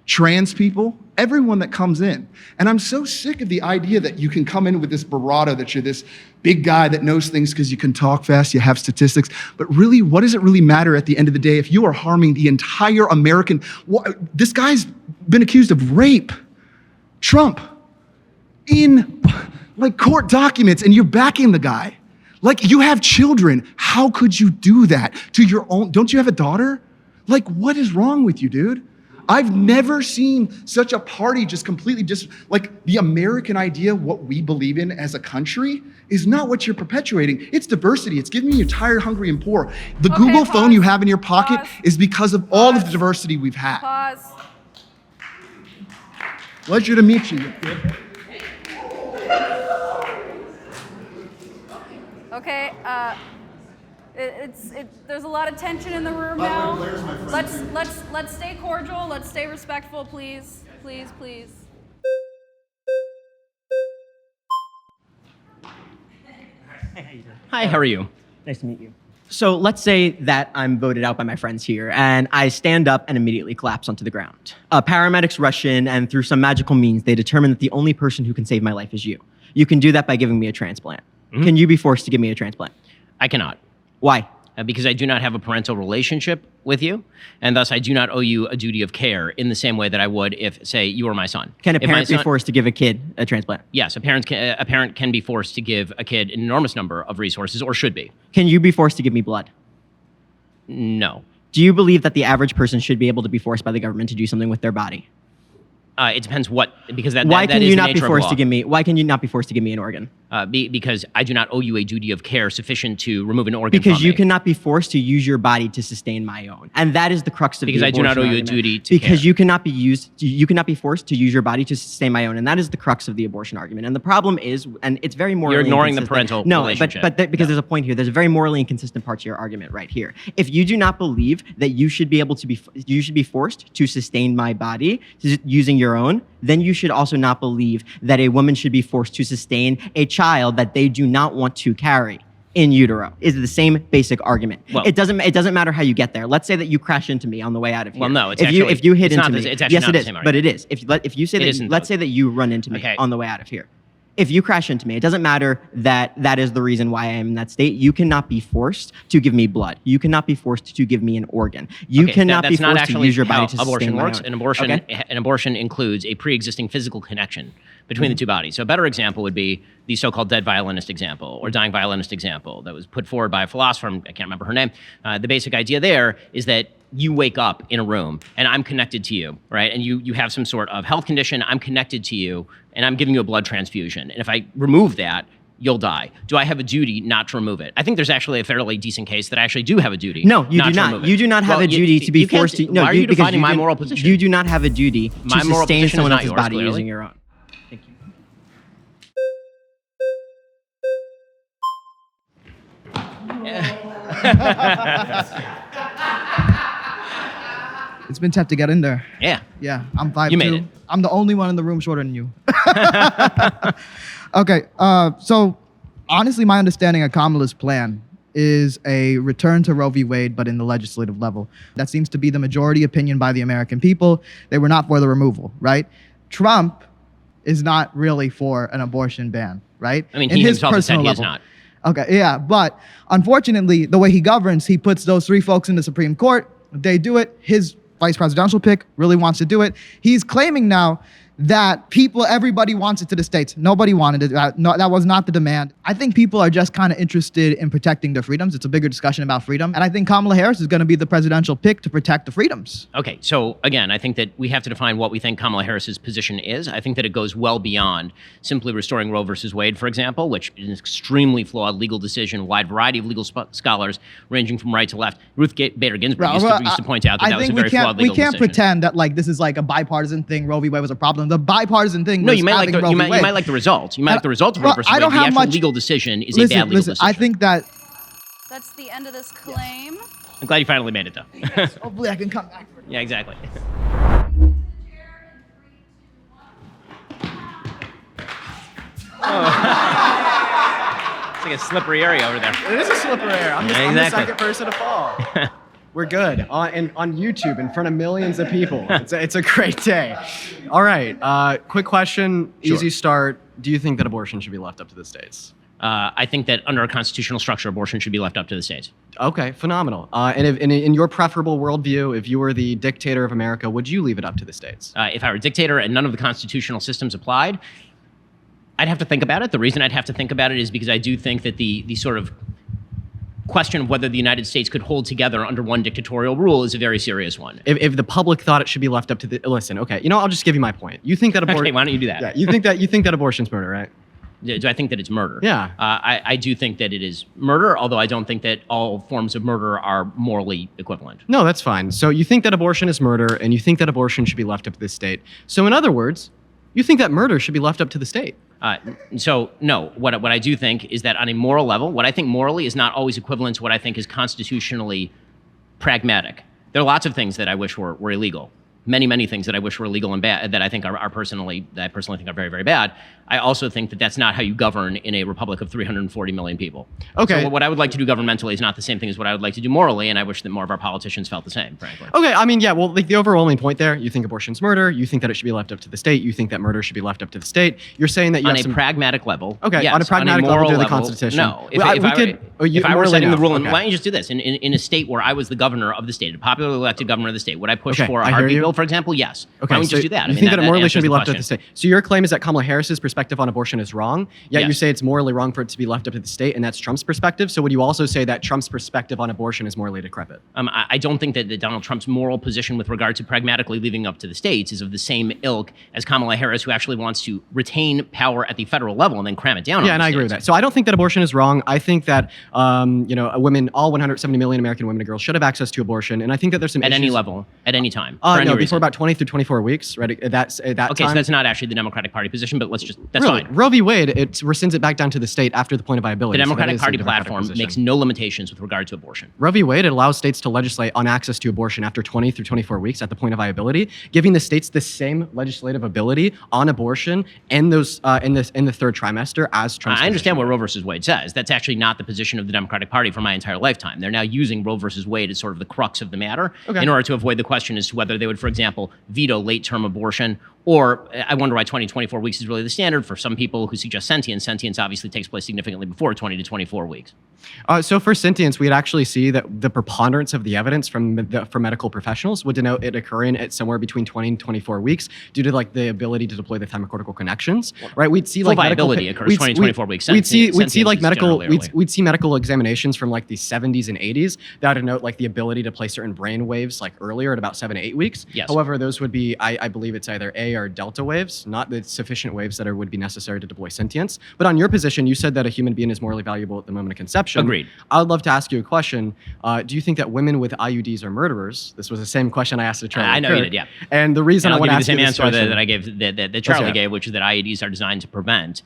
trans people, everyone that comes in. And I'm so sick of the idea that you can come in with this bravado, that you're this big guy that knows things because you can talk fast, you have statistics. But really, what does it really matter at the end of the day if you are harming the entire American? This guy's been accused of rape, Trump, in like court documents, and you're backing the guy. Like, you have children. How could you do that to your own? Don't you have a daughter? Like, what is wrong with you, dude? I've never seen such a party just completely like the American idea, what we believe in as a country, is not what you're perpetuating. It's diversity. It's giving you tired, hungry, and poor. The Google phone you have in your pocket is because of all of the diversity we've had. Pause. Pleasure to meet you. Okay, there's a lot of tension in the room now. Let's stay cordial. Let's stay respectful, please. Please, please. Hi, how are you? Nice to meet you. So let's say that I'm voted out by my friends here, and I stand up and immediately collapse onto the ground. Paramedics rush in, and through some magical means, they determine that the only person who can save my life is you. You can do that by giving me a transplant. Mm-hmm. Can you be forced to give me a transplant? I cannot. Why? Because I do not have a parental relationship with you, and thus I do not owe you a duty of care in the same way that I would if, say, you were my son. Can a parent be forced to give a kid a transplant? Yes, a parent can be forced to give a kid an enormous number of resources, or should be. Can you be forced to give me blood? No. Do you believe that the average person should be able to be forced by the government to do something with their body? It depends what, because that Why that can is you the not be nature of forced law. to give me? Why can you not be forced to give me an organ? Because I do not owe you a duty of care sufficient to remove an organ Because from you me. cannot be forced to use your body to sustain my own, and that is the crux of Because the I do not abortion owe you a argument. duty to Because care. you cannot be you cannot be forced to use your body to sustain my own, and that is the crux of the abortion argument. And the problem is, and it's very morally You're ignoring the inconsistent. parental relationship. Because there's a point here. There's a very morally inconsistent part to your argument right here. If you do not believe that you should be able to be, you should be forced to sustain my body using your own, then you should also not believe that a woman should be forced to sustain a child that they do not want to carry in utero. Is the same basic argument. Well, it doesn't matter how you get there. Let's say that you crash into me on the way out of here. Well, no, it's if you hit it's into not me, the- it's actually yes, not it the is, same but it is. If you say It that, isn't, let's say that you run into me Okay. on the way out of here. If you crash into me, it doesn't matter that that is the reason why I am in that state. You cannot be forced to give me blood. You cannot be forced to give me an organ. You Okay, cannot that's be not forced to actually use your body how to abortion sustain my works. own. An abortion includes a pre-existing physical connection between the two bodies. So a better example would be the so-called dead violinist example or dying violinist example that was put forward by a philosopher, I can't remember her name. The basic idea there is that you wake up in a room and I'm connected to you, right? And you have some sort of health condition, I'm connected to you, and I'm giving you a blood transfusion. And if I remove that, you'll die. Do I have a duty not to remove it? I think there's actually a fairly decent case that I actually do have a duty. No, you do to not. remove it. You do not have Well, a duty to be forced to. No, why are you because defining my do- moral position? You do not have a duty to My moral sustain position is someone not else's yours, body clearly. using your own. It's been tough to get in there. Yeah. Yeah, I'm 5'2". You made it. I'm the only one in the room shorter than you. Okay, so honestly, my understanding of Kamala's plan is a return to Roe v. Wade, but in the legislative level. That seems to be the majority opinion by the American people. They were not for the removal, right? Trump is not really for an abortion ban, right? I mean, he himself has said he is not. Okay, yeah, but unfortunately, the way he governs, he puts those three folks in the Supreme Court. If they do it, his vice presidential pick really wants to do it. He's claiming now that everybody wants it to the states. Nobody wanted it. No, that was not the demand. I think people are just kind of interested in protecting their freedoms. It's a bigger discussion about freedom. And I think Kamala Harris is going to be the presidential pick to protect the freedoms. Okay, so again, I think that we have to define what we think Kamala Harris's position is. I think that it goes well beyond simply restoring Roe versus Wade, for example, which is an extremely flawed legal decision. A wide variety of legal scholars, ranging from right to left. Ruth Bader Ginsburg used to point out that that was a very flawed legal decision. We can't pretend that this is like a bipartisan thing. Roe v. Wade was a problem. The bipartisan thing. No, was you might like having you Roe v. Wade. might like the result. You might like the result of Roe versus Wade. The actual legal decision is a bad legal decision. I think that. That's the end of this claim. I'm glad you finally made it, though. Hopefully, I can come back for it. Yeah, exactly. It's like a slippery area over there. It is a slippery area. I'm the second person to fall. We're good on YouTube in front of millions of people. It's a great day. All right. Quick question. Sure. Easy start. Do you think that abortion should be left up to the states? I think that under a constitutional structure, abortion should be left up to the states. Okay, phenomenal. And in your preferable worldview, if you were the dictator of America, would you leave it up to the states? If I were a dictator and none of the constitutional systems applied, I'd have to think about it. The reason I'd have to think about it is because I do think that the sort of question of whether the United States could hold together under one dictatorial rule is a very serious one. If the public thought it should be left up to the listen, okay, I'll just give you my point. You think that abortion? Okay, why don't you do that? Yeah, you think that abortion's murder, right? Do I think that it's murder? Yeah. I do think that it is murder, although I don't think that all forms of murder are morally equivalent. No, that's fine. So you think that abortion is murder, and you think that abortion should be left up to the state. So in other words, you think that murder should be left up to the state. So no, what I do think is that on a moral level, what I think morally is not always equivalent to what I think is constitutionally pragmatic. There are lots of things that I wish were illegal. Many things that I wish were illegal and bad that I think I personally think are very, very bad. I also think that that's not how you govern in a republic of 340 million people. Okay. So what I would like to do governmentally is not the same thing as what I would like to do morally, and I wish that more of our politicians felt the same, frankly. Okay, I mean, yeah, well, the overwhelming point there, you think abortion's murder, you think that it should be left up to the state, you think that murder should be left up to the state. You're saying that you on have a pragmatic level. Okay, yes. On a pragmatic moral level, do the level, Constitution. No. If I were setting the rule, why don't you just do this? In a state where I was the governor of the state, a popularly elected governor of the state, would I push for a heartbeat bill, for example? Yes. Okay, why don't we just do that? You think that it morally should be left up to the state. So your claim is that Kamala Harris's perspective on abortion is wrong, yet you say it's morally wrong for it to be left up to the state, and that's Trump's perspective. So would you also say that Trump's perspective on abortion is morally decrepit? I don't think that Donald Trump's moral position with regard to pragmatically leaving up to the states is of the same ilk as Kamala Harris, who actually wants to retain power at the federal level and then cram it down on the and I states. agree with that. So I don't think that abortion is wrong. I think that women, all 170 million American women and girls, should have access to abortion, and I think that there's some at issues. any level, at any time. No, before about 20 through 24 weeks, right? That's okay, time. so that's not actually the Democratic Party position, but that's really? fine. Roe v. Wade, it rescinds it back down to the state after the point of viability. The Democratic so Party platform makes no limitations with regard to abortion. Roe v. Wade, it allows states to legislate on access to abortion after 20 through 24 weeks at the point of viability, giving the states the same legislative ability on abortion in those in the third trimester as Trump's I understand what Roe versus Wade says. That's actually not the position of the Democratic Party for my entire lifetime. They're now using Roe versus Wade as sort of the crux of the matter in order to avoid the question as to whether they would, for example, veto late-term abortion. Or I wonder why 20 to 24 weeks is really the standard for some people who suggest sentience. Sentience obviously takes place significantly before 20 to 24 weeks. So for sentience, we'd actually see that the preponderance of the evidence from medical professionals would denote it occurring at somewhere between 20 and 24 weeks due to the ability to deploy the thymocortical connections, right? We'd see full viability occurs 20 to 24 weeks. We'd see medical examinations from the 70s and 80s that would denote the ability to play certain brain waves earlier at about 7 to 8 weeks. Yes. However, those would be, I believe it's either A or delta waves, not the sufficient waves that would be necessary to deploy sentience. But on your position, you said that a human being is morally valuable at the moment of conception. Agreed. I would love to ask you a question. Do you think that women with IUDs are murderers? This was the same question I asked to Charlie. I know Kirk. you did, yeah. And the reason And I I'll want give to you the ask same you this answer question, that I gave, that Charlie Okay. gave, which is that IUDs are designed to prevent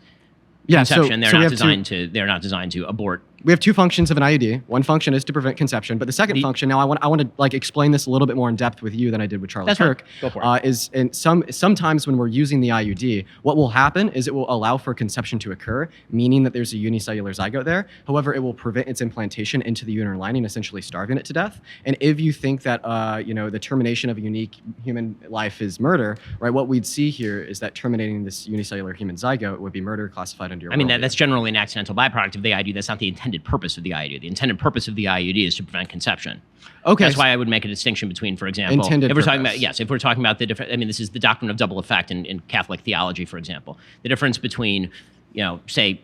Yeah, so- conception. so we have They're not designed to abort. We have two functions of an IUD. One function is to prevent conception, but the second function, now I want to like explain this a little bit more in depth with you than I did with Charlie That's fine. Kirk. Go for it. Is in sometimes when we're using the IUD, what will happen is it will allow for conception to occur, meaning that there's a unicellular zygote there. However, it will prevent its implantation into the uterine lining, essentially starving it to death. And if you think that the termination of a unique human life is murder, right? What we'd see here is that terminating this unicellular human zygote would be murder classified under your I mean, worldview. that's generally an accidental byproduct of the IUD. That's not the intended purpose of the IUD. The intended purpose of the IUD is to prevent conception. Okay. That's why I would make a distinction between, for example, Intended if we're talking purpose. about, yes, if we're talking about the different, I mean, this is the doctrine of double effect in Catholic theology, for example. The difference between, say,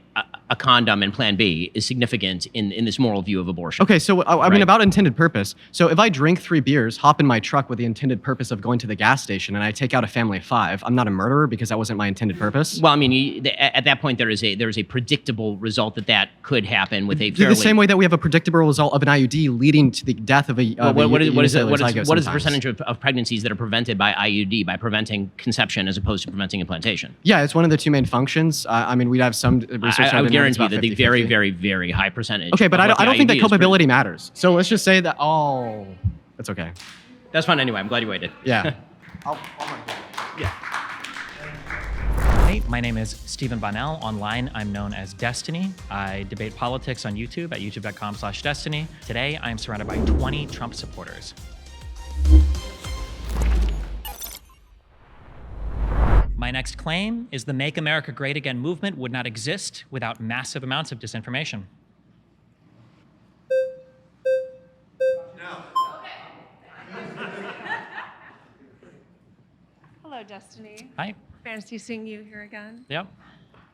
a condom and Plan B is significant in this moral view of abortion. Okay, so I mean Right. about intended purpose. So if I drink 3 beers, hop in my truck with the intended purpose of going to the gas station, and I take out a family of 5, I'm not a murderer because that wasn't my intended purpose. Well, I mean, at that point, there is a predictable result that could happen with a fairly. The same way that we have a predictable result of an IUD leading to the death of a. Well, what is unicellular zygote the sometimes. percentage of pregnancies that are prevented by IUD, by preventing conception as opposed to preventing implantation? Yeah, it's one of the two main functions. I mean, we'd have some research. I would evidence guarantee about that the 50-50. very, very, very high percentage. Okay, but of I what don't the think that IUD is culpability matters. So let's just say that. Oh, that's okay. That's fine anyway. I'm glad you waited. Yeah. Hey, my name is Stephen Bonnell. Online, I'm known as Destiny. I debate politics on YouTube at youtube.com/Destiny. Today, I'm surrounded by 20 Trump supporters. My next claim is the Make America Great Again movement would not exist without massive amounts of disinformation. Hello, Destiny. Hi. Fancy seeing you here again. Yep.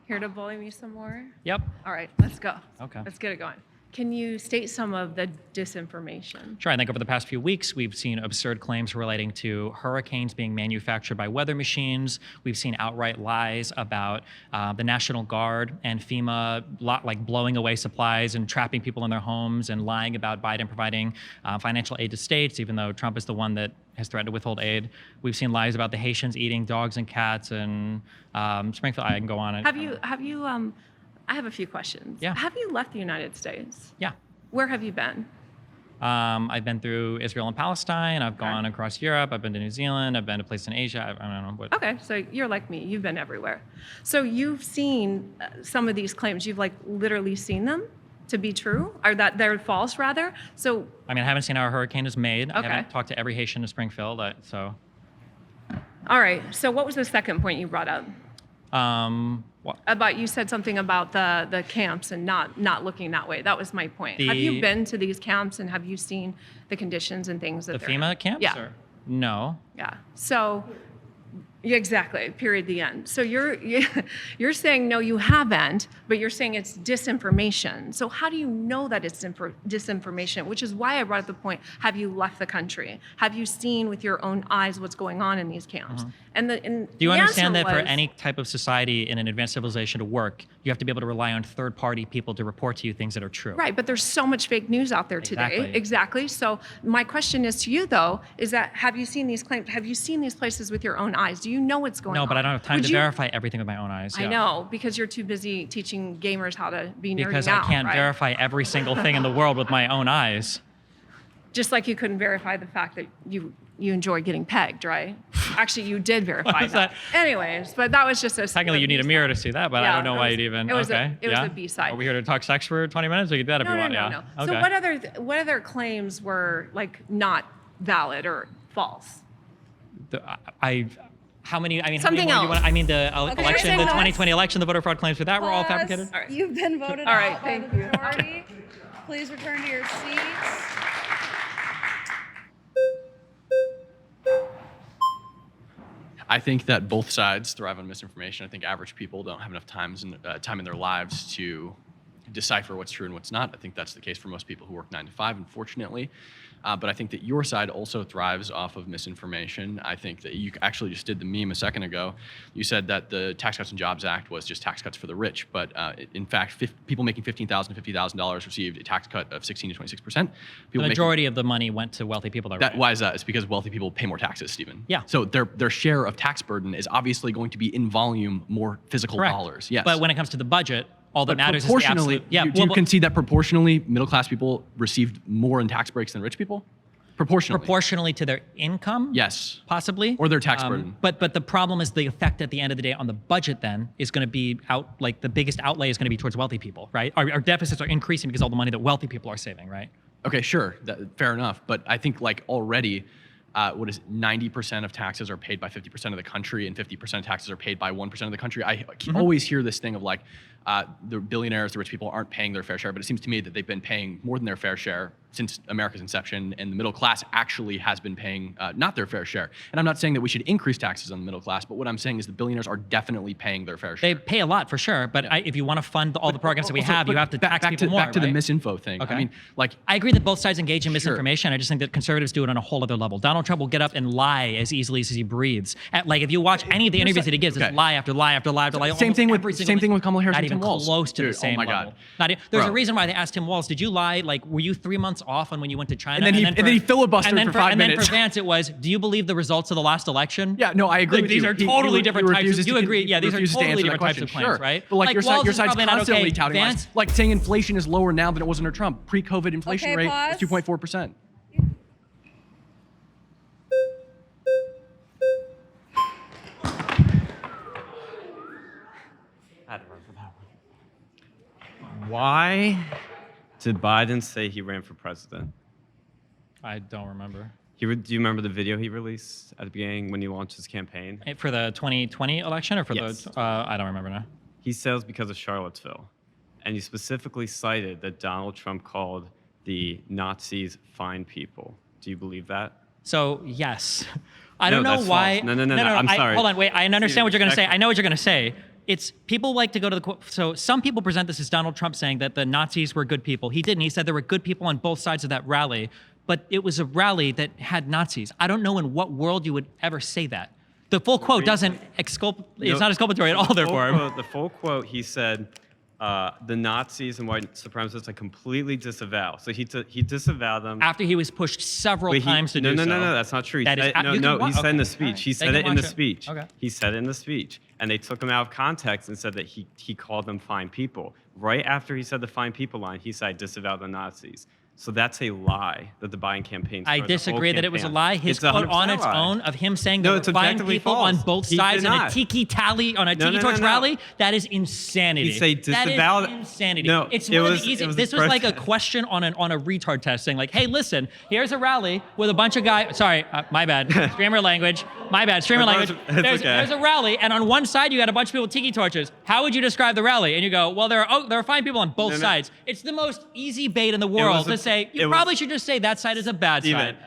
Here to bully me some more? Yep. All right, let's go. Okay. Let's get it going. Can you state some of the disinformation? Sure. I think over the past few weeks, we've seen absurd claims relating to hurricanes being manufactured by weather machines. We've seen outright lies about the National Guard and FEMA like blowing away supplies and trapping people in their homes and lying about Biden providing financial aid to states, even though Trump is the one that has threatened to withhold aid. We've seen lies about the Haitians eating dogs and cats and Springfield. I can go on. Have you, I have a few questions. Yeah. Have you left the United States? Yeah. Where have you been? I've been through Israel and Palestine. I've gone across Europe. I've been to New Zealand. I've been to places in Asia. I don't know what. Okay, so you're like me. You've been everywhere. So you've seen some of these claims. You've like literally seen them to be true, or that they're false rather. So I mean, I haven't seen how a hurricane is made. I Okay. haven't talked to every Haitian in Springfield. So. all right. So what was the second point you brought up? What? About you said something about the camps and not looking that way. That was my point. Have you The- been to these camps and have you seen the conditions and things that The they're FEMA camps? Yeah. Or? No. Yeah. So yeah, exactly. Period. The end. So you're saying no, you haven't, but you're saying it's disinformation. So how do you know that it's disinformation? Which is why I brought up the point: have you left the country? Have you seen with your own eyes what's going on in these camps? Mhm. And Do you understand that for was, any type of society in an advanced civilization to work, you have to be able to rely on third-party people to report to you things that are true? Right, but there's so much fake news out there today. Exactly. Exactly. So my question is to you though, is that have you seen these claims? Have you seen these places with your own eyes? Do you know what's going on? No, but I don't have time Would to you- verify everything with my own eyes. I yeah. know, because you're too busy teaching gamers how to be nerdy Because now, I can't right? verify every single thing in the world with my own eyes. Just like you couldn't verify the fact that you enjoy getting pegged, right? Actually, you did verify was that. Anyways, but that was just a Technically, you need a mirror to see that, but I Yeah, don't know it why was- you'd even. it was a- okay. it was yeah? the B-side. Are we here to talk sex for 20 minutes? We can do that if No, you no, want. no, yeah. no. Okay. So what other claims were like not valid or false? How many? I mean, Something how many more do you else. want? I mean, the Okay, election, saying the that. 2020 election, the voter fraud claims for that were all fabricated. You've been voted All right, out by thank the you. majority. Please return to your seats. I think that both sides thrive on misinformation. I think average people don't have enough time in their lives to decipher what's true and what's not. I think that's the case for most people who work 9 to 5, unfortunately. But I think that your side also thrives off of misinformation. I think that you actually just did the meme a second ago. You said that the Tax Cuts and Jobs Act was just tax cuts for the rich. But in fact, people making $15,000 to $50,000 received a tax cut of 16 to 26%. The majority of the money went to wealthy people. Why is that? It's because wealthy people pay more taxes, Stephen. Yeah. So their share of tax burden is obviously going to be in volume more physical Correct. dollars. Yes. But when it comes to the budget, all that matters is the proportionally, absolute. do you concede that proportionally middle-class people received more in tax breaks than rich people? Proportionally to their income? Yes. Possibly. Or their tax burden. But the problem is the effect at the end of the day on the budget then is going to be the biggest outlay is going to be towards wealthy people, right? Our deficits are increasing because all the money that wealthy people are saving, right? Okay, sure. Fair enough. But I think already, 90% of taxes are paid by 50% of the country and 50% of taxes are paid by 1% of the country. I always hear this thing of the billionaires, the rich people aren't paying their fair share, but it seems to me that they've been paying more than their fair share since America's inception, and the middle class actually has been paying not their fair share. And I'm not saying that we should increase taxes on the middle class, but what I'm saying is the billionaires are definitely paying their fair share. They pay a lot for sure, but if you want to fund all the programs that we have, you have to tax people more. Back to the misinfo thing. Okay. I mean, I agree that both sides engage in misinformation. I just think that conservatives do it on a whole other level. Donald Trump will get up and lie as easily as he breathes. If you watch any of the interviews that he gives, it's lie after lie after lie after lie. Same thing with Kamala Harris. Not even close to the same my level. God. There's a reason why they asked Tim Walz, did you lie? Were you 3 months off when you went to China? And then he filibustered for 5 minutes. And then for Vance, it was, do you believe the results of the last election? Yeah, no, I agree with you. These are totally different types of, you agree, these are totally different types of claims, right? But your Walz is side's probably not constantly okay. touting lies. Like saying inflation is lower now than it was under Trump. Pre-COVID inflation rate pause. is 2.4%. Why did Biden say he ran for president? I don't remember. Do you remember the video he released at the beginning when he launched his campaign? For the 2020 election or for Yes. the, I don't remember now. He says because of Charlottesville. And he specifically cited that Donald Trump called the Nazis fine people. Do you believe that? So, yes. I No, don't know that's why. false. No, I'm sorry. Hold on, wait. I understand what you're going to say. I know what you're going to say. It's people like to go to the quote. So some people present this as Donald Trump saying that the Nazis were good people. He didn't. He said there were good people on both sides of that rally, but it was a rally that had Nazis. I don't know in what world you would ever say that. The full quote doesn't exculpate. It's not exculpatory at all, therefore. The full quote, he said, the Nazis and white supremacists I completely disavow. So he disavowed them. After he was pushed several times to do so. No, that's not true. He said in the speech. He said it in the speech. Okay. He said it in the speech. And they took him out of context and said that he called them fine people. Right after he said the fine people line, he said, I disavow the Nazis. So that's a lie that the Biden campaign started. I disagree that it was a campaign. lie. His It's quote 100% on its lie. own of him saying No, there it's were fine objectively people false. on both He sides did in a not. tiki tally on a No, tiki no, torch no. rally, that is insanity. He say disavow- That is insanity. No, It's it one was- of the easy. it was This the was like a president. question on a retard test saying like, hey, listen, here's a rally with a bunch of guys. Sorry, my bad. Streamer language. My bad. Streamer language. It's okay. There's a rally, and on one side you got a bunch of people with tiki torches. How would you describe the rally? And you go, well, there are fine people on both No, no. sides. It's the most easy bait in the world to say. You probably should just say that side is a bad side.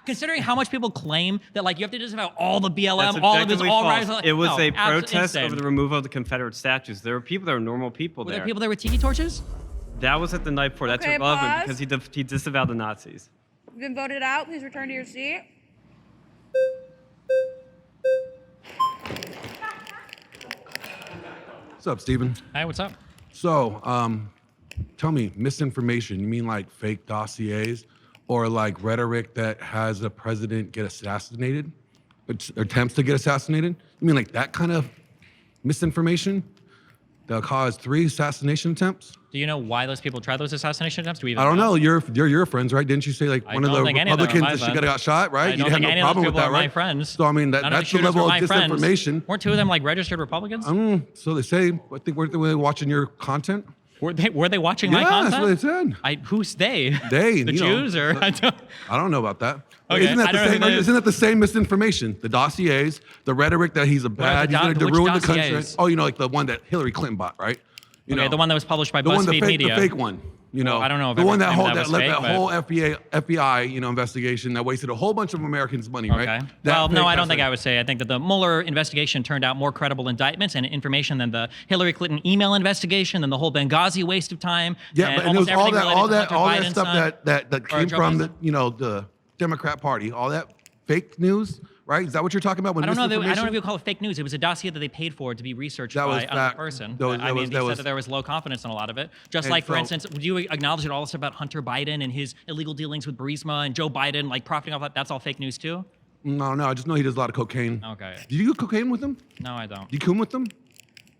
Considering how much people claim that like you have to disavow all the BLM, That's all of this, objectively all false. rise. It was a absolutely protest insane. over the removal of the Confederate statues. There were people that were normal people Were there. there people there with tiki torches? That was at the night before. That's Okay, irrelevant pause. because he disavowed the Nazis. You've been voted out. Please return to your seat. What's up, Steven? Hi, what's up? So, tell me, misinformation, you mean like fake dossiers or like rhetoric that has the president get assassinated, attempts to get assassinated? You mean like that kind of misinformation that caused 3 assassination attempts? Do you know why those people tried those assassination attempts? Do we even I don't know. You're your friends, right? Didn't you say like I one of don't the think any of them are Republicans my that she friends. got shot, right? I You don't had think no any of those problem with people that, are my right? friends. So I mean None of the that's the shooters level were of my friends. disinformation. Weren't 2 of them like registered Republicans? So they say. I think weren't they watching your content? Were they watching my Yeah, content? that's what they said. Who's they? They, the you know, Jews, or I don't know about that. Okay, Isn't that I the don't know same? who that is. Isn't that the same misinformation? The dossiers, the rhetoric that he's a bad, he's going to which ruin the country. dossiers? Oh, you know, like the one that Hillary Clinton bought, right? You Okay, know, the one that was published by the one, BuzzFeed the Media. fake one. You know, Well, I don't know if the one that everything whole that was fake, but- whole FBI investigation that wasted a whole bunch of Americans' money, right? Okay. That Well, no, fake I don't think precedent. I would say. I think that the Mueller investigation turned out more credible indictments and information than the Hillary Clinton email investigation, than the whole Benghazi waste of time. Yeah, but and it was all that, all that Biden's stuff son, that or came Joe from Biden's the Democrat Party, all that fake news, right? Is that what you're talking about? With I don't know. I don't know if misinformation? you call it fake news. It was a dossier that they paid for to be researched That was by another fact. person. That was- But, I that mean, was- they that said was- that there was low confidence in a lot of it. Just And like, for so- instance, do you acknowledge that all this about Hunter Biden and his illegal dealings with Burisma and Joe Biden, like profiting off that? That's all fake news too. No, I just know he does a lot of cocaine. Okay. Did you do cocaine with him? No, I don't. You coom with him?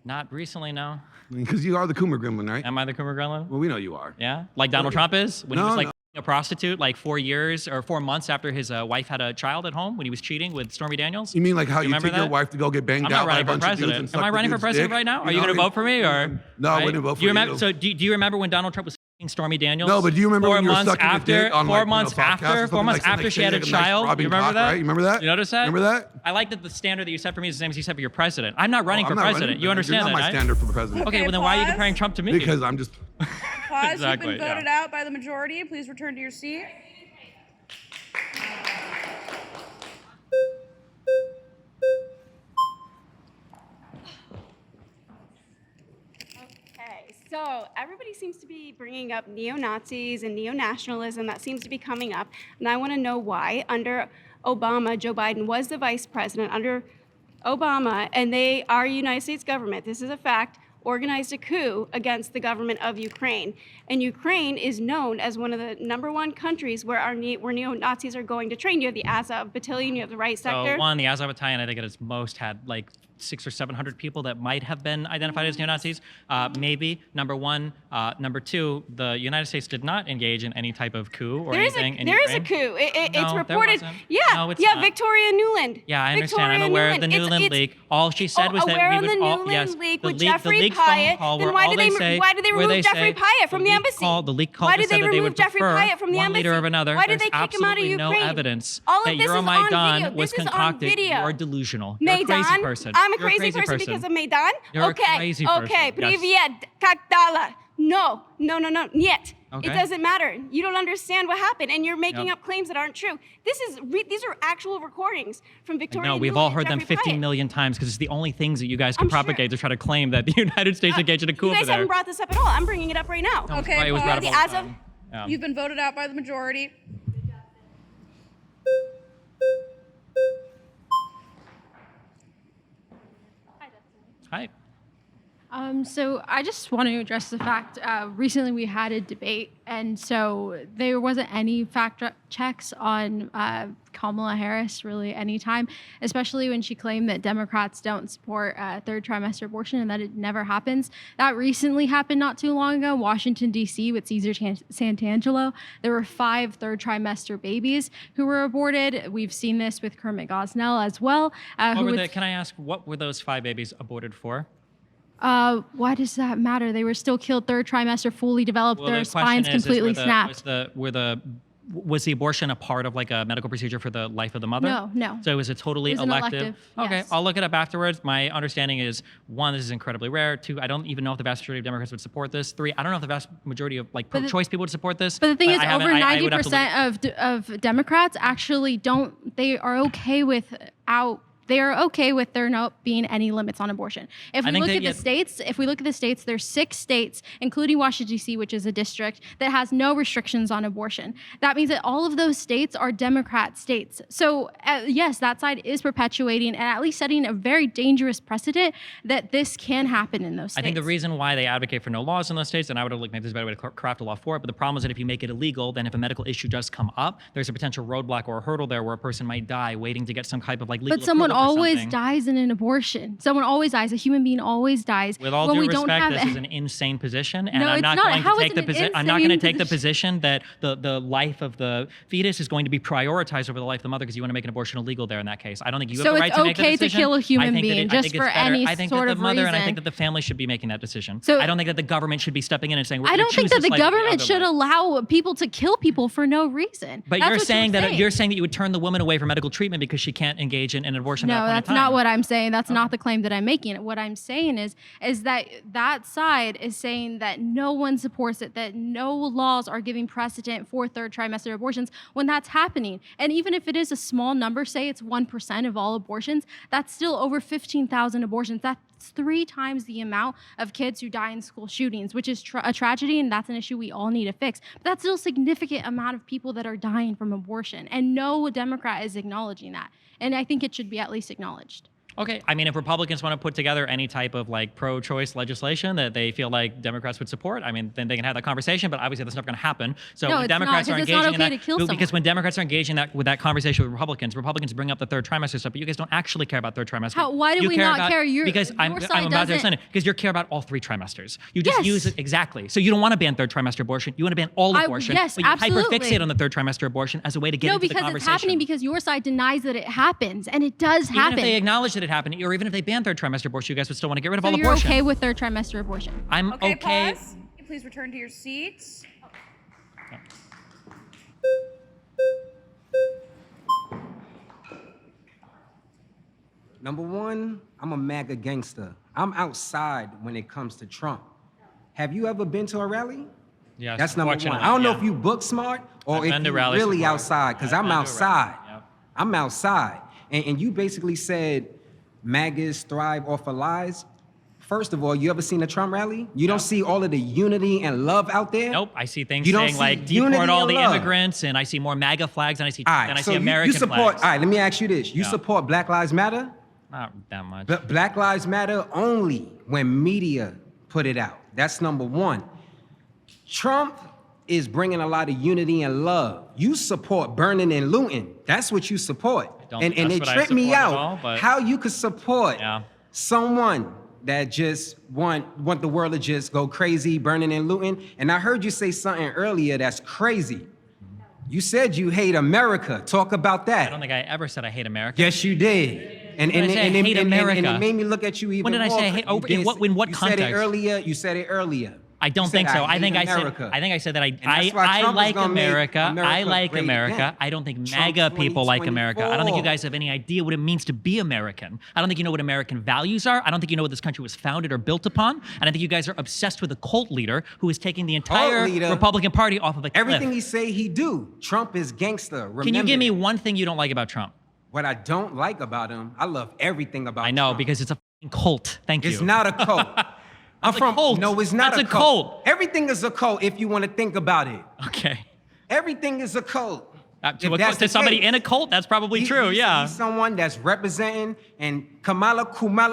Not recently, no. Because you are the Coomer Gremlin, right? Am I the Coomer Gremlin? Well, we know you are. Yeah, like Donald Trump is when he No, was like no. a prostitute like 4 years or 4 months after his wife had a child at home when he was cheating with Stormy Daniels. You mean like how you remember take your that? wife to go get banged I'm out not by a running for bunch of dudes and president. suck Am I the running for dude's president dick? right now? Are you going to vote for me or? No, I right? wouldn't vote for Do you you. remember? So do you remember when Donald Trump was Stormy Daniels? No, but do you remember four when you were months sucking the after, dick on, four like, months podcasts or after, something 4 months like saying, after she had a like, nice child? robbing You remember cock, that? right? You remember that? You notice that? Remember that? I like that the standard that you set for me is the same as you set for your president. I'm not running Oh, for I'm not president. running. You understand You're that? not my right? standard for president. Okay, Okay, well then why are you pause. comparing Trump to me? Because I'm just. Pause. Exactly, You've been yeah. voted out by the majority. Please return to your seat. Okay, so everybody seems to be bringing up neo-Nazis and neo-nationalism. That seems to be coming up. And I want to know why. Under Obama, Joe Biden was the vice president. Under Obama, and they are United States government, this is a fact, organized a coup against the government of Ukraine. And Ukraine is known as one of the #1 countries where where neo-Nazis are going to train. You have the Azov battalion, you have the right sector. So one, the Azov battalion, I think at its most had like 600 or 700 people that might have been identified as neo-Nazis. Maybe, number one. Number two, the United States did not engage in any type of coup or There is anything in there is a Ukraine. coup. It's No, there reported. wasn't. Yeah, No, it's yeah, not. Victoria Nuland. Yeah, I understand. Victoria I'm aware of the Nuland. Nuland leak. All she said was that aware we of would the all, Nuland yes, leak the with leak, Jeffrey the leaked phone Pyatt. call Then where why all did they they say, why did they where remove say Jeffrey Pyatt from the leak embassy? Call, the leak call Why just did said they that they remove would Jeffrey prefer Pyatt from the one embassy? leader of another. Why did they There's kick him out of absolutely no Ukraine? evidence All that of this is on Euromaidan video. was This is on concocted. video. You're delusional. You're a Maidan? crazy person. I'm a You're crazy person because of Maidan? You're a okay. crazy person. Okay. Yes. Привет. Как дела? No. Нет. Okay. It doesn't matter. You don't understand what happened, and you're making Yep. up claims that aren't true. These are actual recordings from Victoria. No, we've Nuland all and heard them Jeffrey 15 Pyatt. million times because it's the only things that you guys can I'm sure. propagate to try to claim that the United States engaged in a coup You guys over there. haven't brought this up at all. I'm bringing it up right now. No, Okay, why it was pause. brought up The all the Azov. time. Yeah. You've been voted out by the majority. Hi. So I just want to address the fact, recently we had a debate, and so there wasn't any fact checks on Kamala Harris really anytime, especially when she claimed that Democrats don't support third trimester abortion and that it never happens. That recently happened not too long ago in Washington, D.C. with Cesar Santangelo. There were 5 third trimester babies who were aborted. We've seen this with Kermit Gosnell as well. Can I ask, what were those 5 babies aborted for? Why does that matter? They were still killed third trimester, fully developed, Well, their the question spines is completely snapped. Was the abortion a part of like a medical procedure for the life of the mother? No. So it was a totally It was an elective? elective, Okay, yes. I'll look it up afterwards. My understanding is 1, this is incredibly rare. 2, I don't even know if the vast majority of Democrats would support this. 3, I don't know if the vast majority of like pro-choice people would support this. But the thing is, I haven't- over I would have to look- 90% of Democrats actually don't. They are okay They are okay with there not being any limits on abortion. If I we think look that, at yeah. the states, there's 6 states, including Washington D.C., which is a district that has no restrictions on abortion. That means that all of those states are Democrat states. So yes, that side is perpetuating and at least setting a very dangerous precedent that this can happen in those states. I think the reason why they advocate for no laws in those states, and I would have looked, maybe there's a better way to craft a law for it, but the problem is that if you make it illegal, then if a medical issue does come up, there's a potential roadblock or a hurdle there where a person might die waiting to get some type of like legal But someone approval for always something. dies in an abortion. Someone always dies. A human being always dies. With all when due we don't respect, have this is an insane position, and No, I'm it's not not. going How to is take the it an position. I'm not going to insane take the position that the life of the fetus is going to be prioritized over the life of the mother because you want to make an abortion illegal there in that case. I don't think you have So the right it's to make that okay to decision. kill a human I think that being I just think it's for better. any I think sort that of the mother and I reason. think that the family should be making that decision. So- I don't think that the government should be stepping in and saying, we're I gonna don't think choose that this the life or government other should life. allow people to kill people for no reason. But That's you're what saying that you would turn the woman away from medical treatment because she can't engage in an abortion abortion. No, that's not what I'm saying. That's not the claim that I'm making. What I'm saying is that that side is saying that no one supports it, that no laws are giving precedent for third trimester abortions when that's happening. And even if it is a small number, say it's 1% of all abortions, that's still over 15,000 abortions. That's 3 times the amount of kids who die in school shootings, which is a tragedy, and that's an issue we all need to fix. But that's still a significant amount of people that are dying from abortion, and no Democrat is acknowledging that. And I think it should be at least acknowledged. Okay, I mean, if Republicans want to put together any type of like pro-choice legislation that they feel like Democrats would support, I mean, then they can have that conversation. But obviously, that's not going to happen. So No, when it's Democrats not, are 'cause it's not engaging okay in to kill that, because someone. when Democrats are engaging with that conversation with Republicans bring up the third trimester stuff, but you guys don't actually care about third trimester. Why do You we care not about, care? Because I'm side about to doesn't. explain it. Because you care about all 3 trimesters. You just Yes. use it exactly. So you don't want to ban third trimester abortion. You want to ban all abortion. yes, but you absolutely. hyperfixate on the third trimester abortion as a way to get No, into the because conversation. it's happening because your side denies that it happens, and it does Even happen. if they acknowledge that it happened, or even if they ban third trimester abortion, you guys would still want to get rid of So all you're abortion. okay with third trimester abortion? I'm Okay, okay. pause. Please return to your seats. Number one, I'm a MAGA gangster. I'm outside when it comes to Trump. Have you ever been to a rally? Yes, That's number one. fortunately, I don't know yeah. if you book smart or I've if been to you're rallies really before. outside, because I've I'm been to a outside. rally, yep. I'm outside. And you basically said MAGAs thrive off of lies. First of all, you ever seen a Trump rally? You don't see all of the unity and love out there? Nope, I see things You don't saying see like unity deport all and the love. immigrants, and I see more MAGA flags, and I see All right, and I so see American you support, flags. all right, let me ask you this. You Yeah. support Black Lives Matter? Not that much. But Black Lives Matter only when media put it out. That's number one. Trump is bringing a lot of unity and love. You support burning and looting. That's what you support. don't And think it that's what I tripped me support at out all, but- how you could support someone that just want the world to just go crazy, burning and looting. And I heard you say something earlier that's crazy. You said you hate America. Talk about that. I don't think I ever said I hate America. Yes, you did. And When did I say I hate and America? it made me look at you even When did I more. say I hate? You did In what you said it context? earlier. You said it earlier. I don't You think said, so. I hate think America. I said that And that's why I Trump is like gonna make America. I America like great America. again. I don't think Trump MAGA people like America. I don't think you 2024. guys have any idea what it means to be American. I don't think you know what American values are. I don't think you know what this country was founded or built upon. And I think you guys are obsessed with a cult leader who is taking the entire leader. Republican Party off of a cliff. Everything he say he do. Trump is gangster. Remember Can you give me that. one thing you don't like about Trump? What I don't like about him, I love everything about I know, Trump. because it's a f***ing cult. Thank you. It's not a cult. I'm from cult. No, it's not That's a a cult. Everything is a cult if you want to think about it. Okay. Everything is a cult. To somebody in a cult, that's probably true, yeah. He's someone that's representing, and Kamala,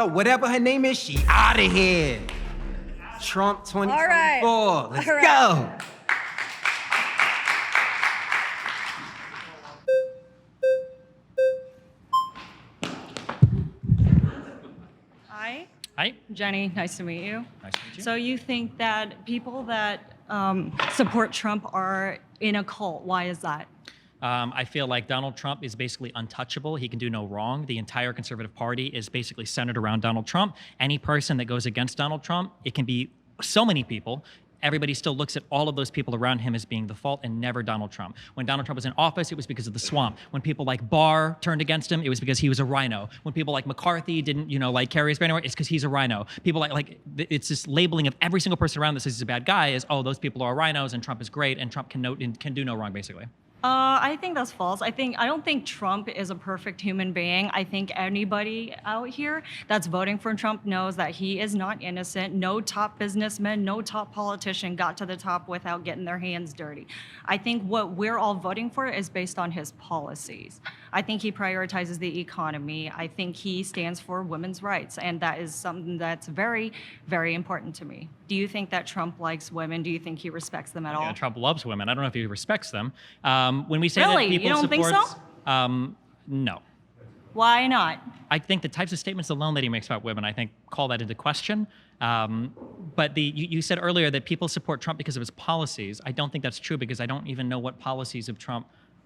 whatever her name is, she out of here. Trump 2024. All right. Let's All right. go. Hi. Hi. Jenny, nice to meet you. Nice to meet you. So you think that people that support Trump are in a cult. Why is that? I feel like Donald Trump is basically untouchable. He can do no wrong. The entire conservative party is basically centered around Donald Trump. Any person that goes against Donald Trump, it can be so many people. Everybody still looks at all of those people around him as being the fault and never Donald Trump. When Donald Trump was in office, it was because of the swamp. When people like Barr turned against him, it was because he was a rhino. When people like McCarthy didn't, like carry his banner, it's because he's a rhino. People it's this labeling of every single person around that says he's a bad guy is, oh, those people are rhinos and Trump is great and Trump can do no wrong, basically. I think that's false. I don't think Trump is a perfect human being. I think anybody out here that's voting for Trump knows that he is not innocent. No top businessman, no top politician got to the top without getting their hands dirty. I think what we're all voting for is based on his policies. I think he prioritizes the economy. I think he stands for women's rights, and that is something that's very, very important to me. Do you think that Trump likes women? Do you think he respects them at all? Yeah, Trump loves women. I don't know if he respects them. When we say Really? that people You don't think support, so? No. Why not? I think the types of statements alone that he makes about women, I think, call that into question. But you said earlier that people support Trump because of his policies. I don't think that's true because I don't even know what policies of Trump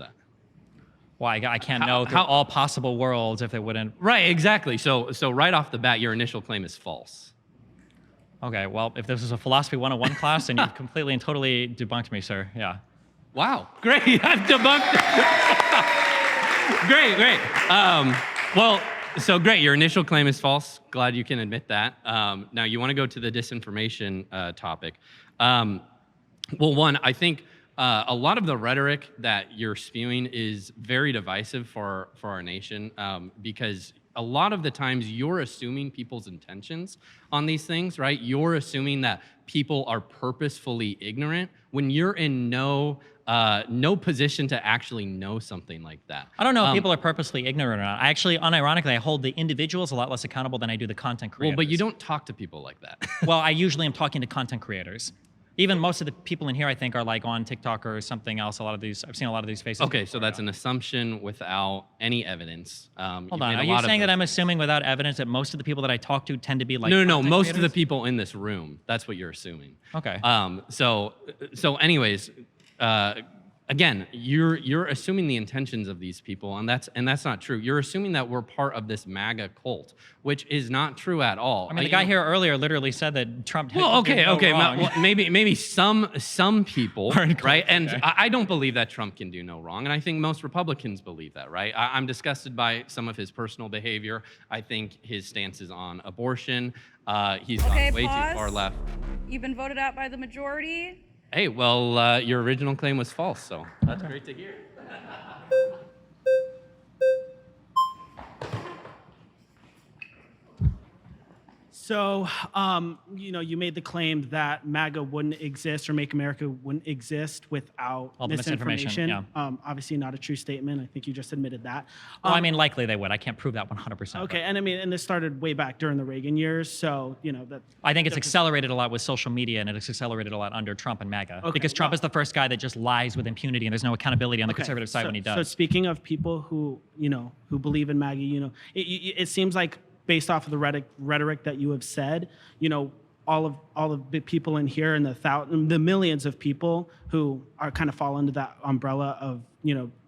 that. Well, I can't know through all possible worlds if they wouldn't. Right, exactly. So right off the bat, your initial claim is false. Okay, well, if this is a philosophy 101 class, then you've completely and totally debunked me, sir. Yeah. Wow, great, I've debunked. great. Well, so great, your initial claim is false. Glad you can admit that. Now you want to go to the disinformation topic. Well, one, I think a lot of the rhetoric that you're spewing is very divisive for our nation because a lot of the times you're assuming people's intentions on these things, right? You're assuming that people are purposefully ignorant when you're in no position to actually know something like that. I don't know if people are purposely ignorant or not. I actually, unironically, I hold the individuals a lot less accountable than I do the content creators. Well, but you don't talk to people like that. Well, I usually am talking to content creators. Even most of the people in here, I think, are like on TikTok or something else. I've seen a lot of these faces. Okay, so that's an assumption without any evidence. Hold on, are you saying that I'm assuming without evidence that most of the people that I talk to tend to be like No, most creators? of the people in this room. That's what you're assuming. Okay. So anyways, again, you're assuming the intentions of these people, and that's not true. You're assuming that we're part of this MAGA cult, which is not true at all. I mean, the guy here earlier literally said that Trump. Well, did no wrong. well, maybe some people, right? And I don't believe that Trump can do no wrong, and I think most Republicans believe that, right? I'm disgusted by some of his personal behavior. I think his stances on abortion. He's gone way too far left. You've been voted out by the majority. Hey, well, your original claim was false, so that's great to hear. So, you made the claim that MAGA wouldn't exist or Make America wouldn't exist without All the misinformation, Obviously not a true statement. I think you just admitted that. Well, I mean, likely they would. I can't prove that 100%. Okay, and this started way back during the Reagan years, so, that... I think it's accelerated a lot with social media, and it's accelerated a lot under Trump and MAGA. Okay, because Trump is the first guy that just lies with impunity, and there's no accountability on the conservative side when he does. So speaking of people who believe in MAGA, it seems like based off of the rhetoric that you have said, all of the people in here and the millions of people who are kind of fall into that umbrella of,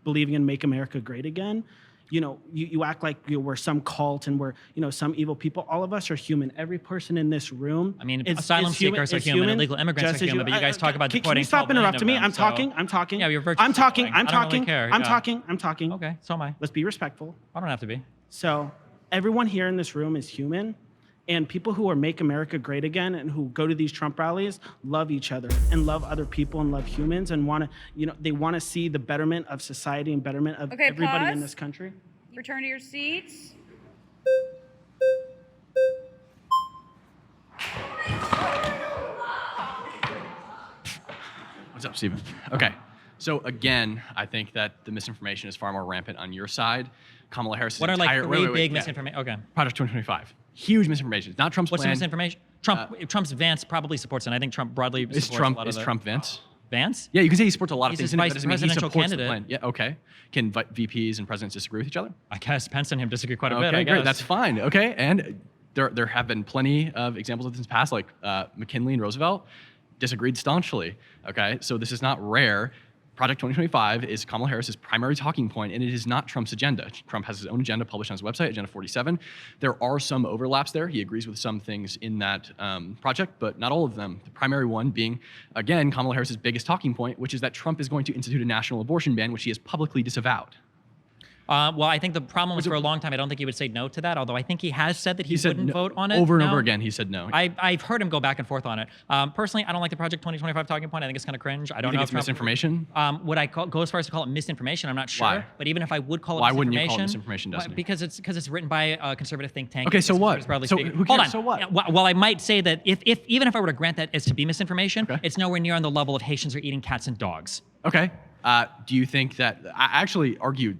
believing in Make America Great Again, you act like we're some cult and we're, some evil people. All of us are human. Every person in this room. I mean, asylum seekers are human, illegal immigrants are human, but you guys talk about deporting. Can you stop interrupting me? I'm talking. Yeah, you're virtually I'm talking. I don't really care. I'm talking. Okay, so am I. Let's be respectful. I don't have to be. So everyone here in this room is human, and people who are Make America Great Again and who go to these Trump rallies love each other and love other people and love humans and want to, they want to see the betterment of society and betterment of everybody in this country. Return to your seats. What's up, Stephen? Okay. So again, I think that the misinformation is far more rampant on your side. Kamala Harris' What are like three big misinformation? Okay. Project 2025. Huge misinformation. It's not Trump's What's plan. the misinformation? Trump's Vance probably supports it. And I think Trump broadly supports a lot of Trump Vance? Vance? Yeah, you can say he supports a lot of He's things. his But vice doesn't mean he presidential supports candidate. the plan. Yeah, okay. Can VPs and presidents disagree with each other? I guess Pence and him disagree quite a Okay, bit. I guess. great. That's fine. Okay, and there have been plenty of examples of this in the past, like McKinley and Roosevelt disagreed staunchly. Okay, so this is not rare. Project 2025 is Kamala Harris's primary talking point, and it is not Trump's agenda. Trump has his own agenda published on his website, Agenda 47. There are some overlaps there. He agrees with some things in that project, but not all of them. The primary one being, again, Kamala Harris's biggest talking point, which is that Trump is going to institute a national abortion ban, which he has publicly disavowed. Well, I think the problem was for a long time, I don't think he would say no to that, although I think he has said that he wouldn't vote on it. Over and now. over again, he said no. I've heard him go back and forth on it. Personally, I don't like the Project 2025 talking point. I think it's kind of cringe. I don't know if it's misinformation? Would I go as far as to call it misinformation? I'm not sure. Why? But even if I would call it Why misinformation. wouldn't you call it misinformation, Destiny? Because it's written by a conservative think tank. Okay, so what? So Speaking. who cares? Hold on. So what? Yeah, well, I might say that if even if I were to grant that as to be misinformation, it's nowhere near on the level of Haitians are eating cats and dogs. Okay. Do you think that, I actually argue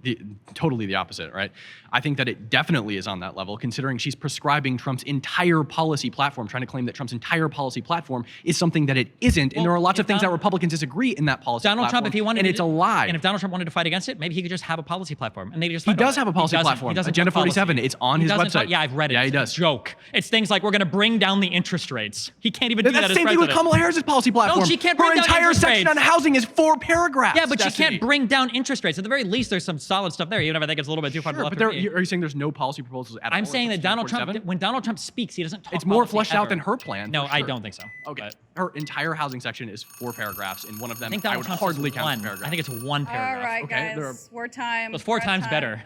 totally the opposite, right? I think that it definitely is on that level, considering she's prescribing Trump's entire policy platform, trying to claim that Trump's entire policy platform is something that it isn't. And there are lots of things that Republicans disagree in that policy Donald platform. Trump, if he wanted, and it's a lie. And if Donald Trump wanted to fight against it, maybe he could just have a policy platform, and they just. He does have a policy platform. He doesn't Agenda talk policy. 47. It's on his website. Yeah, I've read it. Yeah, he It's does. A joke. It's things like we're going to bring down the interest rates. He can't even do that That's as the same thing president. with Kamala Harris's policy platform. No, she can't Her bring down entire interest section rates. on housing is 4 paragraphs. Yeah, but you necessity. can't bring down interest rates. At the very least, there's some solid stuff there, even if I think it's a little bit too far to the Sure, left. but of me. are you saying there's no policy proposals at all? I'm saying that Donald Trump, 47? when Donald Trump speaks, he doesn't talk It's more policy fleshed out ever. than her plan. No, for I sure. don't think so. Okay. Her entire housing section is 4 paragraphs. In one of them, I think I Donald would Trump's hardly is count one. as a paragraph. I think it's one paragraph. All right, Okay, there guys, we're time. It was 4 We're at times time. better.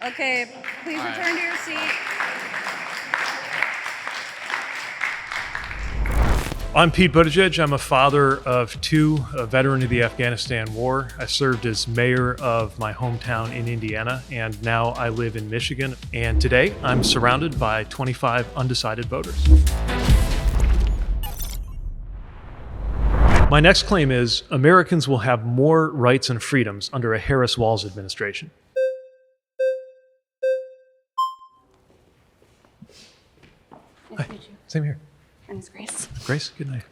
Okay, please All right. return to your seat. I'm Pete Buttigieg. I'm a father of 2, a veteran of the Afghanistan war. I served as mayor of my hometown in Indiana, and now I live in Michigan. And today, I'm surrounded by 25 undecided voters. My next claim is Americans will have more rights and freedoms under a Harris-Walz administration. Nice to meet you. Same here. My name's Grace. Grace, good night.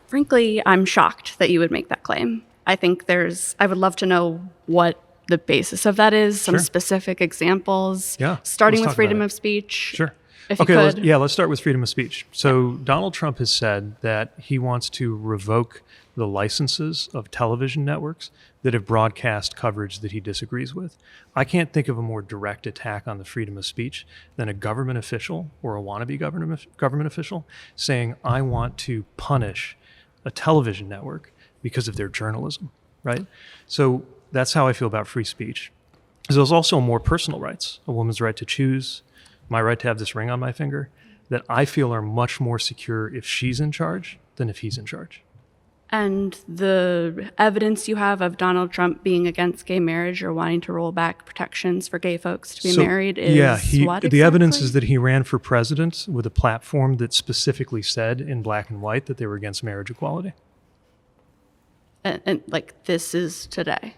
Frankly, I'm shocked that you would make that claim. I think I would love to know what the basis of that is, some Sure. specific examples. Yeah, Starting let's with talk freedom about of speech. Sure. If you Okay, could. let's start with freedom of speech. So Donald Trump has said that he wants to revoke the licenses of television networks that have broadcast coverage that he disagrees with. I can't think of a more direct attack on the freedom of speech than a government official or a wannabe government official saying, I want to punish a television network because of their journalism, right? So that's how I feel about free speech. There's also more personal rights, a woman's right to choose, my right to have this ring on my finger, that I feel are much more secure if she's in charge than if he's in charge. And the evidence you have of Donald Trump being against gay marriage or wanting to roll back protections for gay folks to be married is what exactly? The evidence is that he ran for president with a platform that specifically said in black and white that they were against marriage equality. And like this is today.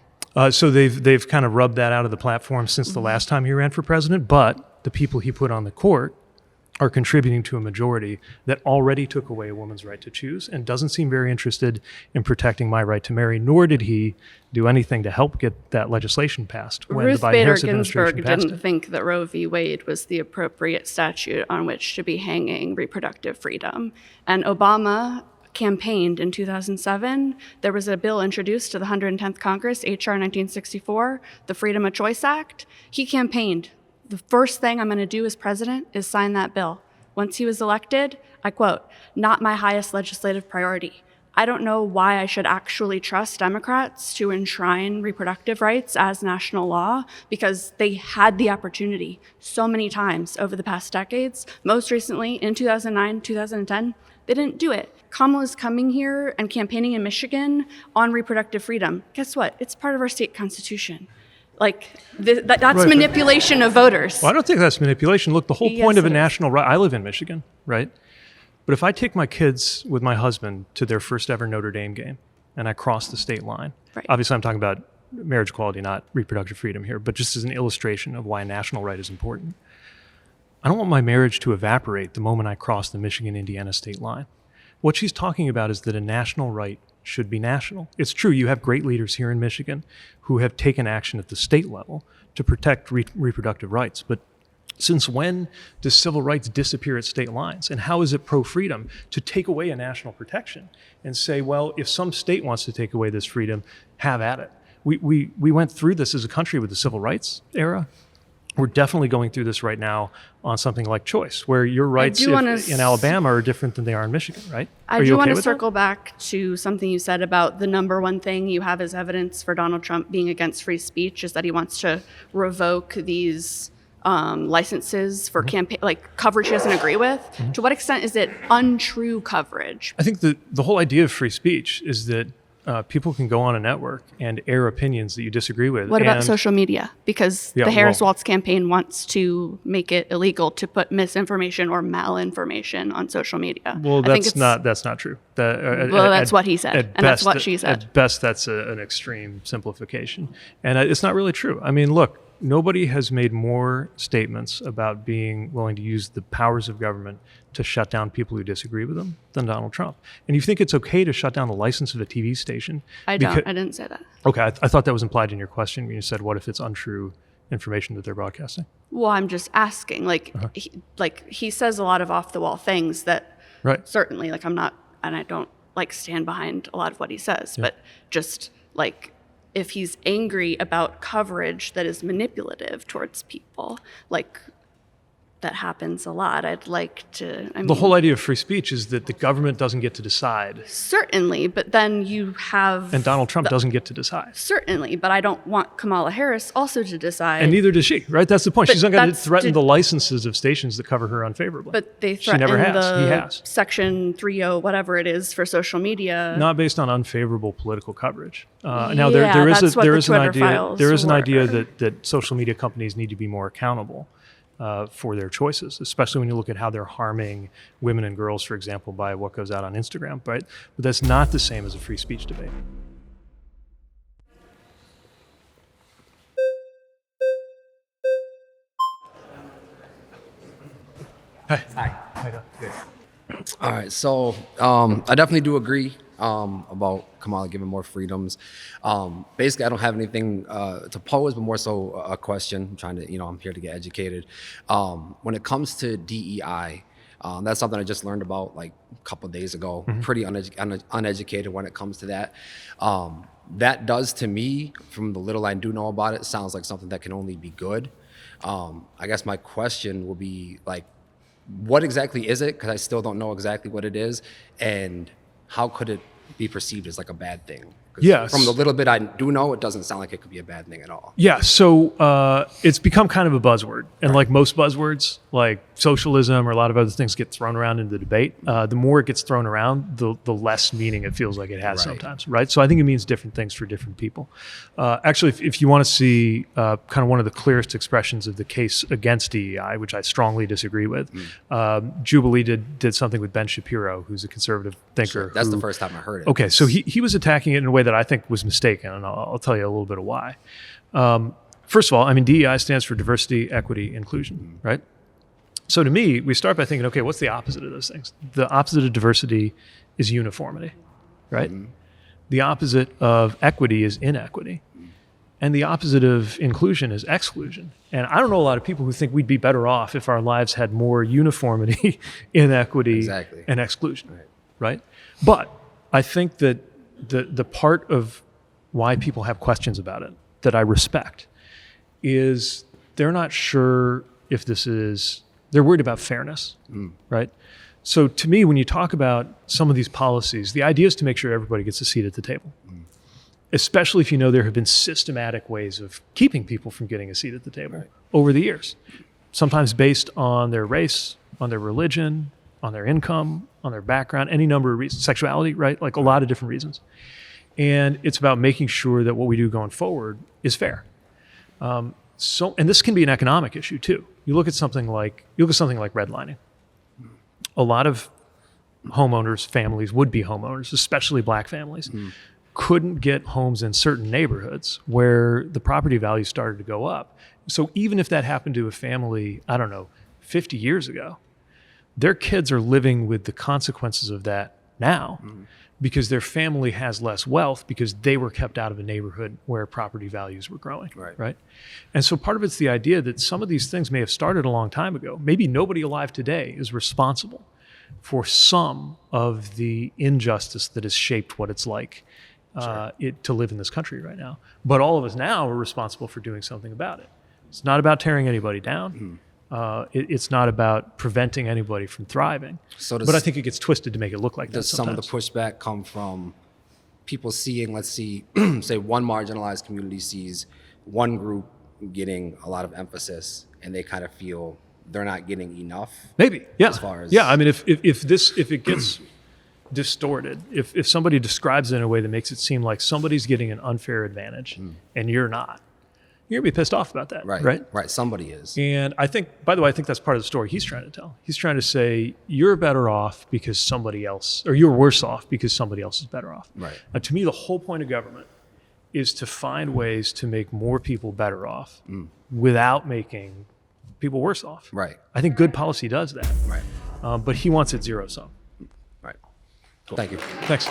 So they've kind of rubbed that out of the platform since the last time he ran for president, but the people he put on the court are contributing to a majority that already took away a woman's right to choose and doesn't seem very interested in protecting my right to marry, nor did he do anything to help get that legislation passed when Ruth the Bader Biden-Harris administration Ginsburg passed didn't it. think that Roe v. Wade was the appropriate statute on which to be hanging reproductive freedom. And Obama campaigned in 2007. There was a bill introduced to the 110th Congress, H.R. 1964, the Freedom of Choice Act. He campaigned. The first thing I'm going to do as president is sign that bill. Once he was elected, I quote, not my highest legislative priority. I don't know why I should actually trust Democrats to enshrine reproductive rights as national law, because they had the opportunity so many times over the past decades. Most recently, in 2009, 2010, they didn't do it. Kamala's coming here and campaigning in Michigan on reproductive freedom. Guess what? It's part of our state constitution. Like, that's Right. manipulation of voters. Well, I don't think that's manipulation. Look, the whole Yes, point of a it is. national right, I live in Michigan, right? But if I take my kids with my husband to their first ever Notre Dame game and I cross the state line, Right. obviously I'm talking about marriage equality, not reproductive freedom here, but just as an illustration of why a national right is important. I don't want my marriage to evaporate the moment I cross the Michigan-Indiana state line. What she's talking about is that a national right should be national. It's true, you have great leaders here in Michigan who have taken action at the state level to protect reproductive rights. But since when does civil rights disappear at state lines? And how is it pro-freedom to take away a national protection and say, well, if some state wants to take away this freedom, have at it? We went through this as a country with the civil rights era. We're definitely going through this right now on something like choice, where your rights in Alabama are different than they are in Michigan, right? I do want to circle back to something you said about the number one thing you have as evidence for Donald Trump being against free speech is that he wants to revoke these licenses for campaign, like coverage he doesn't agree with. To what extent is it untrue coverage? I think the whole idea of free speech is that people can go on a network and air opinions that you disagree with. What about And- social media? Because Yeah, the Harris well- Walz campaign wants to make it illegal to put misinformation or malinformation on social media. Well, I think that's not true. Well, that's what he said, and that's what she said. At best, that's an extreme simplification, and it's not really true. I mean, look, nobody has made more statements about being willing to use the powers of government to shut down people who disagree with them than Donald Trump. And you think it's okay to shut down the license of a TV station? I didn't say that. Okay, I thought that was implied in your question when you said, what if it's untrue information that they're broadcasting? Well, I'm just asking. He says a lot of off the wall things that Right. certainly, I don't stand behind a lot of what he says, but just like if he's angry about coverage that is manipulative towards people, like that happens a lot. I'd like to, I mean, The whole idea of free speech is that the government doesn't get to decide. certainly, but then you have And Donald Trump doesn't get to decide. certainly, but I don't want Kamala Harris also to decide. And neither does she, right? That's the point. But She's not going to that's threaten did- the licenses of stations that cover her unfavorably. But they She threaten never has. the He has. Section 30, whatever it is for social media. Not based on unfavorable political coverage. Now Yeah, there is that's what there the is an Twitter idea files there is an were. idea that social media companies need to be more accountable for their choices, especially when you look at how they're harming women and girls, for example, by what goes out on Instagram, right? But that's not the same as a free speech debate. Hi. All right, so I definitely do agree about Kamala giving more freedoms. Basically, I don't have anything to pose, but more so a question. I'm trying to, I'm here to get educated. When it comes to DEI, that's something I just learned about like a couple of days ago. Pretty uneducated when it comes to that. That does to me, from the little I do know about it, sounds like something that can only be good. I guess my question will be like, what exactly is it? Because I still don't know exactly what it is, and how could it be perceived as like a bad thing? 'Cause Yes. from the little bit I do know, it doesn't sound like it could be a bad thing at all. Yeah, so it's become kind of a buzzword. And like most buzzwords, like socialism or a lot of other things get thrown around in the debate. The more it gets thrown around, the less meaning it feels like it has sometimes, right? So I think it means different things for different people. Actually, if you want to see kind of one of the clearest expressions of the case against DEI, which I strongly disagree with, Jubilee did something with Ben Shapiro, who's a conservative thinker. That's the first time I heard it. Okay, so he was attacking it in a way that I think was mistaken, and I'll tell you a little bit of why. First of all, I mean, DEI stands for diversity, equity, inclusion, right? So to me, we start by thinking, okay, what's the opposite of those things? The opposite of diversity is uniformity, right? The opposite of equity is inequity. And the opposite of inclusion is exclusion. And I don't know a lot of people who think we'd be better off if our lives had more uniformity, inequity, and exclusion, right? But I think that the part of why people have questions about it that I respect is they're not sure if they're worried about fairness, right? So to me, when you talk about some of these policies, the idea is to make sure everybody gets a seat at the table, especially if you know there have been systematic ways of keeping people from getting a seat at the table over the years, sometimes based on their race, on their religion, on their income, on their background, any number of reasons, sexuality, right? Like a lot of different reasons. And it's about making sure that what we do going forward is fair. And this can be an economic issue too. You look at something like redlining. A lot of homeowners, families, would-be homeowners, especially black families, couldn't get homes in certain neighborhoods where the property value started to go up. So even if that happened to a family, I don't know, 50 years ago, their kids are living with the consequences of that now because their family has less wealth because they were kept out of a neighborhood where property values were growing, right? And so part of it's the idea that some of these things may have started a long time ago. Maybe nobody alive today is responsible for some of the injustice that has shaped what it's like to live in this country right now. But all of us now are responsible for doing something about it. It's not about tearing anybody down. It's not about preventing anybody from thriving. But I think it gets twisted to make it look like that Does some of the sometimes. pushback come from people seeing, let's see, say one marginalized community sees one group getting a lot of emphasis and they kind of feel they're not getting enough? Maybe, yeah. As far as I mean, if it gets distorted, if somebody describes it in a way that makes it seem like somebody's getting an unfair advantage and you're not, you're gonna be pissed off about that, right? Somebody is. And I think, by the way, I think that's part of the story he's trying to tell. He's trying to say you're better off because somebody else, or you're worse off because somebody else is better off. Right. Now, to me, the whole point of government is to find ways to make more people better off without making people worse off. Right. I think good policy does that. Right. But he wants it zero sum. Right. Cool. Thank you. Thanks.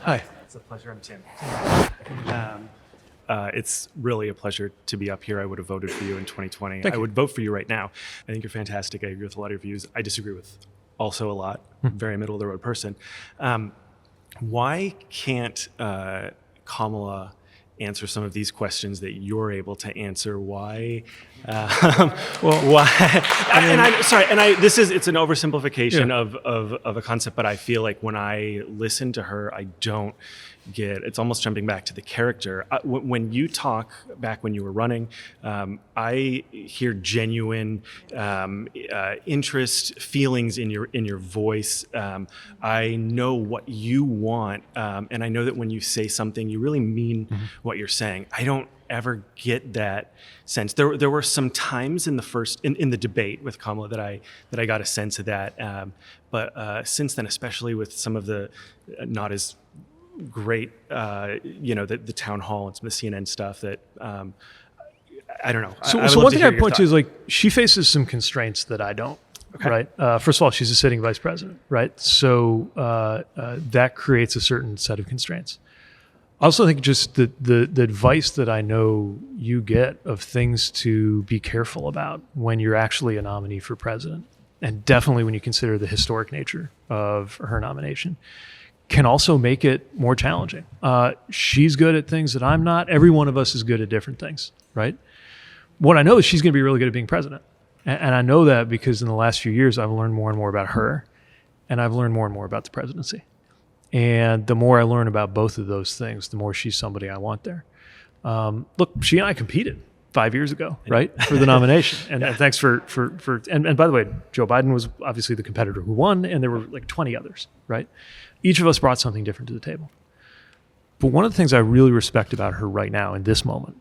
Hi. It's a pleasure. I'm Tim. It's really a pleasure to be up here. I would have voted for you in 2020. Thank I you. would vote for you right now. I think you're fantastic. I agree with a lot of your views. I disagree with also a lot. Very middle of the road person. Why can't Kamala answer some of these questions that you're able to answer? Why? Why? It's an oversimplification of a concept, but I feel like when I listen to her, I don't get. It's almost jumping back to the character. When you talk back when you were running, I hear genuine interest, feelings in your voice. I know what you want, and I know that when you say something, you really mean what you're saying. I don't ever get that sense. There were some times in the debate with Kamala that I got a sense of that, but since then, especially with some of the not as great, the town hall and some of the CNN stuff that I don't know. So one thing I point to is like she faces some constraints that I don't. Okay. Right. First of all, she's a sitting vice president, right? So that creates a certain set of constraints. I also think just the advice that I know you get of things to be careful about when you're actually a nominee for president, and definitely when you consider the historic nature of her nomination, can also make it more challenging. She's good at things that I'm not. Every one of us is good at different things, right? What I know is she's going to be really good at being president. And I know that because in the last few years, I've learned more and more about her, and I've learned more and more about the presidency. And the more I learn about both of those things, the more she's somebody I want there. Look, she and I competed 5 years ago, right, for the nomination. And thanks for and by the way, Joe Biden was obviously the competitor who won, and there were like 20 others, right? Each of us brought something different to the table. But one of the things I really respect about her right now in this moment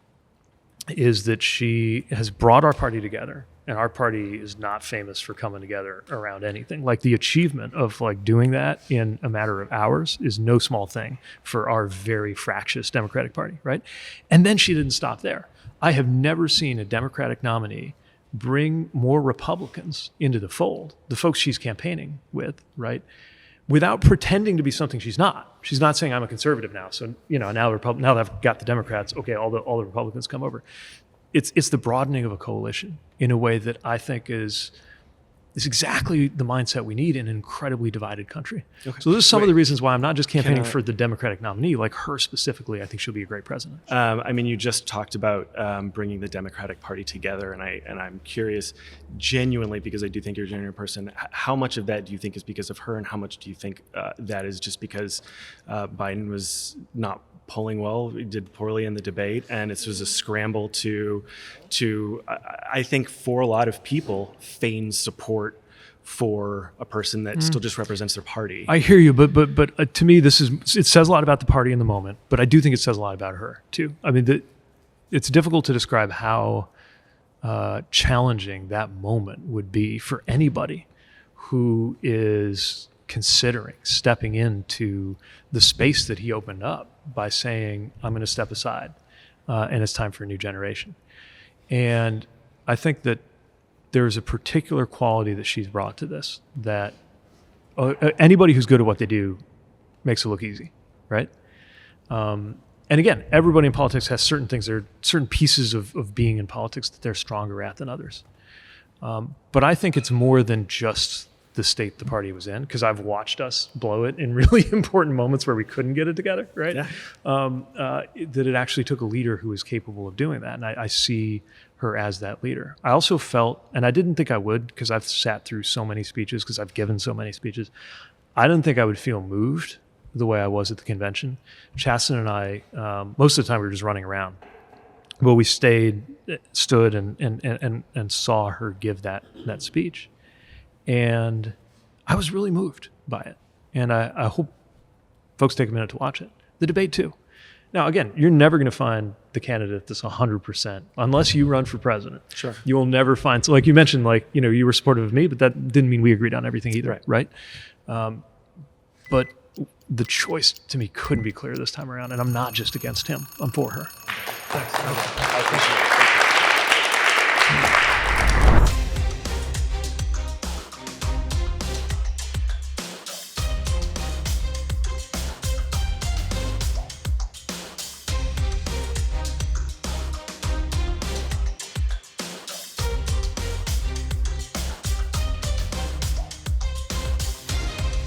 is that she has brought our party together, and our party is not famous for coming together around anything. Like the achievement of like doing that in a matter of hours is no small thing for our very fractious Democratic Party, right? And then she didn't stop there. I have never seen a Democratic nominee bring more Republicans into the fold, the folks she's campaigning with, right? Without pretending to be something she's not. She's not saying I'm a conservative now. So, now that I've got the Democrats, okay, all the Republicans come over. It's the broadening of a coalition in a way that I think is exactly the mindset we need in an incredibly divided country. Okay. So those are some of the reasons why I'm not just campaigning for the Democratic nominee, like her specifically. I think she'll be a great president. You just talked about bringing the Democratic Party together, and I'm curious, genuinely, because I do think you're a genuine person, how much of that do you think is because of her, and how much do you think that is just because Biden was not polling well, he did poorly in the debate, and this was a scramble to I think for a lot of people, feign support for a person that still just represents their party. I hear you, but to me, it says a lot about the party in the moment, but I do think it says a lot about her too. I mean, it's difficult to describe how challenging that moment would be for anybody who is considering stepping into the space that he opened up by saying, I'm going to step aside, and it's time for a new generation. And I think that there's a particular quality that she's brought to this that anybody who's good at what they do makes it look easy, right? And again, everybody in politics has certain things, there are certain pieces of being in politics that they're stronger at than others. But I think it's more than just the state the party was in, because I've watched us blow it in really important moments where we couldn't get it together, right? Yeah. That it actually took a leader who was capable of doing that. And I see her as that leader. I also felt, and I didn't think I would, because I've sat through so many speeches, because I've given so many speeches, I didn't think I would feel moved the way I was at the convention. Chasten and I, most of the time we were just running around, but we stood and saw her give that speech. And I was really moved by it. And I hope folks take a minute to watch it. The debate too. Now, again, you're never going to find the candidate that's 100%, unless you run for president. Sure. You will never find, so like you mentioned, you were supportive of me, but that didn't mean we agreed on everything either, right? But the choice to me couldn't be clearer this time around, and I'm not just against him. I'm for her. Thanks.